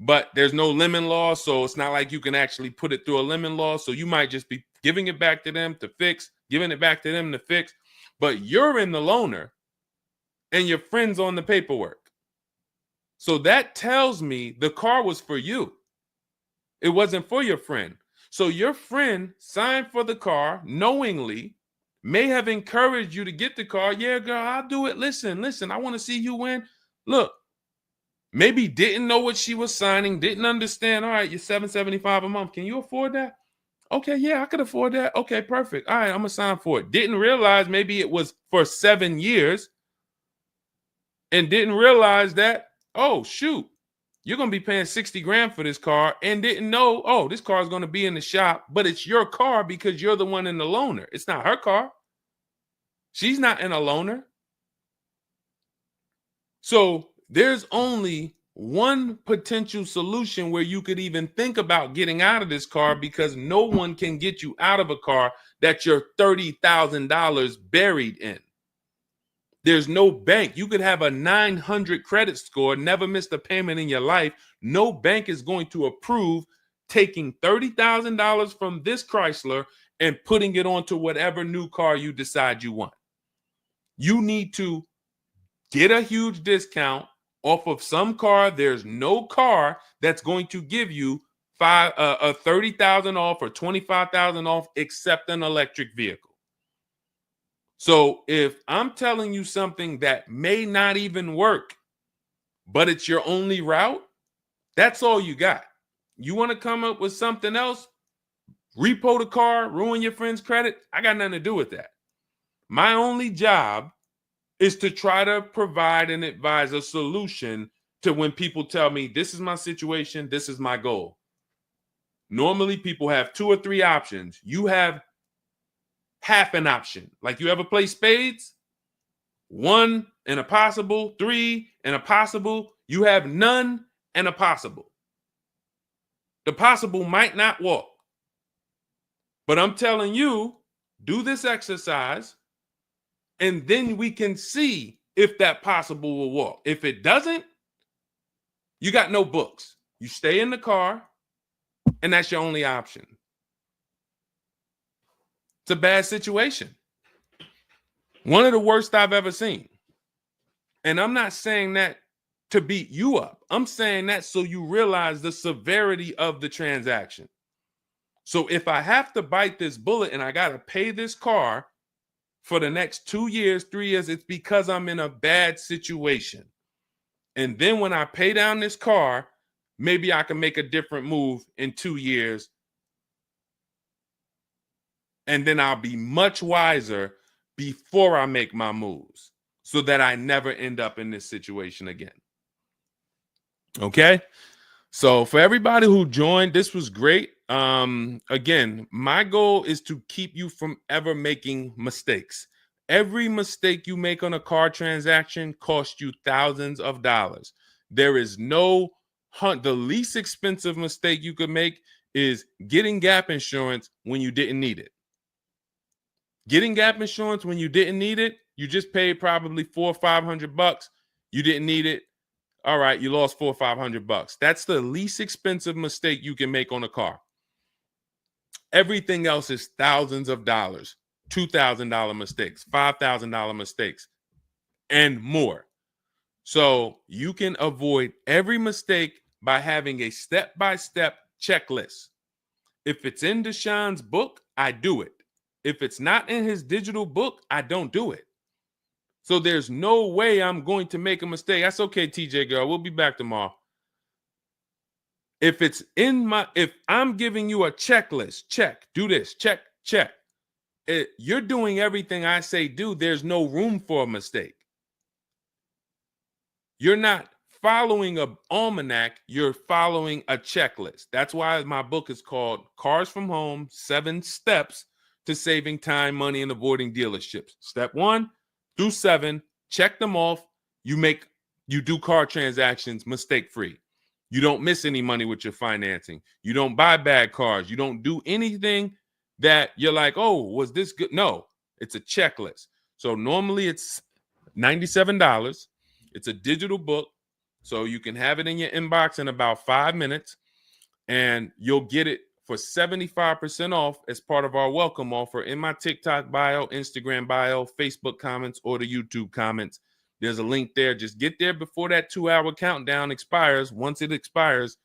but there's no lemon law, so it's not like you can actually put it through a lemon law. So you might just be giving it back to them to fix, giving it back to them to fix. But you're in the loaner and your friend's on the paperwork. So that tells me the car was for you. It wasn't for your friend. So your friend signed for the car knowingly, may have encouraged you to get the car. Yeah, girl, I'll do it. Listen, I want to see you win. Look, maybe didn't know what she was signing, didn't understand. All right, you're $775 a month. Can you afford that? Okay, yeah, I could afford that. Okay, perfect. All right, I'm going to sign for it. Didn't realize maybe it was for 7 years. and didn't realize that, oh, shoot, you're going to be paying 60 grand for this car, and didn't know, oh, this car is going to be in the shop, but it's your car because you're the one in the loaner. It's not her car. She's not in a loaner. So there's only one potential solution where you could even think about getting out of this car, because no one can get you out of a car that you're $30,000 buried in. There's no bank. You could have a 900 credit score, never missed a payment in your life. No bank is going to approve taking $30,000 from this Chrysler and putting it onto whatever new car you decide you want. You need to get a huge discount off of some car. There's no car that's going to give you $30,000 off or $25,000 off except an electric vehicle. So if I'm telling you something that may not even work, but it's your only route, that's all you got. You want to come up with something else, repo the car, ruin your friend's credit, I got nothing to do with that. My only job is to try to provide and advise a solution to when people tell me, this is my situation, this is my goal. Normally people have 2 or 3 options. You have half an option. Like, you ever play spades? 1 and a possible, 3 and a possible. You have none and a possible. The possible might not walk. But I'm telling you, do this exercise, and then we can see if that possible will walk. If it doesn't, you got no books. You stay in the car, and that's your only option. It's a bad situation. One of the worst I've ever seen. And I'm not saying that to beat you up. I'm saying that so you realize the severity of the transaction. So if I have to bite this bullet and I got to pay this car for the next 2 years, 3 years, it's because I'm in a bad situation. And then when I pay down this car, maybe I can make a different move in 2 years. And then I'll be much wiser before I make my moves, so that I never end up in this situation again. Okay? So for everybody who joined, this was great. Again, my goal is to keep you from ever making mistakes. Every mistake you make on a car transaction costs you thousands of dollars. There is no the least expensive mistake you could make is getting gap insurance when you didn't need it. Getting gap insurance when you didn't need it, you just paid probably $400 or $500. You didn't need it. All right, you lost $400 or $500. That's the least expensive mistake you can make on a car. Everything else is thousands of dollars, $2,000 mistakes, $5,000 mistakes, and more. So you can avoid every mistake by having a step-by-step checklist. If it's in Deshone's book, I do it. If it's not in his digital book, I don't do it. So there's no way I'm going to make a mistake. That's okay, TJ girl. We'll be back tomorrow. If I'm giving you a checklist, check, do this, check, check. You're doing everything I say do. There's no room for a mistake. You're not following an almanac. You're following a checklist. That's why my book is called Cars from Home, 7 Steps to Saving Time, Money, and Avoiding Dealerships. Step 1 through 7, check them off. You do car transactions mistake-free. You don't miss any money with your financing. You don't buy bad cars. You don't do anything that you're like, oh, was this good? No, it's a checklist. So normally it's $97. It's a digital book. So you can have it in your inbox in about 5 minutes, and you'll get it for 75% off as part of our welcome offer in my TikTok bio, Instagram bio, Facebook comments, or the YouTube comments. There's a link there. Just get there before that 2-hour countdown expires. Once it expires,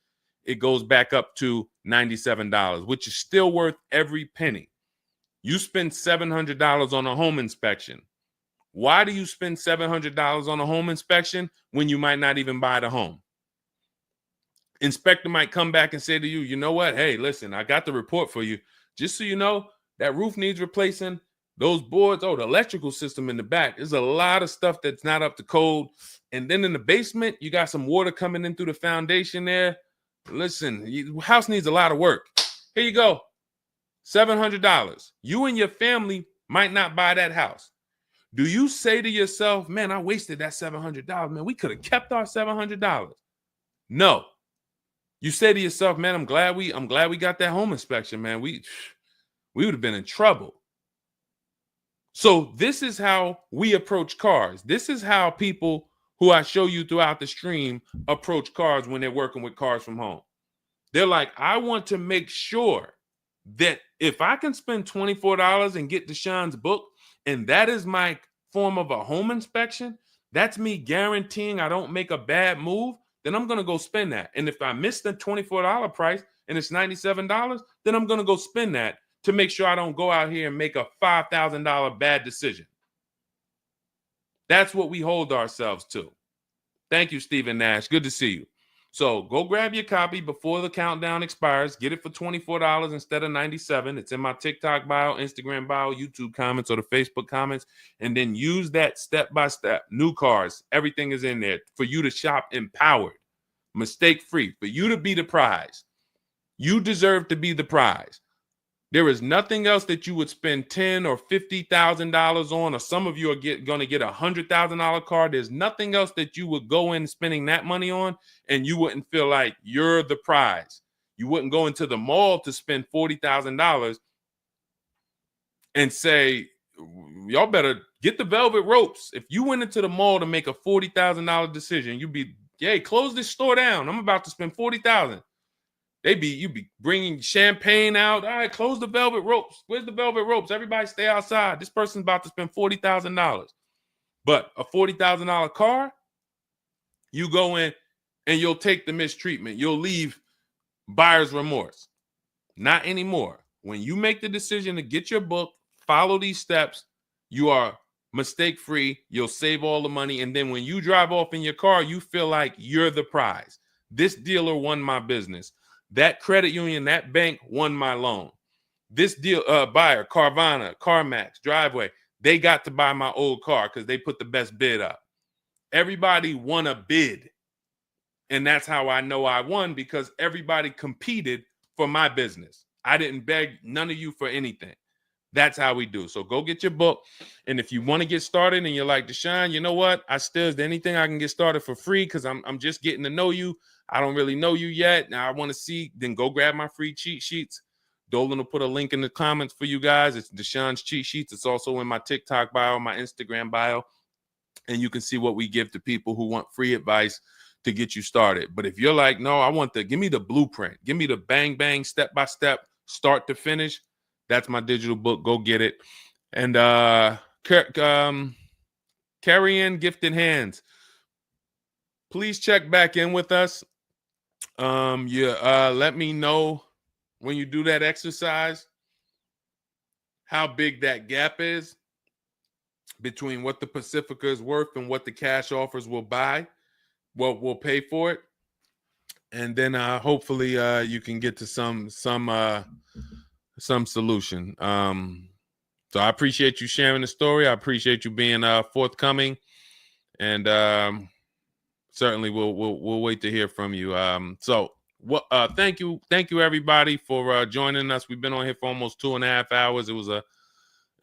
it goes back up to $97, which is still worth every penny. You spend $700 on a home inspection. Why do you spend $700 on a home inspection when you might not even buy the home? Inspector might come back and say to you, you know what? Hey, listen, I got the report for you. Just so you know, that roof needs replacing. Those boards, the electrical system in the back, there's a lot of stuff that's not up to code. And then in the basement, you got some water coming in through the foundation there. Listen, house needs a lot of work. Here you go, $700. You and your family might not buy that house. Do you say to yourself, man, I wasted that $700, man, we could have kept our $700? No. You say to yourself, man, I'm glad we got that home inspection, man. We would have been in trouble. So this is how we approach cars. This is how people who I show you throughout the stream approach cars when they're working with cars from home. They're like, I want to make sure that if I can spend $24 and get Deshone's book, and that is my form of a home inspection, that's me guaranteeing I don't make a bad move, then I'm going to go spend that. And if I miss the $24 price and it's $97, then I'm going to go spend that to make sure I don't go out here and make a $5,000 bad decision. That's what we hold ourselves to. Thank you, Stephen Nash. Good to see you. So go grab your copy before the countdown expires. Get it for $24 instead of $97. It's in my TikTok bio, Instagram bio, YouTube comments, or the Facebook comments. And then use that step-by-step. New cars. Everything is in there for you to shop empowered, mistake-free, for you to be the prize. You deserve to be the prize. There is nothing else that you would spend $10,000 or $50,000 on, or some of you are going to get a $100,000 car. There's nothing else that you would go in spending that money on, and you wouldn't feel like you're the prize. You wouldn't go into the mall to spend $40,000 and say, y'all better get the velvet ropes. If you went into the mall to make a $40,000 decision, you'd be, yay, close this store down. I'm about to spend $40,000. You be bringing champagne out. All right, close the velvet ropes. Where's the velvet ropes? Everybody stay outside. This person's about to spend $40,000. But a $40,000 car, you go in and you'll take the mistreatment. You'll leave buyer's remorse. Not anymore. When you make the decision to get your book, follow these steps, you are mistake-free. You'll save all the money. And then when you drive off in your car, you feel like you're the prize. This dealer won my business. That credit union, that bank won my loan. This deal, buyer, Carvana, CarMax, Driveway, they got to buy my old car because they put the best bid up. Everybody won a bid. And that's how I know I won, because everybody competed for my business. I didn't beg none of you for anything. That's how we do. So go get your book. And if you want to get started and you're like, Deshone, you know what? Is there anything I can get started for free? Because I'm just getting to know you. I don't really know you yet. Now I want to see, then go grab my free cheat sheets. Dolan will put a link in the comments for you guys. It's Deshone's cheat sheets. It's also in my TikTok bio, my Instagram bio. And you can see what we give to people who want free advice to get you started. But if you're like, no, give me the blueprint. Give me the bang, bang, step-by-step, start to finish. That's my digital book. Go get it. And carry in gifted hands. Please check back in with us. Let me know when you do that exercise how big that gap is between what the Pacifica is worth and what the cash offers will buy. Well, we'll pay for it. And then hopefully you can get to some solution. So I appreciate you sharing the story. I appreciate you being forthcoming, and certainly we'll wait to hear from you. Thank you everybody for joining us. We've been on here for almost 2.5 hours. It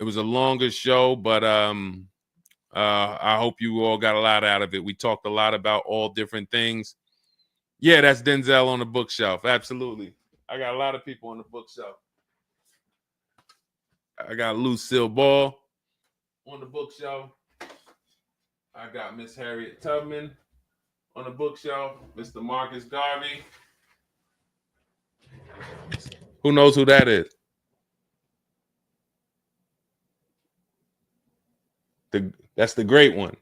was a longer show, but I hope you all got a lot out of it. We talked a lot about all different things. Yeah, that's Denzel on the bookshelf. Absolutely. I got a lot of people on the bookshelf. I got Lucille Ball on the bookshelf. I got Miss Harriet Tubman on the bookshelf. Mr. Marcus Garvey. Who knows who that is? That's the great one.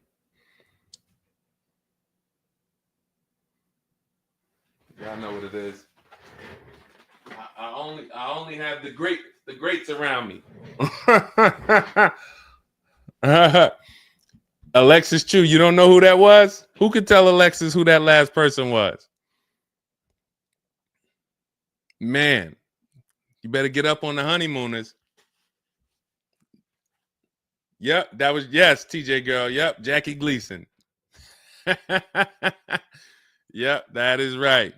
Y'all know what it is. I only have the greats around me. Alexis Chu, you don't know who that was? Who could tell Alexis who that last person was? Man, you better get up on the honeymooners. Yep, that was, yes, TJ girl. Yep, Jackie Gleason. Yep, that is right.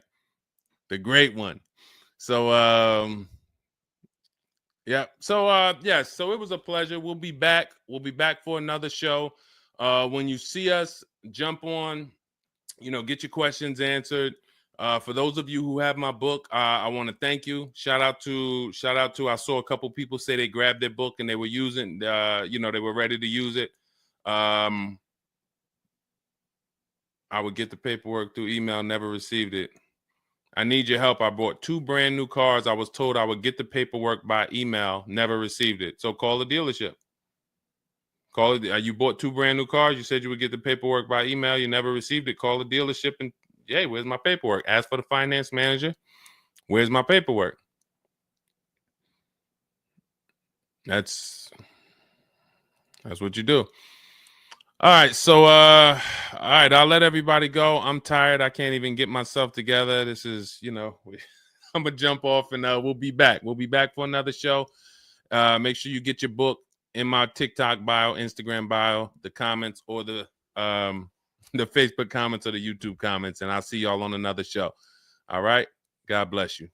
The great one. So yeah. So yes, so it was a pleasure. We'll be back. We'll be back for another show. When you see us, jump on, get your questions answered. For those of you who have my book, I want to thank you. Shout out to I saw a couple people say they grabbed their book and they were using they were ready to use it. I would get the paperwork through email, never received it. I need your help. I bought 2 brand new cars. I was told I would get the paperwork by email, never received it. So call the dealership. Call it. You bought 2 brand new cars. You said you would get the paperwork by email. You never received it. Call the dealership and, hey, where's my paperwork? Ask for the finance manager. Where's my paperwork? That's what you do. All right. So all right, I'll let everybody go. I'm tired. I can't even get myself together. This is, I'm gonna jump off and we'll be back. We'll be back for another show. Make sure you get your book in my TikTok bio, Instagram bio, the comments, or the Facebook comments or the YouTube comments, and I'll see y'all on another show. All right. God bless you.